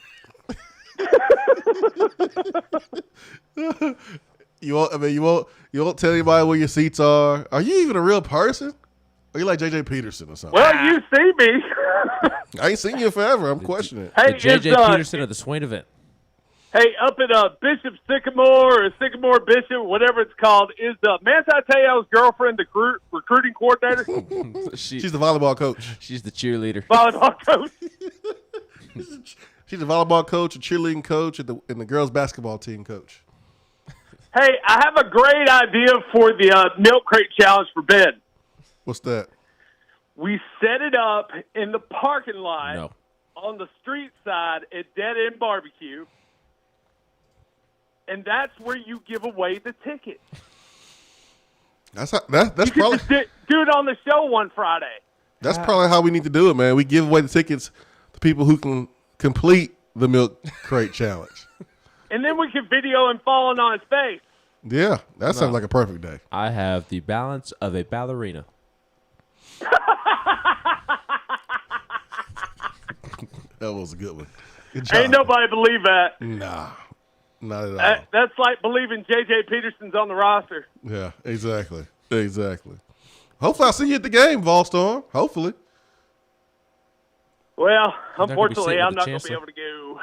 You won't. I mean, you won't tell anybody where your seats are. Are you even a real person? Are you like JJ Peterson or something? Well, you see me. I ain't seen you forever. I'm questioning it. Hey, The JJ is, Peterson of the Swain Event. Hey, up at Bishop Sycamore or Sycamore Bishop, whatever it's called, is Manti Te'o's girlfriend the recruiting coordinator? She's the volleyball coach. She's the cheerleader. Volleyball coach. She's the volleyball coach, a cheerleading coach, and the girls' basketball team coach. Hey, I have a great idea for the milk crate challenge for Ben. What's that? We set it up in the parking lot No. on the street side at Dead End Barbecue, and that's where you give away the ticket. That's You probably could just do it on the show one Friday. that's probably how we need to do it, man. We give away the tickets to people who can complete the milk crate challenge. And then we can video him falling on his face. Yeah, that sounds like a perfect day. I have the balance of a ballerina. That was a good one. Good job. Ain't nobody believe that. Nah, not at all. That's like believing J.J. Peterson's on the roster. Yeah, exactly. Hopefully, I'll see you at the game, Volstorm. Hopefully. Well, gonna be unfortunately, sitting with I'm the not going to be chancellor. able to go.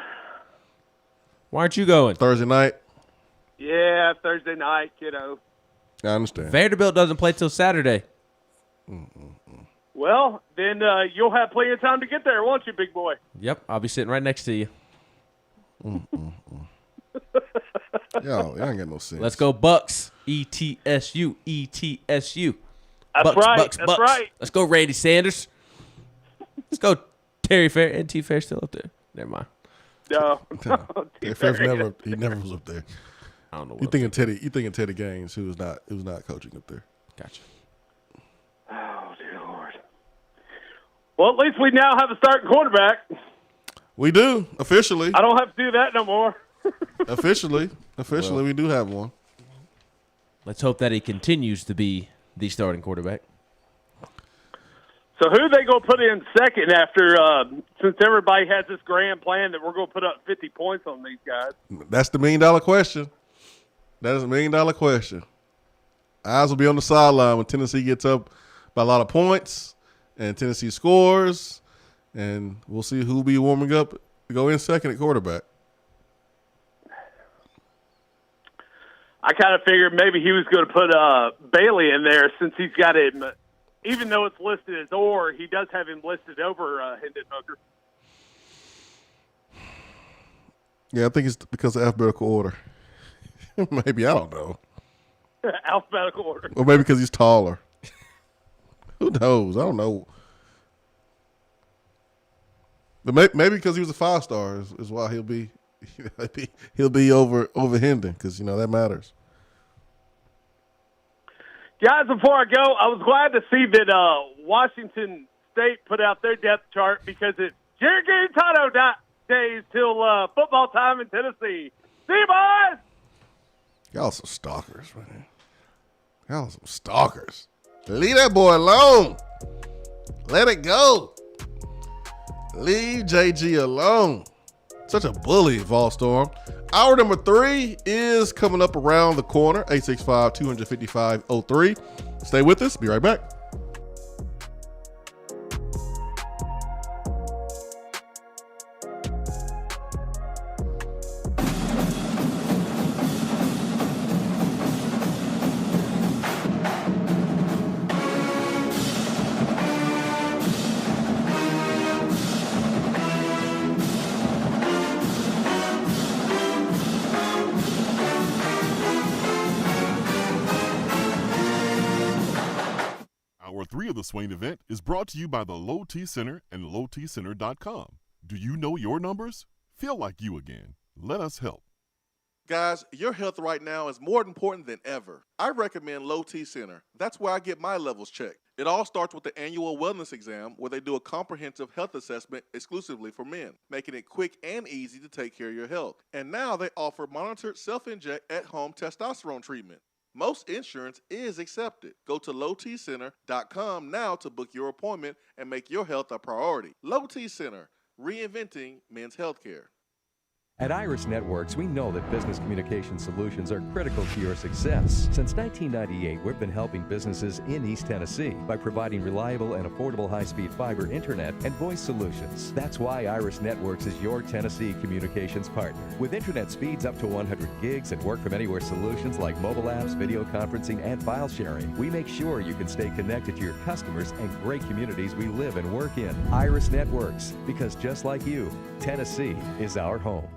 Why aren't you going? Thursday night. Yeah, Thursday night, kiddo. I understand. Vanderbilt doesn't play till Saturday. Well, then you'll have plenty of time to get there, won't you, big boy? Yep, I'll be sitting right next to you. Y'all ain't got no sense. Let's go Bucks. ETSU. ETSU. That's Bucks, right. Bucks, That's Bucks. right. Let's go Randy Sanders. Let's go Terry Fair. And T Fair still up there. Never mind. No. Fair's never was up there. I don't know. You thinking Teddy Gaines, who was not coaching up there. Gotcha. Oh, dear Lord. Well, at least we now have a starting quarterback. We do, officially. I don't have to do that no more. Officially, we do have one. Let's hope that he continues to be the starting quarterback. So who they going to put in second after, since everybody has this grand plan that we're going to put up 50 points on these guys? That's the $1 million question. That is a $1 million question. Eyes will be on the sideline when Tennessee gets up by a lot of points and Tennessee scores, and we'll see who will be warming up to go in second at quarterback. I kind of figured maybe he was going to put Bailey in there since he's got him, even though it's listed as Orr, he does have him listed over Hendon Hooker. Yeah, I think it's because of alphabetical order. Maybe, I don't know. Alphabetical order. Or maybe because he's taller. Who knows? I don't know. But maybe because he was a 5-star is why he'll be over Hendon, because that matters. Guys, before I go, I was glad to see that Washington State put out their depth chart because it's Jerry Gaetano days till football time in Tennessee. See you, boys! Y'all some stalkers, man. Y'all some stalkers. Leave that boy alone. Let it go. Leave JG alone. Such a bully, Volstorm. Hour number 3 is coming up around the corner. 865-255-03. Stay with us. Be right back. 3 of the Swain Event is brought to you by the Low T Center and lowtcenter.com. Do you know your numbers? Feel like you again. Let us help. Guys, your health right now is more important than ever. I recommend Low T Center. That's where I get my levels checked. It all starts with the annual wellness exam where they do a comprehensive health assessment exclusively for men, making it quick and easy to take care of your health. And now they offer monitored self-inject at-home testosterone treatment. Most insurance is accepted. Go to lowtcenter.com now to book your appointment and make your health a priority. Low T Center, reinventing men's healthcare. At Iris Networks, we know that business communication solutions are critical to your success. Since 1998, we've been helping businesses in East Tennessee by providing reliable and affordable high-speed fiber internet and voice solutions. That's why Iris Networks is your Tennessee communications partner. With internet speeds up to 100 gigs and work-from-anywhere solutions like mobile apps, video conferencing, and file sharing, we make sure you can stay connected to your customers and great communities we live and work in. Iris Networks, because just like you, Tennessee is our home.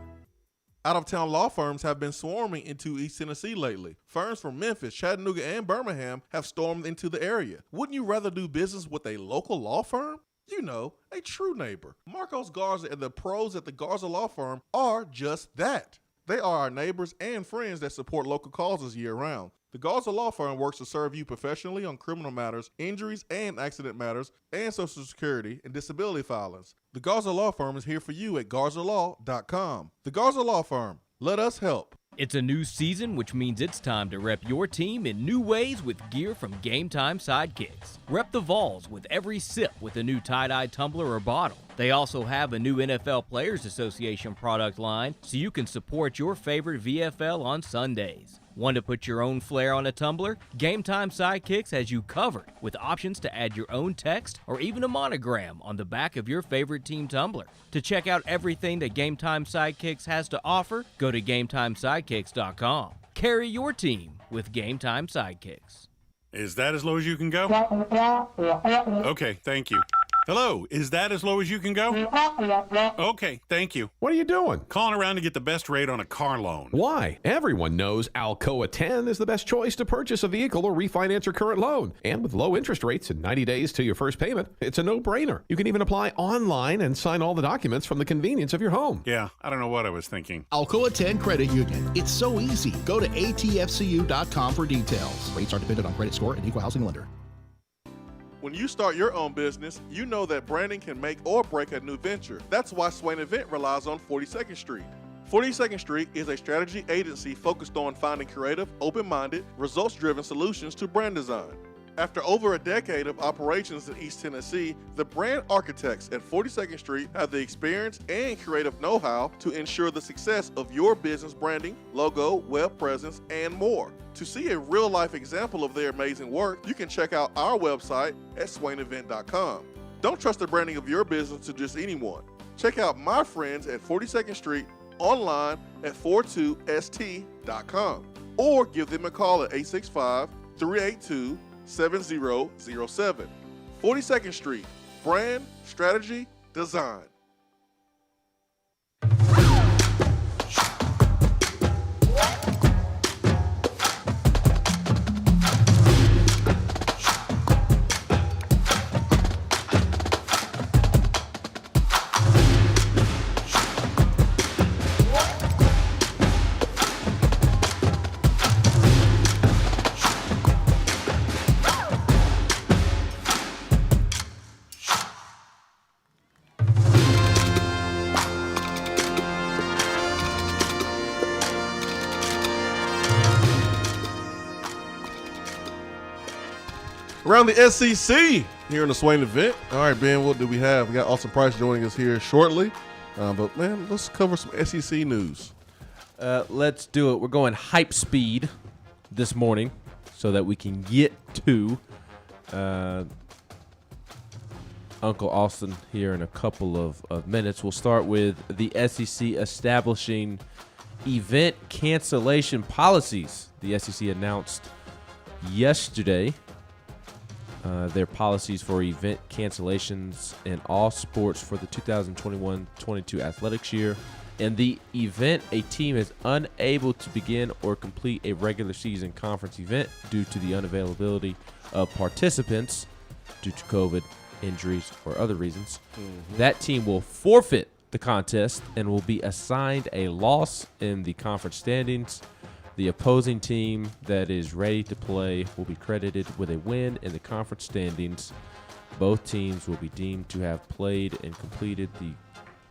Out-of-town law firms have been swarming into East Tennessee lately. Firms from Memphis, Chattanooga, and Birmingham have stormed into the area. Wouldn't you rather do business with a local law firm? You know, a true neighbor. Marcos Garza and the pros at the Garza Law Firm are just that. They are our neighbors and friends that support local causes year-round. The Garza Law Firm works to serve you professionally on criminal matters, injuries and accident matters, and Social Security and disability filings. The Garza Law Firm is here for you at garzalaw.com. The Garza Law Firm. Let us help. It's a new season, which means it's time to rep your team in new ways with gear from Game Time Sidekicks. Rep the Vols with every sip with a new tie-dye tumbler or bottle. They also have a new NFL Players Association product line, so you can support your favorite VFL on Sundays. Want to put your own flair on a tumbler? Game Time Sidekicks has you covered with options to add your own text or even a monogram on the back of your favorite team tumbler. To check out everything that Game Time Sidekicks has to offer, go to GameTimeSidekicks.com. Carry your team with Game Time Sidekicks. Is that as low as you can go? Okay, thank you. Hello, is that as low as you can go? Okay, thank you. What are you doing? Calling around to get the best rate on a car loan. Why? Everyone knows Alcoa 10 is the best choice to purchase a vehicle or refinance your current loan. And with low interest rates and 90 days to your first payment, it's a no-brainer. You can even apply online and sign all the documents from the convenience of your home. Yeah, I don't know what I was thinking. Alcoa 10 Credit Union. It's so easy. Go to atfcu.com for details. Rates are dependent on credit score and equal housing lender. When you start your own business, you know that branding can make or break a new venture. That's why Swain Event relies on 42nd Street. 42nd Street is a strategy agency focused on finding creative, open-minded, results-driven solutions to brand design. After over a decade of operations in East Tennessee, the brand architects at 42nd Street have the experience and creative know-how to ensure the success of your business branding, logo, web presence, and more. To see a real-life example of their amazing work, you can check out our website at swainevent.com. Don't trust the branding of your business to just anyone. Check out my friends at 42nd Street online at 42st.com or give them a call at 865-382-7007. 42nd Street, brand, strategy, design. Around the SEC here in the Swain Event. All right, Ben, what do we have? We got Austin Price joining us here shortly. But, man, let's cover some SEC news. Let's do it. We're going hype speed this morning so that we can get to Uncle Austin here in a couple of minutes. We'll start with the SEC establishing event cancellation policies. The SEC announced yesterday their policies for event cancellations in all sports for the 2021-22 athletics year. In the event a team is unable to begin or complete a regular season conference event due to the unavailability of participants, due to COVID, injuries, or other reasons, that team will forfeit the contest and will be assigned a loss in the conference standings. The opposing team that is ready to play will be credited with a win in the conference standings. Both teams will be deemed to have played and completed the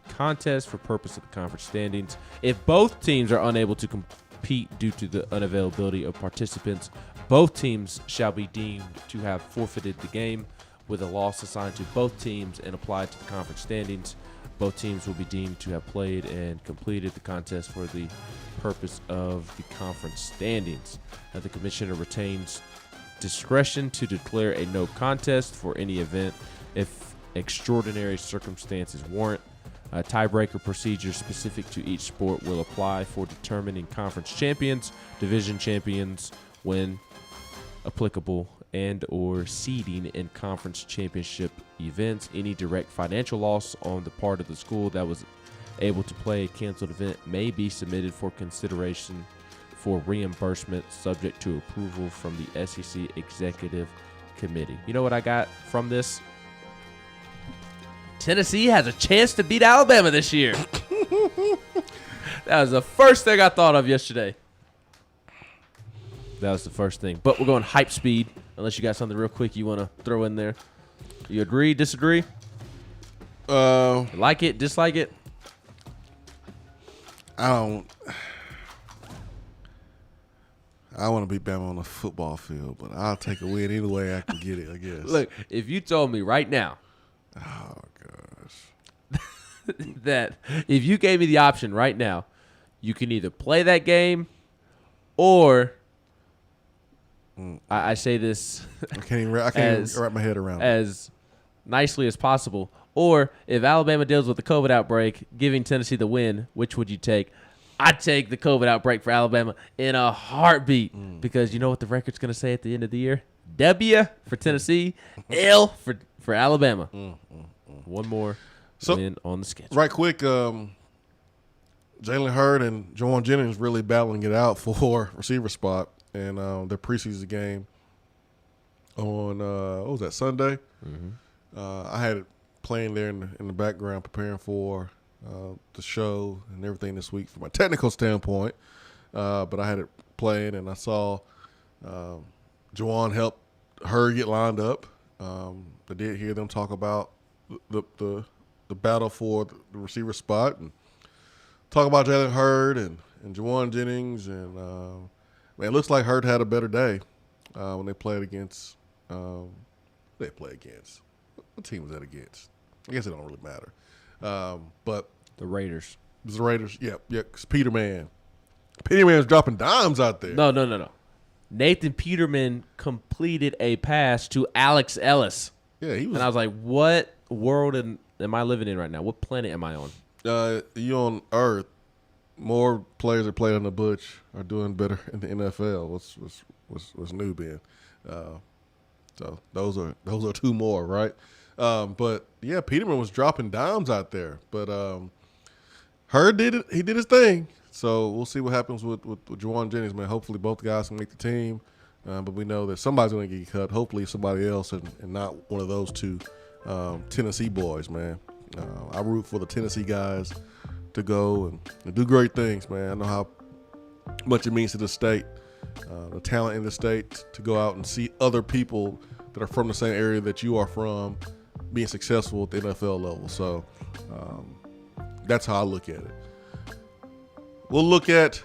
contest for purpose of the conference standings. If both teams are unable to compete due to the unavailability of participants, both teams shall be deemed to have forfeited the game, with a loss assigned to both teams and applied to the conference standings. Both teams will be deemed to have played and completed the contest for the purpose of the conference standings. The commissioner retains discretion to declare a no contest for any event if extraordinary circumstances warrant. Tiebreaker procedures specific to each sport will apply for determining conference champions, division champions, when applicable, and or seeding in conference championship events. Any direct financial loss on the part of the school that was able to play a canceled event may be submitted for consideration for reimbursement, subject to approval from the SEC Executive Committee. You know what I got from this? Tennessee has a chance to beat Alabama this year. That was the first thing I thought of yesterday. That was the first thing. But we're going hype speed, unless you got something real quick you want to throw in there. You agree, disagree? Like it, dislike it? I want to beat Bama on the football field, but I'll take a win any way I can get it, I guess. Look, if you told me right now that if you gave me the option right now, you can either play that game or I say this I can't even wrap my head around it. As nicely as possible. Or if Alabama deals with the COVID outbreak, giving Tennessee the win, which would you take? I'd take the COVID outbreak for Alabama in a heartbeat because you know what the record's going to say at the end of the year? W for Tennessee, L for Alabama. One more win on the schedule. Right quick, Jalen Hurd and Juwan Jennings really battling it out for receiver spot in their preseason game on, what was that, Sunday? I had it playing there in the background preparing for the show and everything this week from a technical standpoint. But I had it playing, and I saw Juwan help Hurd get lined up. I did hear them talk about the battle for the receiver spot and talk about Jalen Hurd and Juwan Jennings. And, man, it looks like Hurd had a better day when they played against what team was that against? I guess it don't really matter. But the Raiders. It was the Raiders. Yep. Because Peterman was dropping dimes out there. No. Nathan Peterman completed a pass to Alex Ellis. Yeah, he was. And I was like, what world am I living in right now? What planet am I on? You on Earth. More players that play on the Butch are doing better in the NFL. What's new, Ben? So those are two more, right? But yeah, Peterman was dropping dimes out there. But Hurd did it. He did his thing. So we'll see what happens with Juwan Jennings, man. Hopefully both guys can make the team. But we know that somebody's going to get cut. Hopefully somebody else and not one of those two Tennessee boys, man. I root for the Tennessee guys to go and do great things, man. I know how much it means to the state, the talent in the state, to go out and see other people that are from the same area that you are from being successful at the NFL level. So that's how I look at it. We'll look at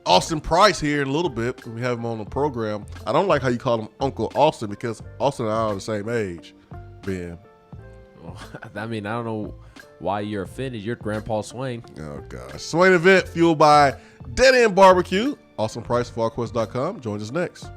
Austin Price here in a little bit when we have him on the program. I don't like how you call him Uncle Austin because Austin and I are the same age, Ben. Well, I mean, I don't know why you're offended. You're Grandpa Swain. Oh, gosh. Swain Event fueled by Dead End Barbecue. Austin Price, FarQuest.com. Joins us next.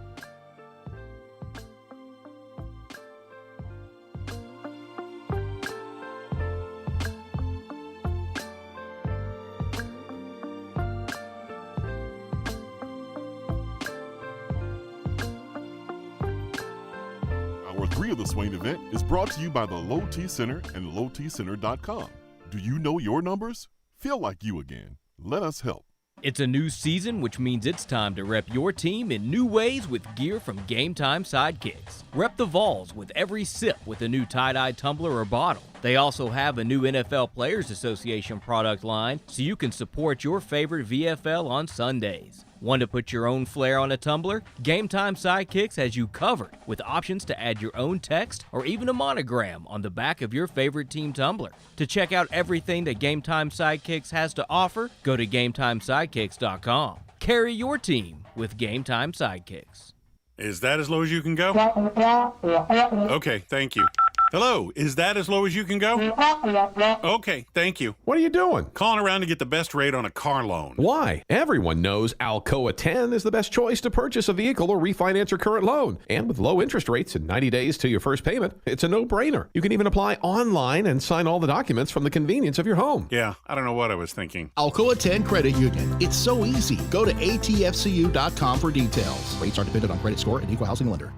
Hour 3 of the Swain Event is brought to you by the Low T Center and lowtcenter.com. Do you know your numbers? Feel like you again. Let us help. It's a new season, which means it's time to rep your team in new ways with gear from Game Time Sidekicks. Rep the Vols with every sip with a new tie-dye tumbler or bottle. They also have a new NFL Players Association product line, so you can support your favorite VFL on Sundays. Want to put your own flair on a tumbler? Game Time Sidekicks has you covered with options to add your own text or even a monogram on the back of your favorite team tumbler. To check out everything that Game Time Sidekicks has to offer, go to GameTimeSidekicks.com. Carry your team with Game Time Sidekicks. Is that as low as you can go? Okay, thank you. Hello, is that as low as you can go? Okay, thank you. What are you doing? Calling around to get the best rate on a car loan. Why? Everyone knows Alcoa 10 is the best choice to purchase a vehicle or refinance your current loan. And with low interest rates and 90 days to your first payment, it's a no-brainer. You can even apply online and sign all the documents from the convenience of your home. Yeah, I don't know what I was thinking. Alcoa 10 Credit Union. It's so easy. Go to atfcu.com for details. Rates are dependent on credit score and equal housing lender.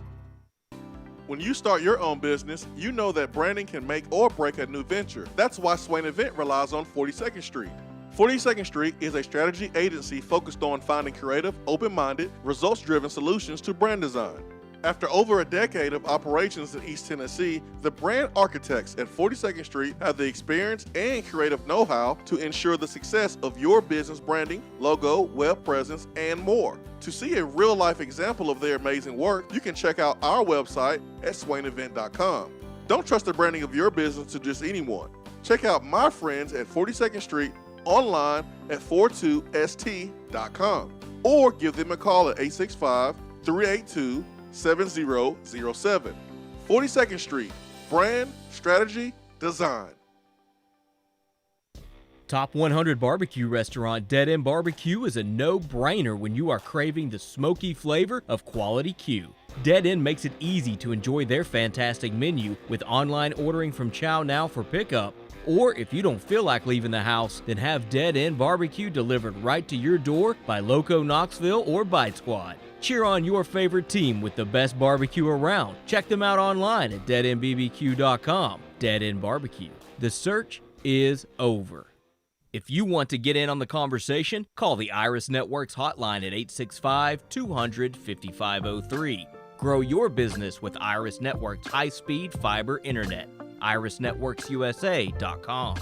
When you start your own business, you know that branding can make or break a new venture. That's why Swain Event relies on 42nd Street. 42nd Street is a strategy agency focused on finding creative, open-minded, results-driven solutions to brand design. After over a decade of operations in East Tennessee, the brand architects at 42nd Street have the experience and creative know-how to ensure the success of your business branding, logo, web presence, and more. To see a real-life example of their amazing work, you can check out our website at swainevent.com. Don't trust the branding of your business to just anyone. Check out my friends at 42nd Street online at 42st.com or give them a call at 865-382-7007. 42nd Street, brand, strategy, design. Top 100 barbecue restaurant Dead End Barbecue is a no-brainer when you are craving the smoky flavor of quality Q. Dead End makes it easy to enjoy their fantastic menu with online ordering from Chow Now for pickup. Or if you don't feel like leaving the house, then have Dead End Barbecue delivered right to your door by Loco Knoxville or Bite Squad. Cheer on your favorite team with the best barbecue around. Check them out online at deadendbbq.com. Dead End Barbecue. The search is over. If you want to get in on the conversation, call the Iris Networks hotline at 865-200-5503. Grow your business with Iris Networks high-speed fiber internet. irisnetworksusa.com.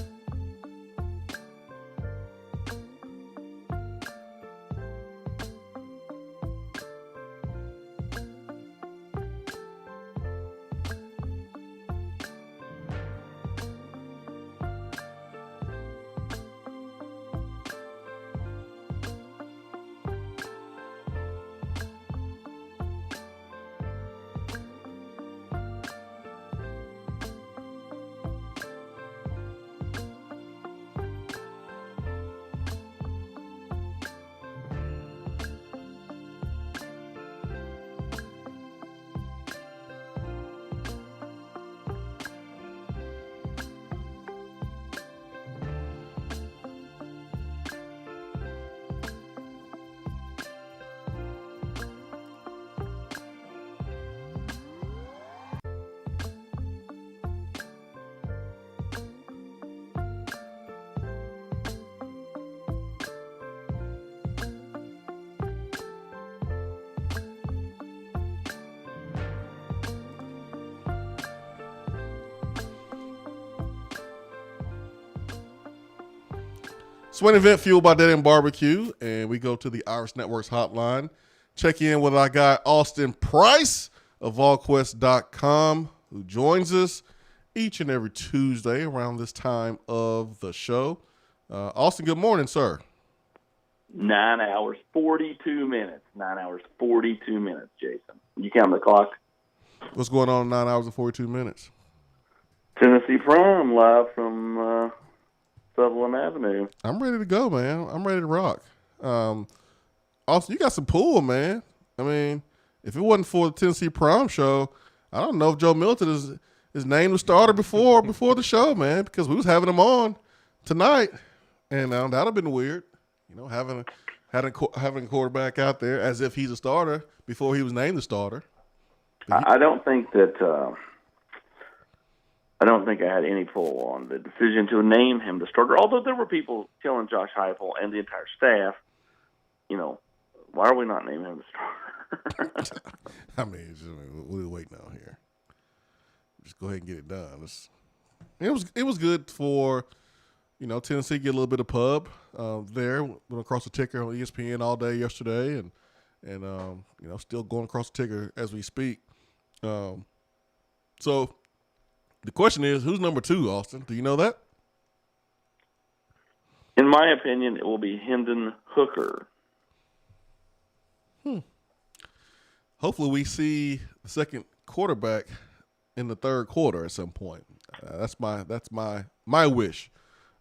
Swain Event fueled by Dead End Barbecue, and we go to the Iris Networks hotline. Check in with our guy Austin Price of VolQuest.com, who joins us each and every Tuesday around this time of the show. Austin, good morning, sir. 9 hours, 42 minutes. 9 hours, 42 minutes, Jason. You count the clock? What's going on in 9 hours and 42 minutes? Tennessee Prime, live from Sutherland Avenue. I'm ready to go, man. I'm ready to rock. Austin, you got some pull, man. I mean, if it wasn't for the Tennessee Prime show, I don't know if Joe Milton is named the starter before the show, man, because we was having him on tonight, and that would have been weird, you know, having a quarterback out there as if he's a starter before he was named the starter. I don't think that I don't think I had any pull on the decision to name him the starter, although there were people telling Josh Heupel and the entire staff why are we not naming him the starter? I mean, we'll wait now here. Just go ahead and get it done. It was good for, Tennessee get a little bit of pub there. Went across the ticker on ESPN all day yesterday, and still going across the ticker as we speak. So the question is, who's number 2, Austin? Do you know that? In my opinion, it will be Hendon Hooker. Hopefully we see the second quarterback in the third quarter at some point. That's my wish.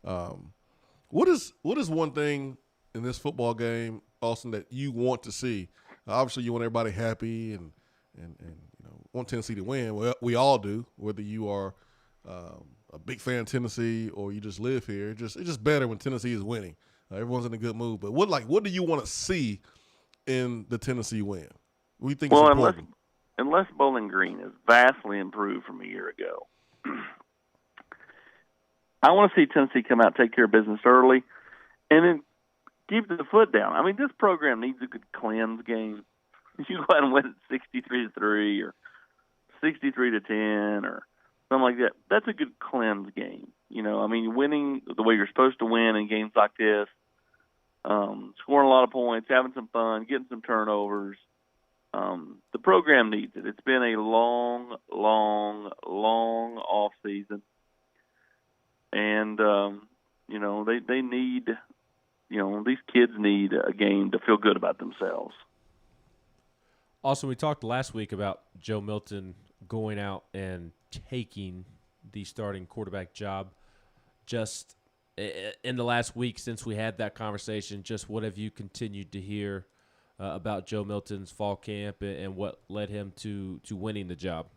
What is one thing in this football game, Austin, that you want to see? Obviously, you want everybody happy and want Tennessee to win. Well, we all do, whether you are a big fan of Tennessee or you just live here. It's just better when Tennessee is winning. Everyone's in a good mood. But what do you want to see in the Tennessee win? What do you think is important? Unless Bowling Green is vastly improved from a year ago, I want to see Tennessee come out, take care of business early, and then keep the foot down. I mean, this program needs a good cleanse game. You go out and win it 63-3 or 63-10 or something like that. That's a good cleanse game. Winning the way you're supposed to win in games like this, scoring a lot of points, having some fun, getting some turnovers. The program needs it. It's been a long off season, and they need, these kids need a game to feel good about themselves. Also, we talked last week about Joe Milton going out and taking the starting quarterback job. Just in the last week since we had that conversation, just what have you continued to hear about Joe Milton's fall camp and what led him to winning the job?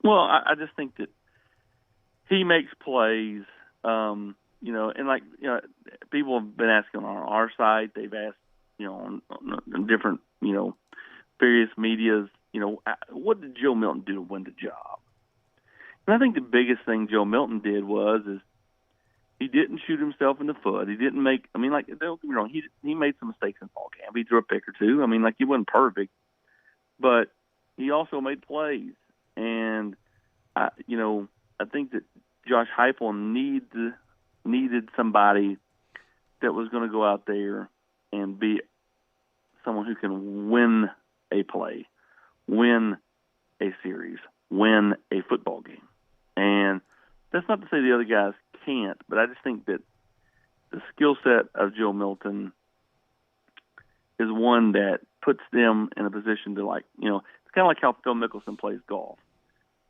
Well, I just think that he makes plays, people have been asking on our side. They've asked, on different, various medias, what did Joe Milton do to win the job? And I think the biggest thing Joe Milton did is he didn't shoot himself in the foot. He didn't make, don't get me wrong, he made some mistakes in fall camp. He threw a pick or two. He wasn't perfect, but he also made plays. And, I think that Josh Heupel needed somebody that was going to go out there and be someone who can win a play, win a series, win a football game. And that's not to say the other guys can't, but I just think that the skill set of Joe Milton is one that puts them in a position to, it's kind of like how Phil Mickelson plays golf.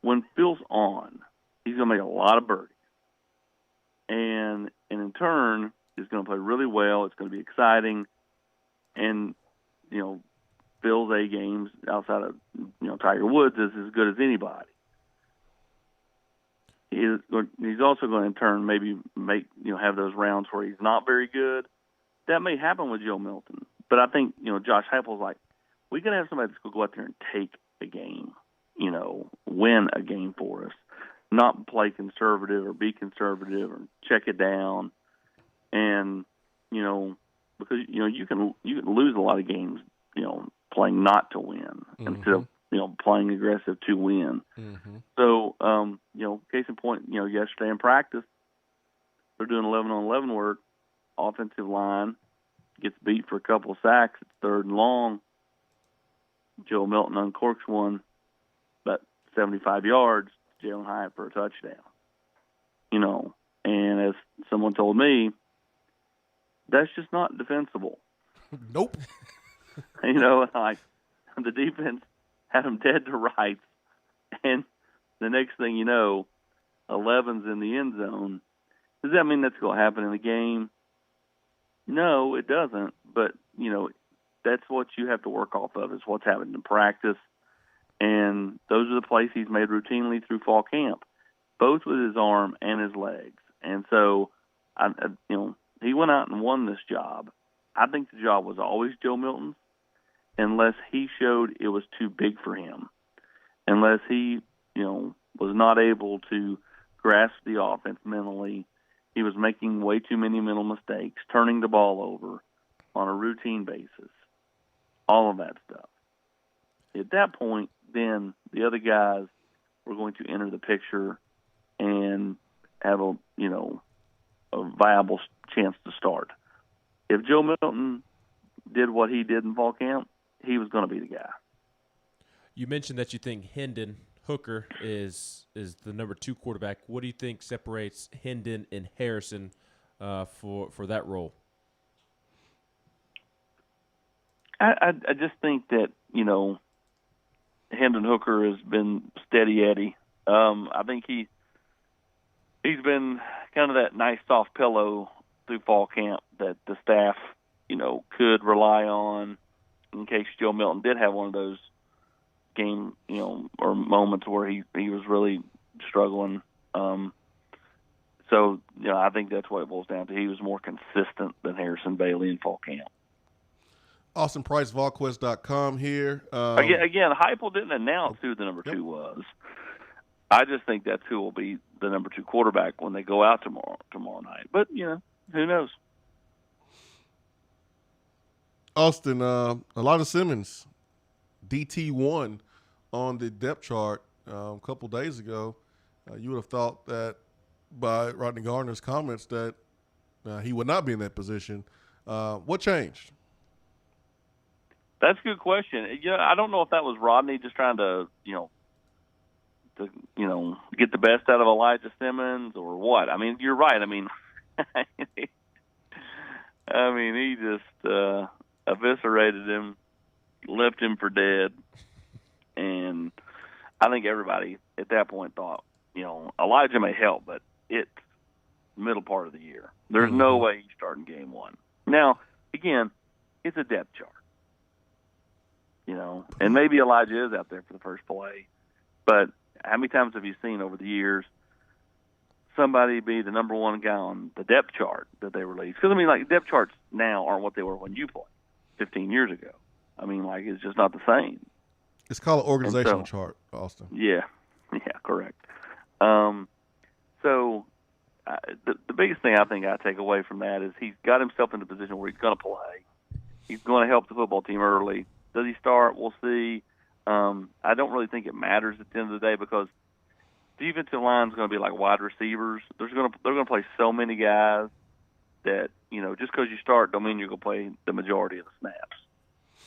When Phil's on, he's going to make a lot of birdies. And in turn, he's going to play really well. It's going to be exciting. And, Phil's A games outside of, Tiger Woods is as good as anybody. He's also going to in turn maybe have those rounds where he's not very good. That may happen with Joe Milton. But I think, Josh Heupel's like, we got to have somebody that's going to go out there and take a game, win a game for us, not play conservative or be conservative or check it down. And, because, you can lose a lot of games, playing not to win instead of, playing aggressive to win. Mm-hmm. So, case in point, yesterday in practice, they're doing 11-on-11 work. Offensive line gets beat for a couple of sacks. It's 3rd and long. Joe Milton uncorks one, about 75 yards. Jalen Hyatt for a touchdown. And as someone told me, that's just not defensible. Nope. The defense had them dead to rights, and the next thing you know, 11's in the end zone. Does that mean that's going to happen in the game? No, it doesn't. But, that's what you have to work off of is what's happening in practice. And those are the plays he's made routinely through fall camp, both with his arm and his legs. And so, he went out and won this job. I think the job was always Joe Milton's, unless he showed it was too big for him, unless he, was not able to grasp the offense mentally. He was making way too many mental mistakes, turning the ball over. on a routine basis, all of that stuff. At that point, then the other guys were going to enter the picture and have a viable chance to start. If Joe Milton did what he did in fall camp, he was going to be the guy. You mentioned that you think Hendon Hooker is the number 2 quarterback. What do you think separates Hendon and Harrison for that role? I just think that, Hendon Hooker has been steady Eddie. I think he's been kind of that nice soft pillow through fall camp that the staff, could rely on in case Joe Milton did have one of those game, or moments where he was really struggling. So, I think that's what it boils down to. He was more consistent than Harrison Bailey in fall camp. Austin Price, VolQuest.com here. Again, Heupel didn't announce who the number 2 was. I just think that's who will be the number 2 quarterback when they go out tomorrow night. But, who knows? Austin, a lot of Simmons, DT1 on the depth chart a couple days ago. You would have thought that by Rodney Garner's comments that he would not be in that position. What changed? That's a good question. I don't know if that was Rodney just trying to, get the best out of Elijah Simmons or what. I mean, you're right. I mean, he just eviscerated him, left him for dead, and I think everybody at that point thought, Elijah may help, but it's middle part of the year. There's no way he's starting game 1. Now, again, it's a depth chart. And maybe Elijah is out there for the first play. But how many times have you seen over the years somebody be the number 1 guy on the depth chart that they release? Because, depth charts now aren't what they were when you played 15 years ago. It's just not the same. It's called an organizational chart, Austin. Yeah, correct. The biggest thing I think I take away from that is he's got himself in a position where he's going to play. He's going to help the football team early. Does he start? We'll see. I don't really think it matters at the end of the day because defensive line is going to be like wide receivers. They're going to play so many guys that just because you start don't mean you're going to play the majority of the snaps,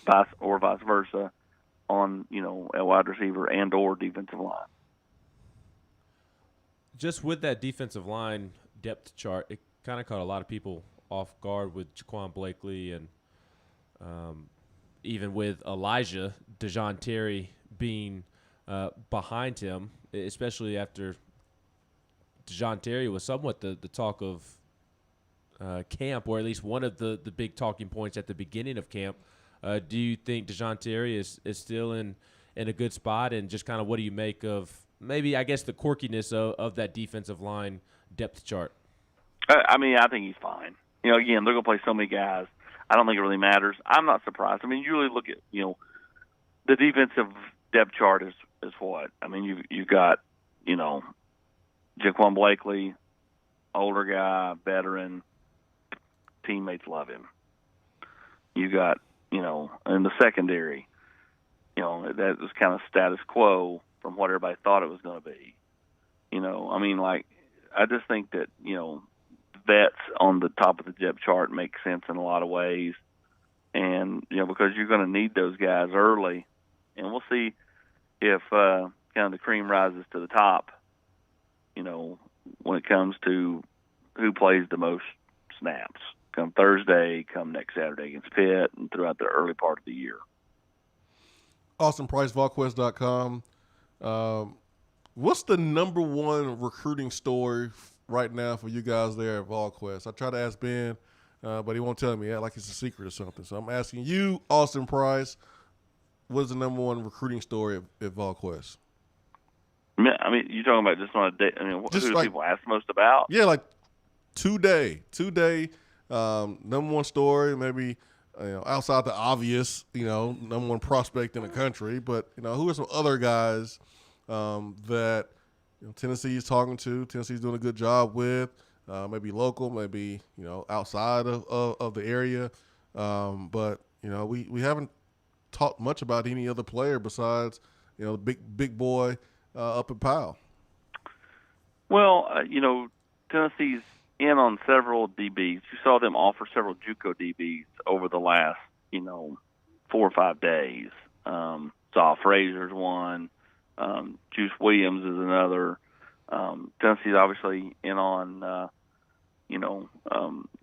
vice versa, on a wide receiver and or defensive line. Just with that defensive line depth chart, it kind of caught a lot of people off guard with Jaquan Blakely and even with Elijah, DeJoun Terry being behind him, especially after DeJoun Terry was somewhat the talk of camp, or at least one of the big talking points at the beginning of camp. Do you think DeJoun Terry is still in a good spot, and just kind of what do you make of maybe, I guess, the quirkiness of that defensive line depth chart? I think he's fine. Again, they're going to play so many guys. I don't think it really matters. I'm not surprised. You really look at, the defensive depth chart is what? You've got, Jaquan Blakely, older guy, veteran, teammates love him. You got, in the secondary, that was kind of status quo from what everybody thought it was going to be. I just think that, vets on the top of the depth chart make sense in a lot of ways. And, because you're going to need those guys early. And we'll see if kind of the cream rises to the top, when it comes to who plays the most snaps come Thursday, come next Saturday against Pitt, and throughout the early part of the year. Austin Price, VolQuest.com. What's the number 1 recruiting story right now for you guys there at VolQuest? I try to ask Ben, but he won't tell me. Like it's a secret or something. So I'm asking you, Austin Price, what is the number 1 recruiting story at VolQuest? You're talking about just on a day. Who do people ask most about? Yeah, like today, number 1 story, maybe outside the obvious, number 1 prospect in the country. But who are some other guys that Tennessee is talking to? Tennessee's doing a good job with, maybe local, maybe outside of the area. But we haven't talked much about any other player besides the big boy up in Powell. Well, Tennessee's in on several DBs. You saw them offer several JUCO DBs over the last 4 or 5 days. Saw Frazier's one. Juice Williams is another. Tennessee's obviously in on,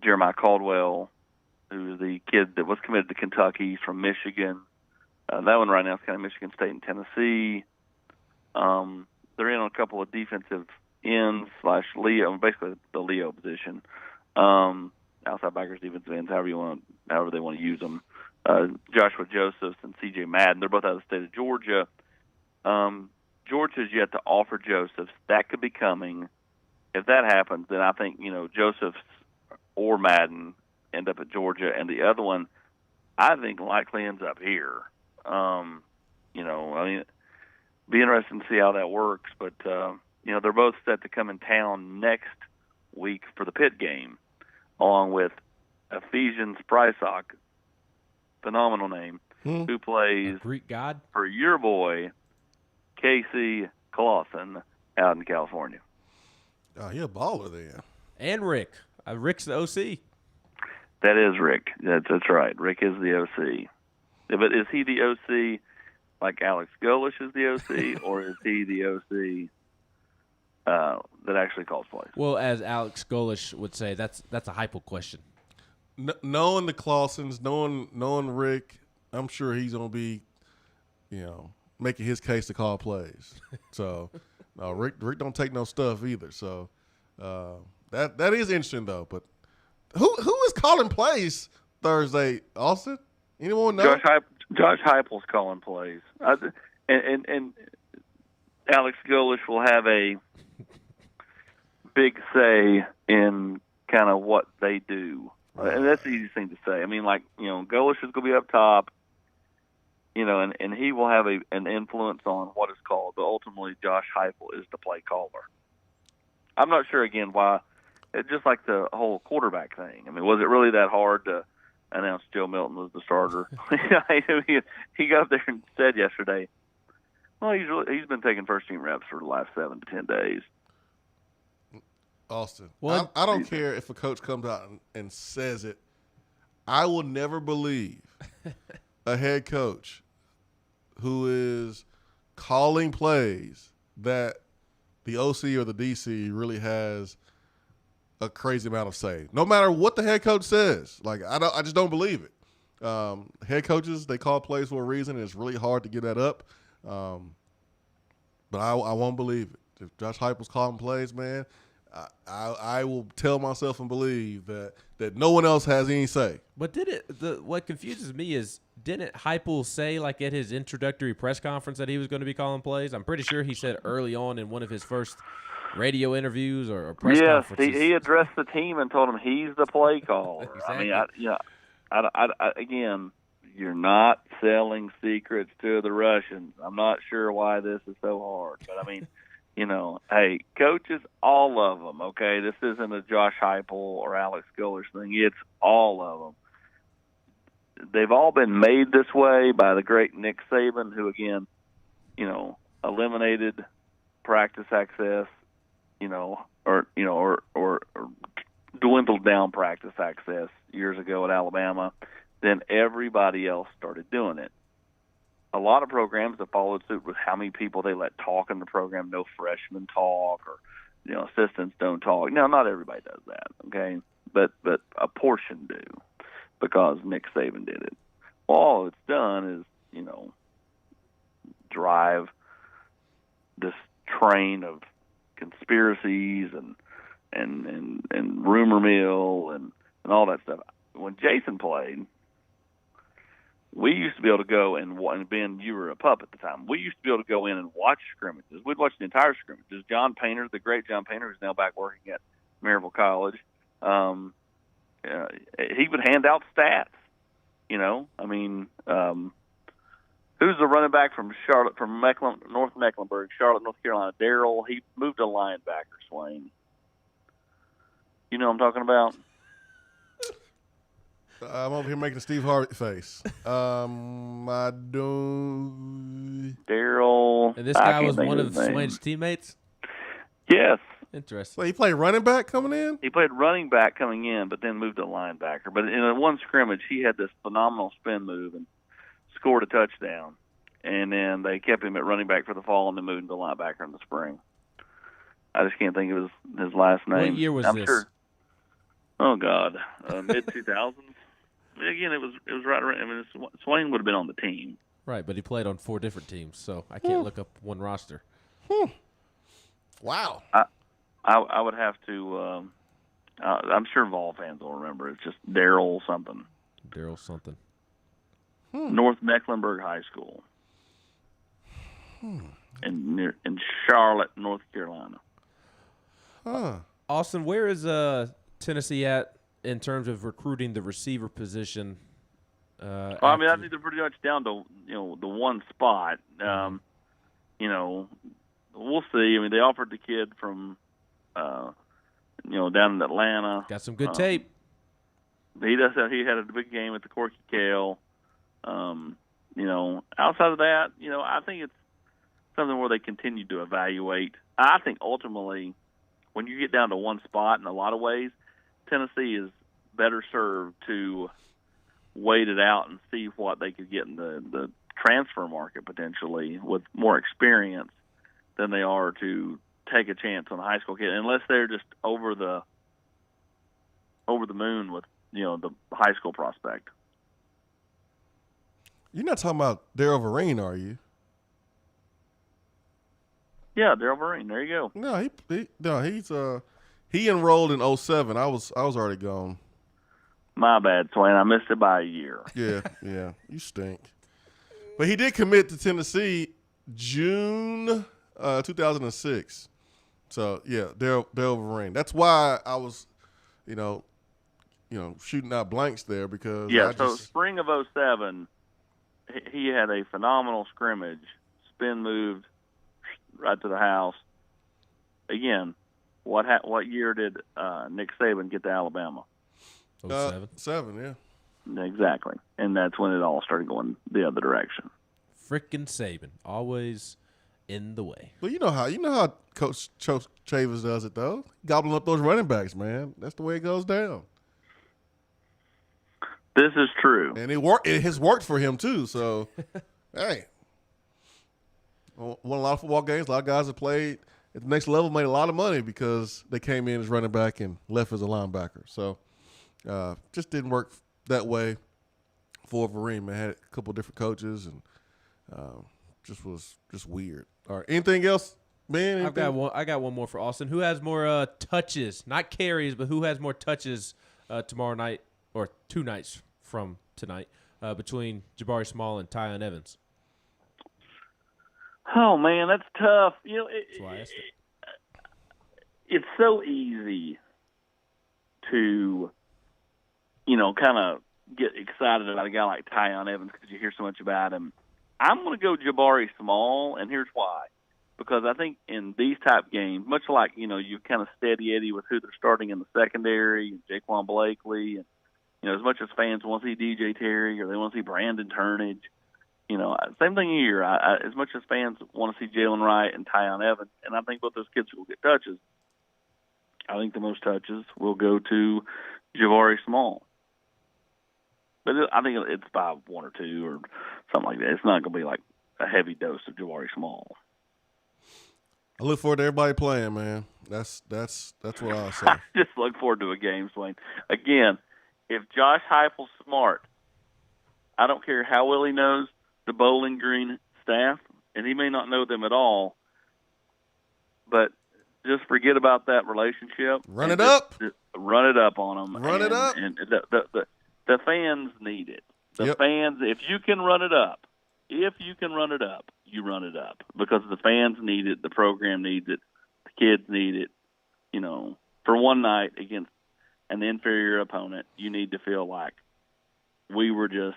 Jeremiah Caldwell, who's the kid that was committed to Kentucky. He's from Michigan. That one right now is kind of Michigan State and Tennessee. They're in on a couple of defensive ends / Leo, basically the Leo position. Outside backers, defensive ends, however they want to use them. Joshua Josephs and C.J. Madden, they're both out of the state of Georgia. Georgia's yet to offer Josephs. That could be coming. If that happens, then I think, Josephs or Madden end up at Georgia, and the other one, I think, likely ends up here. Be interesting to see how that works, but, they're both set to come in town next week for the Pitt game, along with Ephesians Prysock, phenomenal name, who plays Greek god for your boy, Casey Clausen, out in California. Oh, you're a baller there. And Rick. Rick's the OC. That is Rick. That's right. Rick is the OC. But is he the OC like Alex Golish is the OC, or is he the OC that actually calls plays? Well, as Alex Golish would say, that's a hypo question. Knowing the Clausens, knowing Rick, I'm sure he's going to be, making his case to call plays. So, no, Rick don't take no stuff either. So, that is interesting though. But who is calling plays Thursday, Austin? Anyone know? Josh Heupel's calling plays, and Alex Golish will have a big say in kind of what they do. And that's the easiest thing to say. I mean, Golish is going to be up top, and he will have an influence on what is called. But ultimately, Josh Heupel is the play caller. I'm not sure, again, why. It's just like the whole quarterback thing. I mean, was it really that hard to announce Joe Milton was the starter? He got up there and said yesterday, well, he's been taking first-team reps for the last 7 to 10 days. Austin, well, I don't care if a coach comes out and says it. I will never believe a head coach who is calling plays that the OC or the DC really has a crazy amount of say. No matter what the head coach says, I just don't believe it. Head coaches, they call plays for a reason, and it's really hard to get that up. But I won't believe it. If Josh Heupel's calling plays, man, I will tell myself and believe that no one else has any say. But what confuses me is, didn't Heupel say at his introductory press conference that he was going to be calling plays? I'm pretty sure he said early on in one of his first radio interviews or press conferences. Yes, he addressed the team and told him he's the play caller. Exactly. I mean, again, you're not selling secrets to the Russians. I'm not sure why this is so hard, but I mean, hey, coaches, all of them, okay? This isn't a Josh Heupel or Alex Golish thing. It's all of them. They've all been made this way by the great Nick Saban, who, again, eliminated practice access, or dwindled down practice access years ago at Alabama. Then everybody else started doing it. A lot of programs have followed suit with how many people they let talk in the program. No freshmen talk, or assistants don't talk. Now, not everybody does that, okay? But a portion do, because Nick Saban did it. Well, all it's done is drive this train of conspiracies and rumor mill and all that stuff. When Jason played, we used to be able to go and Ben, you were a pup at the time. We used to be able to go in and watch scrimmages. We'd watch the entire scrimmages. John Painter, the great John Painter, who's now back working at Maryville College, he would hand out stats. I mean, who's the running back from Charlotte, from North Mecklenburg, Charlotte, North Carolina? Darrell. He moved to linebacker, Swain. You know what I'm talking about? I'm over here making a Steve Harvey face. I don't. Daryl. And this I guy can't was think one of his name. Swain's teammates? Yes. Interesting. So he played running back coming in? He played running back coming in, but then moved to linebacker. But in a one scrimmage, he had this phenomenal spin move and scored a touchdown. And then they kept him at running back for the fall and then moved him to linebacker in the spring. I just can't think of his last name. What year was I'm this? Sure. Oh God, mid 2000s. Again, it was right around. I mean, Swain would have been on the team. Right, but he played on 4 different teams, so I can't look up one roster. Wow. I would have to. I'm sure Vol fans will remember. It's just Daryl something. Daryl something. North Mecklenburg High School. In Charlotte, North Carolina. Austin, where is Tennessee at in terms of recruiting the receiver position? Well, I mean, I think they're pretty much down to the one spot. We'll see. I mean, they offered the kid from down in Atlanta. Got some good tape. He had a big game at the Corky Kale. Outside of that, I think it's something where they continue to evaluate. I think ultimately, when you get down to one spot in a lot of ways, Tennessee is better served to wait it out and see what they could get in the transfer market potentially with more experience than they are to take a chance on a high school kid, unless they're just over the moon with the high school prospect. You're not talking about Darryl Vereen, are you? Yeah, Darryl Vereen. There you go. No, he enrolled in 07. I was already gone. My bad, Swain. I missed it by a year. Yeah, you stink. But he did commit to Tennessee June 2006. So yeah, Darryl Vereen. That's why I was, shooting out blanks there because spring of 07, he had a phenomenal scrimmage, spin moved right to the house. Again, what year did Nick Saban get to Alabama? 07. 7, yeah. Exactly. And that's when it all started going the other direction. Frickin' Saban, always in the way. Well, you know how Coach Chavis does it though. Gobbling up those running backs, man. That's the way it goes down. This is true. And it has worked for him too. So, hey, won a lot of football games. A lot of guys that played at the next level made a lot of money because they came in as running back and left as a linebacker. So, just didn't work that way for Vereen. Man, had a couple of different coaches and was weird. All right, anything else, man? I got one more for Austin. Who has more touches, not carries, but who has more touches tomorrow night or 2 nights from tonight between Jabari Small and Tyon Evans? Oh man, that's tough. That's why I asked it. It's so easy to, kind of get excited about a guy like Tyon Evans because you hear so much about him. I'm going to go Jabari Small, and here's why. Because I think in these type games, much like, you kind of steady Eddie with who they're starting in the secondary, Jaquan Blakely, and, as much as fans want to see DJ Terry or they want to see Brandon Turnage, same thing here. As much as fans want to see Jalen Wright and Tyon Evans, and I think both those kids will get touches, I think the most touches will go to Jabari Small. But I think it's by 1 or 2 or something like that. It's not going to be like a heavy dose of Jabari Small. I look forward to everybody playing, man. That's what I'll say. I just look forward to a game, Swain. Again, if Josh Heupel's smart, I don't care how well he knows the Bowling Green staff, and he may not know them at all, but just forget about that relationship. Run it up. Just run it up on them. Run it up. And the fans need it. The Yep. fans, if you can run it up, you run it up because the fans need it, the program needs it, the kids need it. For one night against an inferior opponent, you need to feel like we were just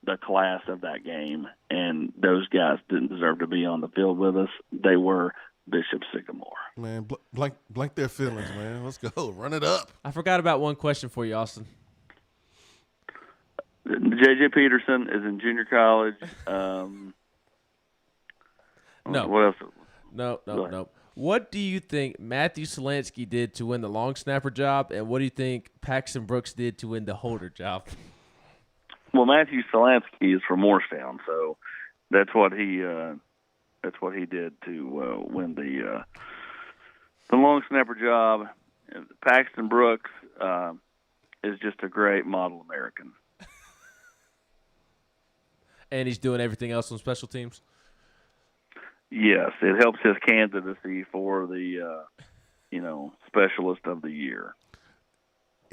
the class of that game, and those guys didn't deserve to be on the field with us. They were Bishop Sycamore. Man, blank their feelings, man. Let's go. Run it up. I forgot about one question for you, Austin. J.J. Peterson is in junior college. No. What else? No. What do you think Matthew Solansky did to win the long snapper job, and what do you think Paxton Brooks did to win the holder job? Well, Matthew Solansky is from Morristown, so that's what he did to win the long snapper job. Paxton Brooks is just a great model American. And he's doing everything else on special teams? Yes, it helps his candidacy for the, specialist of the year.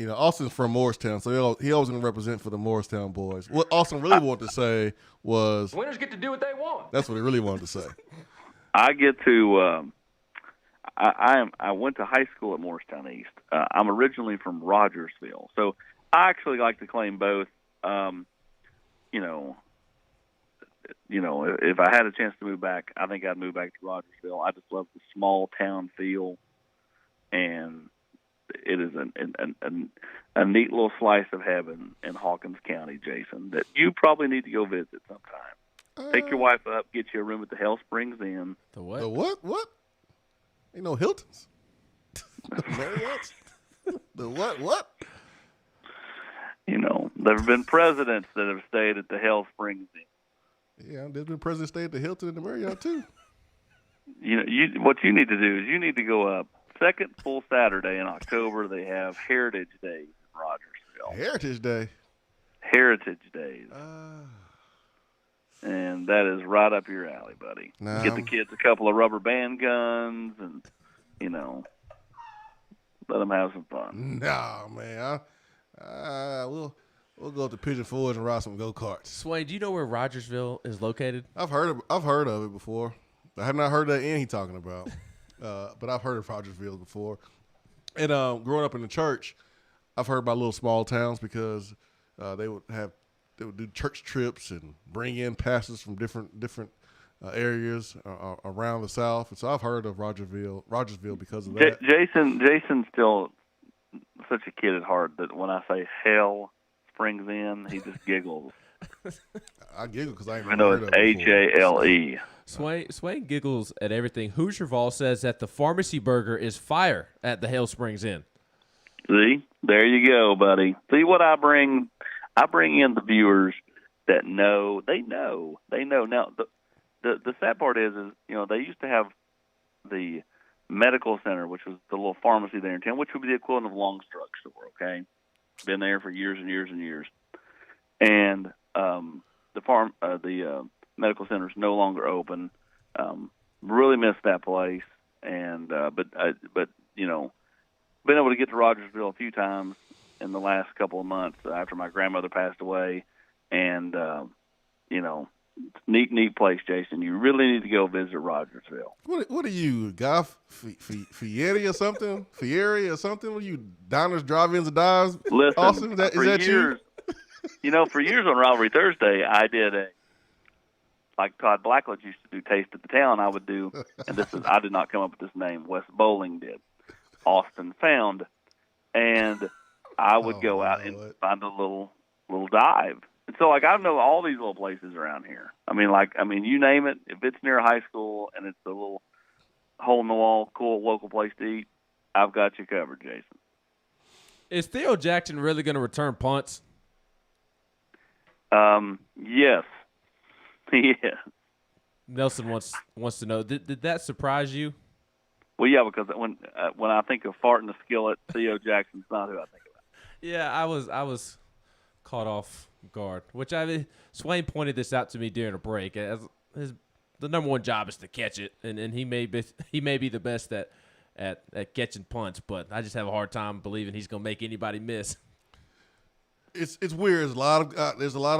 Austin's from Morristown, so he always going to represent for the Morristown boys. What Austin really wanted to say was, winners get to do what they want. That's what he really wanted to say. I get to. I went to high school at Morristown East. I'm originally from Rogersville, so I actually like to claim both. If I had a chance to move back, I think I'd move back to Rogersville. I just love the small town feel, and it is a neat little slice of heaven in Hawkins County, Jason, that you probably need to go visit sometime. Take your wife up, get you a room at the Hell Springs Inn. The what? The what? What? Ain't no Hiltons. The Marriott's? The what? What? There have been presidents that have stayed at the Hell Springs Inn. Yeah, there's been presidents stay at the Hilton and the Marriott too. What you need to do is you need to go up. Second full Saturday in October, they have Heritage Days in Rogersville. Heritage Day. Heritage Days. And that is right up your alley, buddy. Nah. Get the kids a couple of rubber band guns and, let them have some fun. Nah, man. We'll go up to Pigeon Forge and ride some go-karts. Swain, do you know where Rogersville is located? I've heard of it before. I have not heard that inn he's talking about, but I've heard of Rogersville before. And growing up in the church, I've heard about little small towns because they would do church trips and bring in pastors from different areas around the South. And so I've heard of Rogersville because of that. Jason's still such a kid at heart that when I say Hell Springs Inn, he just giggles. I giggle because I ain't even know it's Hale. Swain giggles at everything. Hoosierval says that the pharmacy burger is fire at the Hale Springs Inn. See, there you go, buddy. See what I bring? I bring in the viewers that know. They know. Now, the sad part is they used to have the medical center, which was the little pharmacy there in town, which would be the equivalent of Long's Drug Store. Okay, been there for years and years and years, and the medical center is no longer open. Really miss that place, and but been able to get to Rogersville a few times in the last couple of months after my grandmother passed away, and neat place, Jason. You really need to go visit Rogersville. What are you, Guy Fieri or something? Fieri or something? What are you, diners, drive-ins, and dives? Listen, Austin, is that years, you? For years on Rivalry Thursday, I did like Todd Blackledge used to do Taste of the Town. I would do, and I did not come up with this name. Wes Bowling did. Austin Found, and I would go out and find a little dive. And so, I know all these little places around here. You name it. If it's near a high school and it's a little hole-in-the-wall, cool local place to eat, I've got you covered, Jason. Is Theo Jackson really going to return punts? Yes. Yeah. Nelson wants to know, did that surprise you? Well, yeah, because when I think of fart in the skillet, Theo Jackson's not who I think about. Yeah, I was caught off guard. Swain pointed this out to me during a break. The number one job is to catch it, and he may be the best at catching punts, but I just have a hard time believing he's gonna make anybody miss. It's weird. There's a lot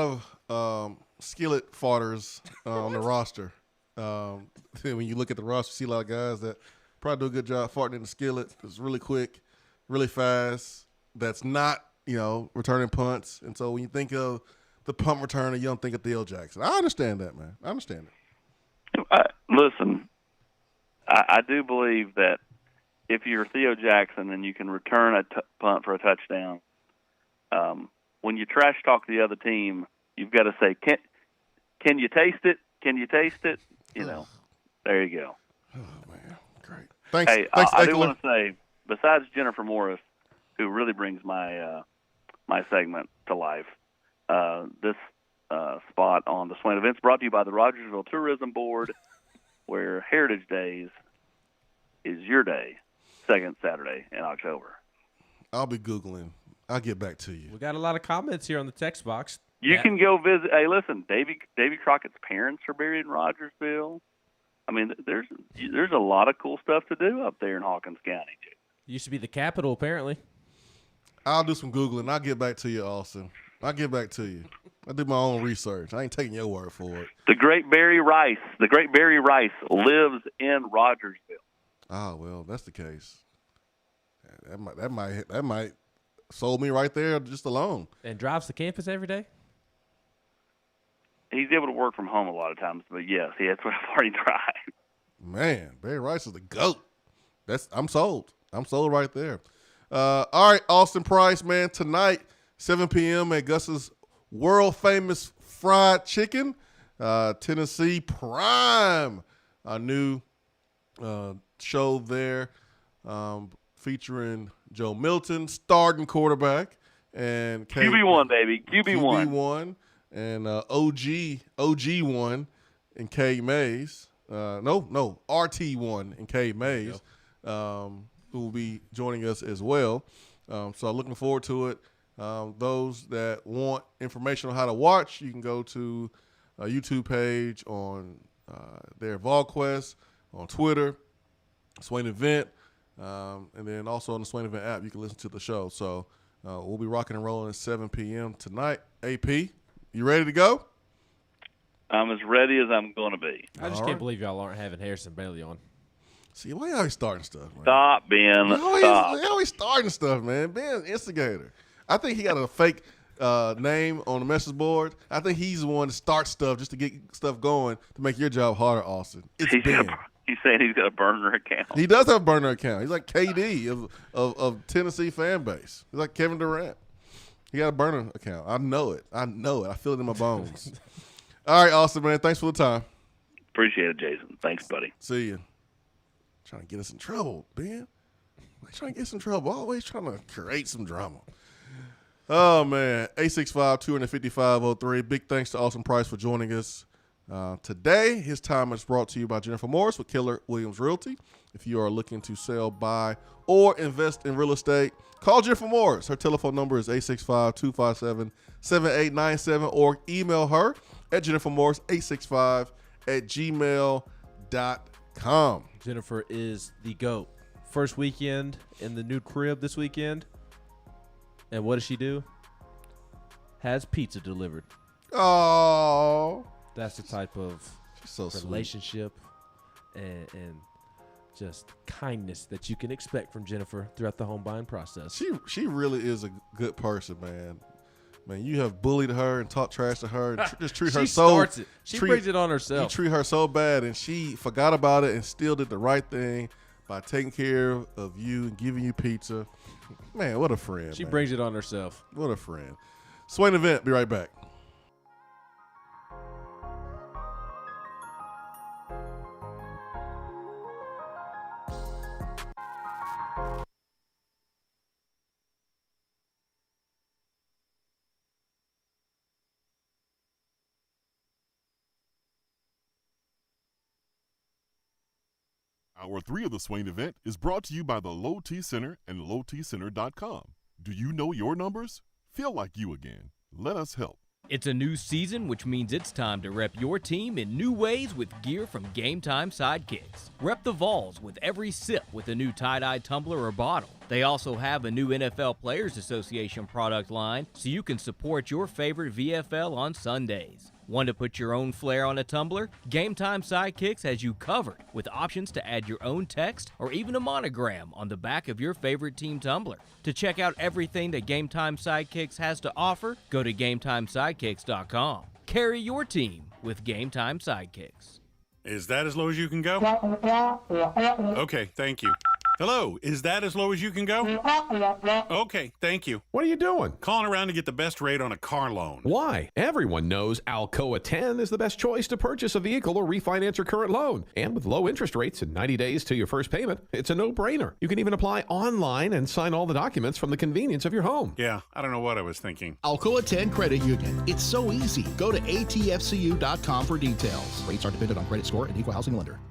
of skillet farters on the roster. When you look at the roster, you see a lot of guys that probably do a good job farting in the skillet. It's really quick, really fast. That's not, returning punts. And so when you think of the punt returner, you don't think of Theo Jackson. I understand that, man. I understand it. Listen, I do believe that if you're Theo Jackson and you can return a punt for a touchdown, when you trash talk the other team, you've got to say, "Can you taste it? Can you taste it?" You know, there you go. Oh man, great. Thanks. Hey, Thanks, I do Eckler. want to say, besides Jennifer Morris, who really brings my my segment to life, this spot on the Swain Events brought to you by the Rogersville Tourism Board, where Heritage Days is your day, second Saturday in October. I'll be Googling. I'll get back to you. We got a lot of comments here on the text box. You can go visit. Hey, listen, Davy Crockett's parents are buried in Rogersville. I mean, there's a lot of cool stuff to do up there in Hawkins County. Used to be the capital, apparently. I'll do some Googling. I'll get back to you, Austin. I'll get back to you. I did my own research. I ain't taking your word for it. The great Barry Rice lives in Rogersville. Oh, well, that's the case. That might sold me right there just alone. And drives to campus every day? He's able to work from home a lot of times, but yes, that's what I've already tried. Man, Barry Rice is the GOAT. I'm sold. I'm sold right there. All right, Austin Price, man, tonight, 7 p.m. at Gus's world-famous fried chicken, Tennessee Prime, a new show there featuring Joe Milton, starting quarterback, and QB1, baby, QB1. QB1 and OG1 and K Mays. No, RT1 and K Mays, who will be joining us as well. So looking forward to it. Those that want information on how to watch, you can go to a YouTube page on their VolQuest, on Twitter, Swain Event, and then also on the Swain Event app, you can listen to the show. So we'll be rocking and rolling at 7 p.m. tonight. AP, you ready to go? I'm as ready as I'm going to be. I just can't believe y'all aren't having Harrison Bailey on. See, why you always starting stuff, man? Stop, Ben. Stop. They always starting stuff, man. Ben's instigator. I think he got a fake name on the message board. I think he's the one to start stuff just to get stuff going to make your job harder, Austin. It's Ben. He's saying he's got a burner account. He does have a burner account. He's like KD of Tennessee fan base. He's like Kevin Durant. He got a burner account. I know it. I feel it in my bones. All right, Austin, man. Thanks for the time. Appreciate it, Jason. Thanks, buddy. See you. Trying to get us in trouble, Ben. Trying to get us in trouble. Always trying to create some drama. Oh, man. 865-255-03. Big thanks to Austin Price for joining us today. His time is brought to you by Jennifer Morris with Keller Williams Realty. If you are looking to sell, buy, or invest in real estate, call Jennifer Morris. Her telephone number is 865-257-7897 or email her at jennifermorris865@gmail.com. Jennifer is the GOAT. First weekend in the new crib this weekend. And what does she do? Has pizza delivered. Oh. That's the type of relationship and just kindness that you can expect from Jennifer throughout the home buying process. She really is a good person, man. Man, you have bullied her and talked trash to her and just treat her so. Starts it. She brings it on herself. You treat her so bad, and she forgot about it and still did the right thing by taking care of you and giving you pizza. Man, what a friend. She brings it on herself. What a friend. Swain Event, be right back. Hour 3 of the Swain Event is brought to you by the Low T Center and lowtcenter.com. Do you know your numbers? Feel like you again. Let us help. It's a new season, which means it's time to rep your team in new ways with gear from Game Time Sidekicks. Rep the Vols with every sip with a new tie-dye tumbler or bottle. They also have a new NFL Players Association product line, so you can support your favorite VFL on Sundays. Want to put your own flair on a tumbler? Game Time Sidekicks has you covered with options to add your own text or even a monogram on the back of your favorite team tumbler. To check out everything that Game Time Sidekicks has to offer, go to GameTimeSidekicks.com. Carry your team with Game Time Sidekicks. Is that as low as you can go? Okay, thank you. Hello, is that as low as you can go? Okay, thank you. What are you doing? Calling around to get the best rate on a car loan. Why? Everyone knows Alcoa 10 is the best choice to purchase a vehicle or refinance your current loan. And with low interest rates and 90 days to your first payment, it's a no-brainer. You can even apply online and sign all the documents from the convenience of your home. Yeah, I don't know what I was thinking. Alcoa 10 Credit Union. It's so easy. Go to atfcu.com for details. Rates are dependent on credit score and equal housing lender.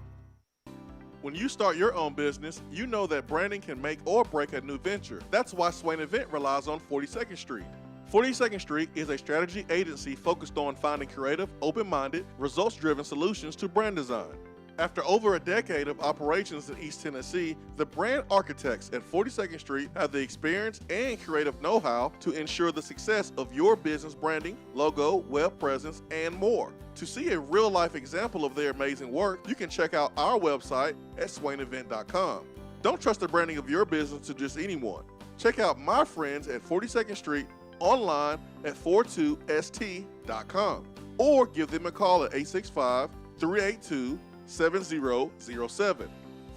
When you start your own business, you know that branding can make or break a new venture. That's why Swain Event relies on 42nd Street. 42nd Street is a strategy agency focused on finding creative, open-minded, results-driven solutions to brand design. After over a decade of operations in East Tennessee, the brand architects at 42nd Street have the experience and creative know-how to ensure the success of your business branding, logo, web presence, and more. To see a real-life example of their amazing work, you can check out our website at swainevent.com. Don't trust the branding of your business to just anyone. Check out my friends at 42nd Street online at 42st.com or give them a call at 865-382-7007.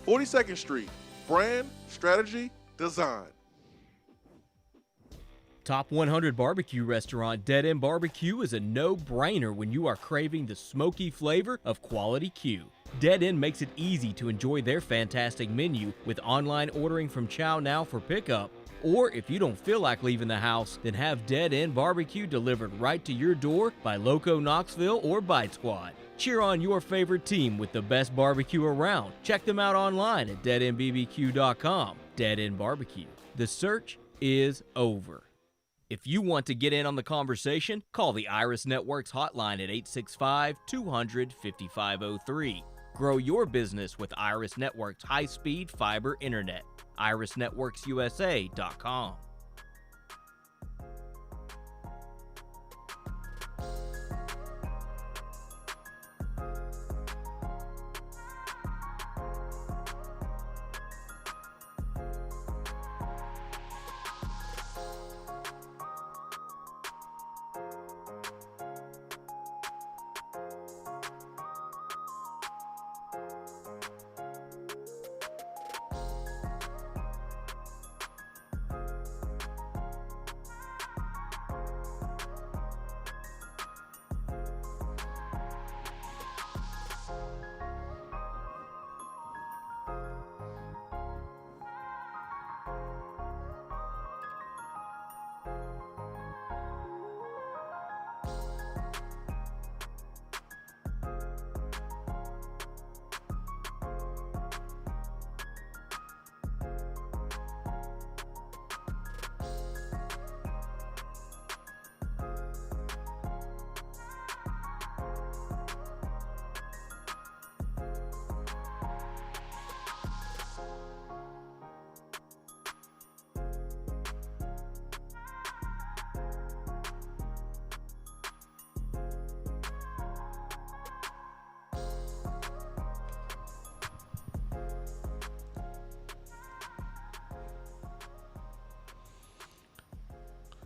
42nd Street, brand, strategy, design. Top 100 barbecue restaurant Dead End Barbecue is a no-brainer when you are craving the smoky flavor of quality Q. Dead End makes it easy to enjoy their fantastic menu with online ordering from Chow Now for pickup. Or if you don't feel like leaving the house, then have Dead End Barbecue delivered right to your door by Loco Knoxville or Bite Squad. Cheer on your favorite team with the best barbecue around. Check them out online at deadendbbq.com. Dead End Barbecue. The search is over. If you want to get in on the conversation, call the Iris Networks hotline at 865-200-5503. Grow your business with Iris Networks high-speed fiber internet. irisnetworksusa.com.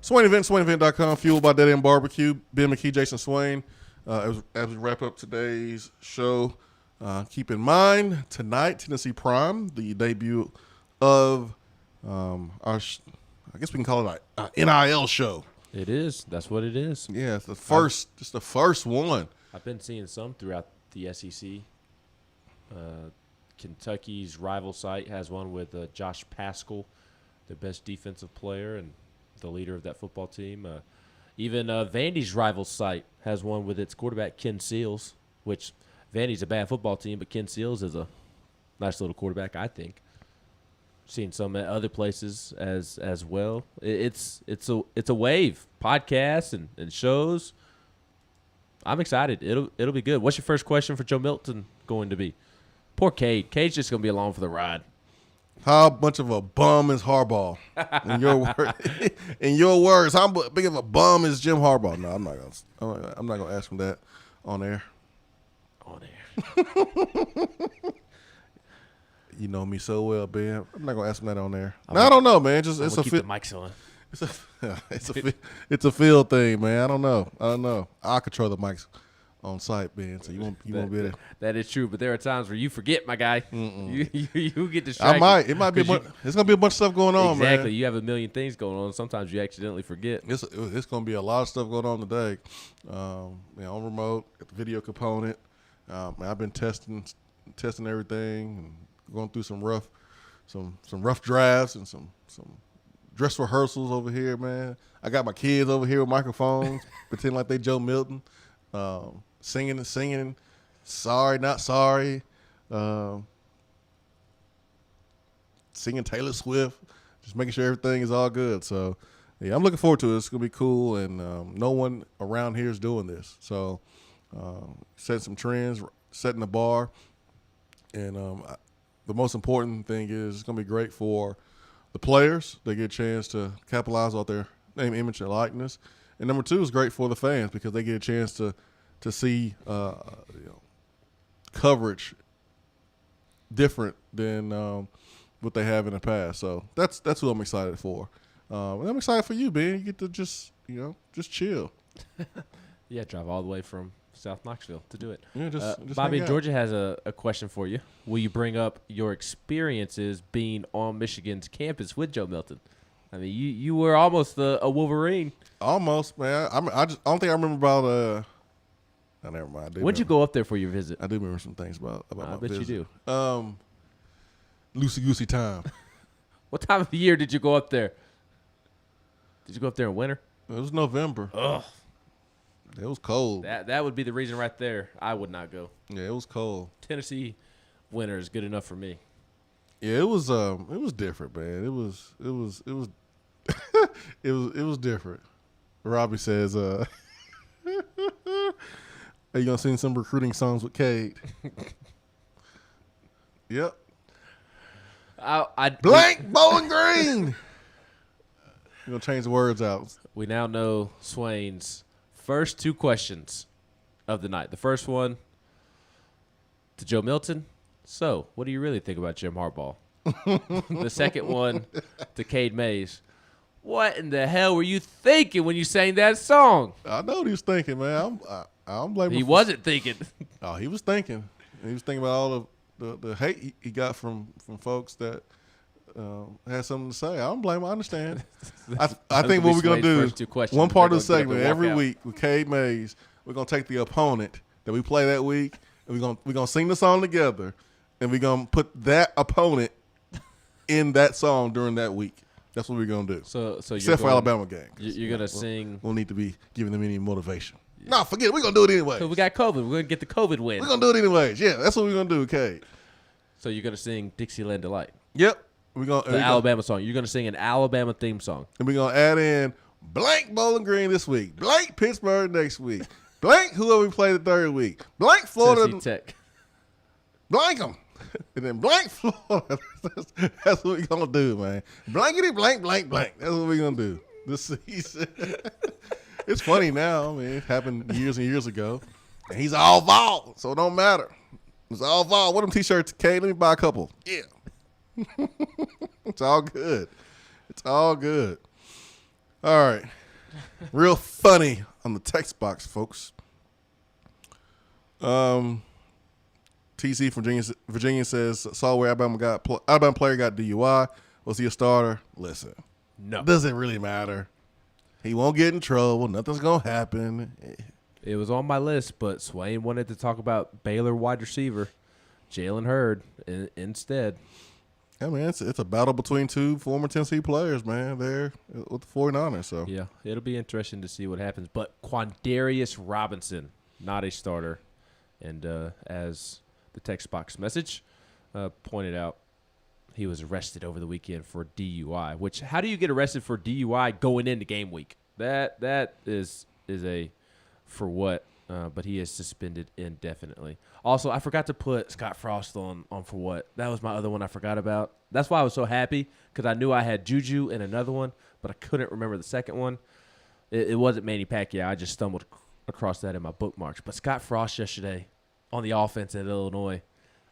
Swain Event, SwainEvent.com, fueled by Dead End Barbecue. Ben McKee, Jason Swain. As we wrap up today's show, keep in mind tonight, Tennessee Prime, the debut of our, I guess we can call it an NIL show. It is. That's what it is. Yeah, it's the first, just the first one. I've been seeing some throughout the SEC. Kentucky's rival site has one with Josh Paschal, the best defensive player and the leader of that football team. Even Vandy's rival site has one with its quarterback, Ken Seals, which Vandy's a bad football team, but Ken Seals is a nice little quarterback, I think. Seen some at other places as well. It's a wave. Podcasts and shows. I'm excited. It'll be good. What's your first question for Joe Milton going to be? Poor Cade. Cade's just going to be along for the ride. How much of a bum is Harbaugh? In your words, how big of a bum is Jim Harbaugh? No, I'm not gonna ask him that on air. On air. You know me so well, Ben. I'm not gonna ask him that on air. I don't know, man. Just it's a keep the mics on. It's a field thing, man. I don't know. I'll control the mics on site, Ben. So you won't be able to. That is true, but there are times where you forget, my guy. You get distracted. I might. It might be. It's gonna be a bunch of stuff going on, man. Exactly. You have a million things going on. Sometimes you accidentally forget. It's gonna be a lot of stuff going on today. On remote, got the video component. I've been testing everything and going through some rough drafts and some dress rehearsals over here, man. I got my kids over here with microphones, pretending like they Joe Milton, singing, sorry, not sorry, singing Taylor Swift, just making sure everything is all good. So, yeah, I'm looking forward to it. It's gonna be cool, and no one around here is doing this. So, setting some trends, setting the bar, and the most important thing is it's gonna be great for the players. They get a chance to capitalize on their name, image, and likeness. And number two is great for the fans because they get a chance to see coverage different than what they have in the past. So that's who I'm excited for. And I'm excited for you, Ben. You get to just chill. Yeah, drive all the way from South Knoxville to do it. Yeah, just Bobby, hang out. Georgia has a question for you. Will you bring up your experiences being on Michigan's campus with Joe Milton? I mean, you were almost a Wolverine. Almost, man. I don't think I remember about oh, never mind. When'd you go up there for your visit? I do remember some things about my bet visit. you do. Loosey goosey time. What time of the year did you go up there? Did you go up there in winter? It was November. Ugh. It was cold. That would be the reason right there. I would not go. Yeah, it was cold. Tennessee winter is good enough for me. Yeah, it was different, man. It was it was different. Robbie says, "Are you gonna sing some recruiting songs with Cade?" Yep. Blank Bowling Green. You're gonna change the words out. We now know Swain's first two questions of the night. The first one to Joe Milton. So, what do you really think about Jim Harbaugh? The second one to Cade Mays. What in the hell were you thinking when you sang that song? I know what he was thinking, man. I'm blaming. He wasn't thinking. Oh, he was thinking. He was thinking about all the hate he got from folks that had something to say. I don't blame him. I understand. I think what we're going to do is one part of the segment every week with Cade Mays, we're going to take the opponent that we play that week, and we're gonna sing the song together, and we're going to put that opponent in that song during that week. That's what we're going to do. So except for Alabama game. You're going to sing. We'll need to be giving them any motivation. No, forget it. We're going to do it anyway. So we got COVID. We're going to get the COVID win. We're going to do it anyways. Yeah, that's what we're going to do, Cade. So you're going to sing Dixieland Delight. Yep. We're gonna Alabama song. You're going to sing an Alabama theme song. And we're going to add in blank Bowling Green this week, blank Pittsburgh next week, blank whoever we play the third week, blank Florida. Tennessee Tech. Blank them. And then blank Florida. That's what we're going to do, man. Blankety blank, blank, blank. That's what we're going to do this season. It's funny now. I mean, it happened years and years ago. And he's all vol, so it don't matter. It's all vol. What them t-shirts, Kay? Let me buy a couple. Yeah. It's all good. It's all good. All right. Real funny on the text box, folks. TC from Virginia says, saw where Alabama player got DUI. Was he a starter? Listen. No. Doesn't really matter. He won't get in trouble. Nothing's going to happen. It was on my list, but Swain wanted to talk about Baylor wide receiver Jalen Hurd instead. Yeah, man, it's a battle between two former Tennessee players, man, there with the 49ers. So. Yeah, it'll be interesting to see what happens. But Quandarius Robinson, not a starter. And as the text box message pointed out, he was arrested over the weekend for DUI, which how do you get arrested for DUI going into game week? That is a for what, but he is suspended indefinitely. Also, I forgot to put Scott Frost on for what. That was my other one I forgot about. That's why I was so happy, because I knew I had Juju and another one, but I couldn't remember the second one. It wasn't Manny Pacquiao. I just stumbled across that in my bookmarks. But Scott Frost yesterday on the offense at Illinois,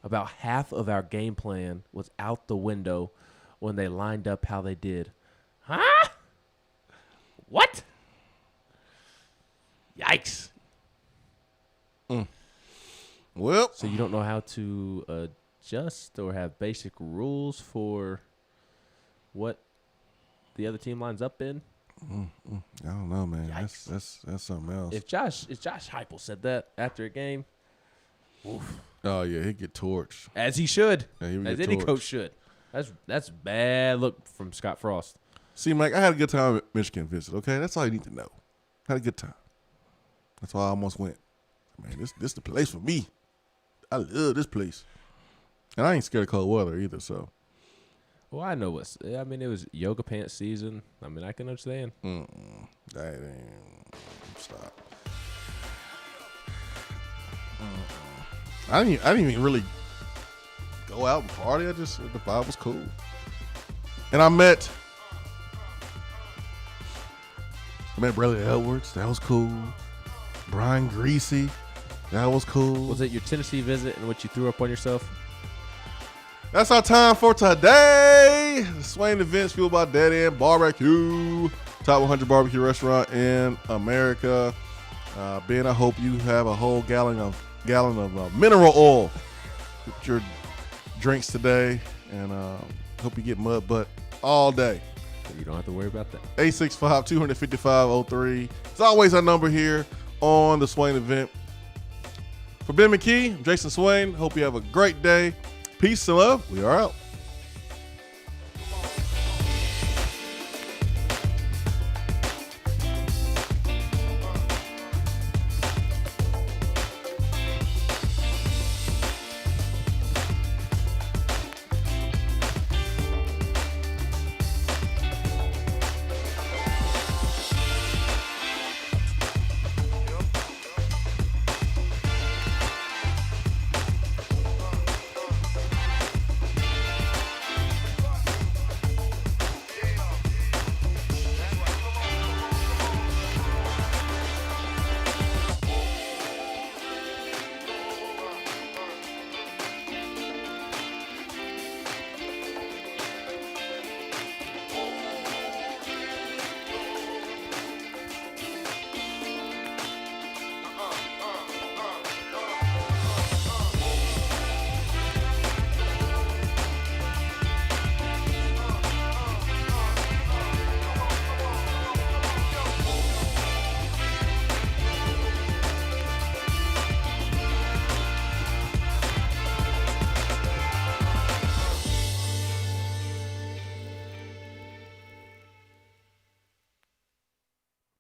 about half of our game plan was out the window when they lined up how they did. Huh? What? Yikes. Well, so you don't know how to adjust or have basic rules for what the other team lines up in. I don't know, man. That's something else. If Josh Heupel said that after a game, oof. Oh yeah, he'd get torched. As he should. Yeah, he would as get any torched. coach should. That's bad look from Scott Frost. See, Mike, I had a good time at Michigan visit. Okay, that's all you need to know. Had a good time. That's why I almost went. Man, this the place for me. I love this place, and I ain't scared of cold weather either. So, Well, I know it was yoga pants season. I mean, I can understand. that ain't stop. I didn't even really go out and party. The vibe was cool, and I met Bradley Edwards. That was cool. Brian Greasy. That was cool. Was it your Tennessee visit and what you threw up on yourself? That's our time for today. The Swain Events fueled by Dead End Barbecue, top 100 barbecue restaurant in America. Ben, I hope you have a whole gallon of mineral oil with your drinks today, and hope you get mud butt all day. You don't have to worry about that. 865-255-03. It's always our number here on the Swain Event. For Ben McKee, I'm Jason Swain. Hope you have a great day. Peace and love. We are out.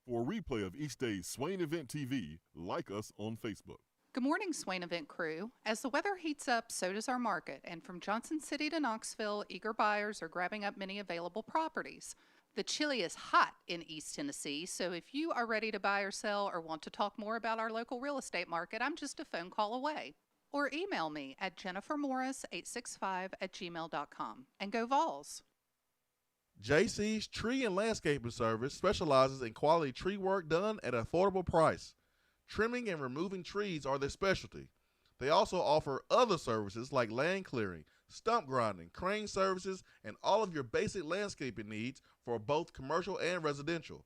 For a replay of each day's Swain Event TV, like us on Facebook. Good morning, Swain Event crew. As the weather heats up, so does our market, and from Johnson City to Knoxville, eager buyers are grabbing up many available properties. The chili is hot in East Tennessee, so if you are ready to buy or sell or want to talk more about our local real estate market, I'm just a phone call away. Or email me at jennifermorris865@gmail.com. And go Vols! JC's Tree and Landscaping Service specializes in quality tree work done at an affordable price. Trimming and removing trees are their specialty. They also offer other services like land clearing, stump grinding, crane services, and all of your basic landscaping needs for both commercial and residential.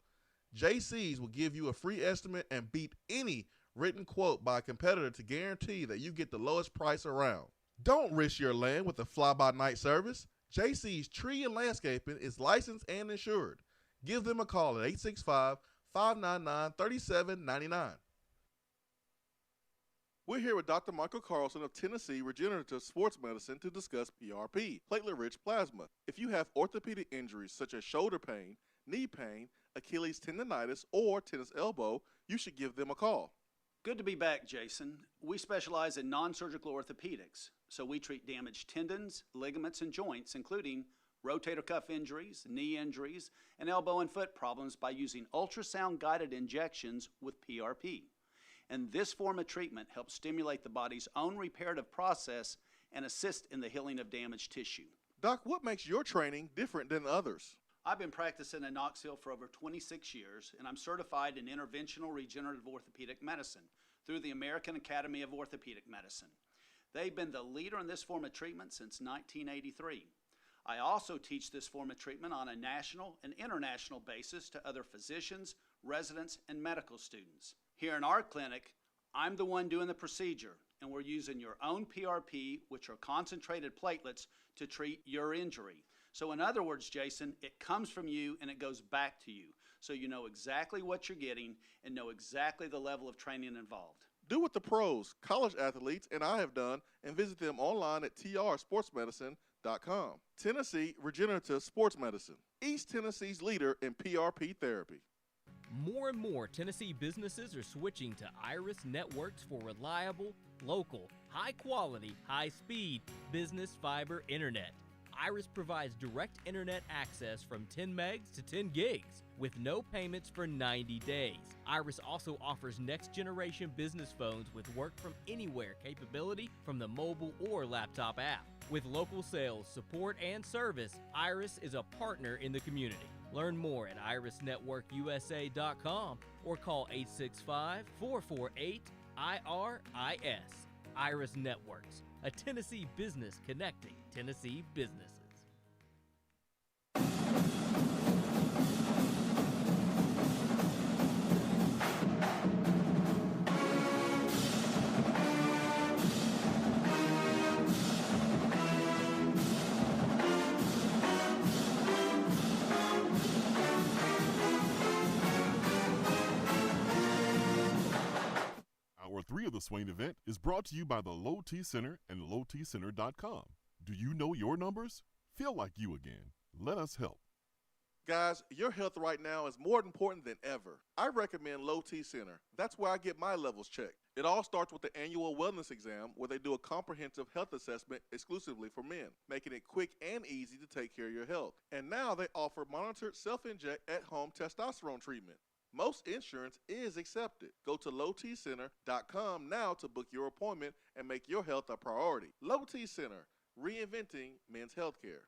JC's will give you a free estimate and beat any written quote by a competitor to guarantee that you get the lowest price around. Don't risk your land with a fly-by-night service. JC's Tree and Landscaping is licensed and insured. Give them a call at 865-599-3799. We're here with Dr. Michael Carlson of Tennessee Regenerative Sports Medicine to discuss PRP, platelet-rich plasma. If you have orthopedic injuries such as shoulder pain, knee pain, Achilles tendonitis, or tennis elbow, you should give them a call. Good to be back, Jason. We specialize in non-surgical orthopedics, so we treat damaged tendons, ligaments, and joints, including rotator cuff injuries, knee injuries, and elbow and foot problems by using ultrasound-guided injections with PRP. And this form of treatment helps stimulate the body's own reparative process and assist in the healing of damaged tissue. Doc, what makes your training different than others? I've been practicing in Knoxville for over 26 years, and I'm certified in interventional regenerative orthopedic medicine through the American Academy of Orthopedic Medicine. They've been the leader in this form of treatment since 1983. I also teach this form of treatment on a national and international basis to other physicians, residents, and medical students. Here in our clinic, I'm the one doing the procedure, and we're using your own PRP, which are concentrated platelets, to treat your injury. So in other words, Jason, it comes from you and it goes back to you. So you know exactly what you're getting and know exactly the level of training involved. Do what the pros, college athletes, and I have done, and visit them online at trsportsmedicine.com. Tennessee Regenerative Sports Medicine, East Tennessee's leader in PRP therapy. More and more Tennessee businesses are switching to Iris Networks for reliable, local, high-quality, high-speed business fiber internet. Iris provides direct internet access from 10 megs to 10 gigs with no payments for 90 days. Iris also offers next-generation business phones with work-from-anywhere capability from the mobile or laptop app. With local sales, support, and service, Iris is a partner in the community. Learn more at irisnetworkusa.com or call 865-448-IRIS. Iris Networks, a Tennessee business connecting Tennessee businesses. Hour 3 of the Swain Event is brought to you by the Low T Center and lowtcenter.com. Do you know your numbers? Feel like you again. Let us help. Guys, your health right now is more important than ever. I recommend Low T Center. That's where I get my levels checked. It all starts with the annual wellness exam where they do a comprehensive health assessment exclusively for men, making it quick and easy to take care of your health. And now they offer monitored self-inject at-home testosterone treatment. Most insurance is accepted. Go to lowtcenter.com now to book your appointment and make your health a priority. Low T Center, reinventing men's healthcare.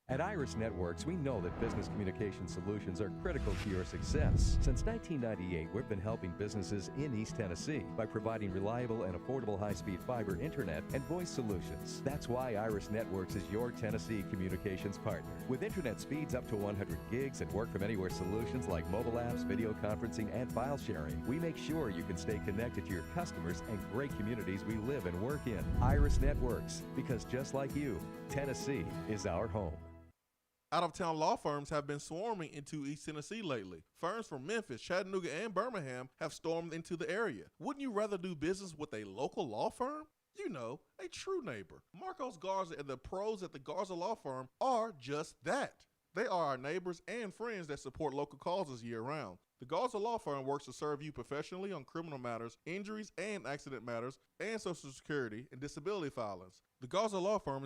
At Iris Networks, we know that business communication solutions are critical to your success. Since 1998, we've been helping businesses in East Tennessee by providing reliable and affordable high-speed fiber internet and voice solutions. That's why Iris Networks is your Tennessee communications partner. With internet speeds up to 100 gigs and work-from-anywhere solutions like mobile apps, video conferencing, and file sharing, we make sure you can stay connected to your customers and great communities we live and work in. Iris Networks, because just like you, Tennessee is our home. Out-of-town law firms have been swarming into East Tennessee lately. Firms from Memphis, Chattanooga, and Birmingham have stormed into the area. Wouldn't you rather do business with a local law firm? You know, a true neighbor. Marcos Garza and the pros at the Garza Law Firm are just that. They are our neighbors and friends that support local causes year-round. The Garza Law Firm works to serve you professionally on criminal matters, injuries and accident matters, and Social Security and disability filings. The Garza Law Firm is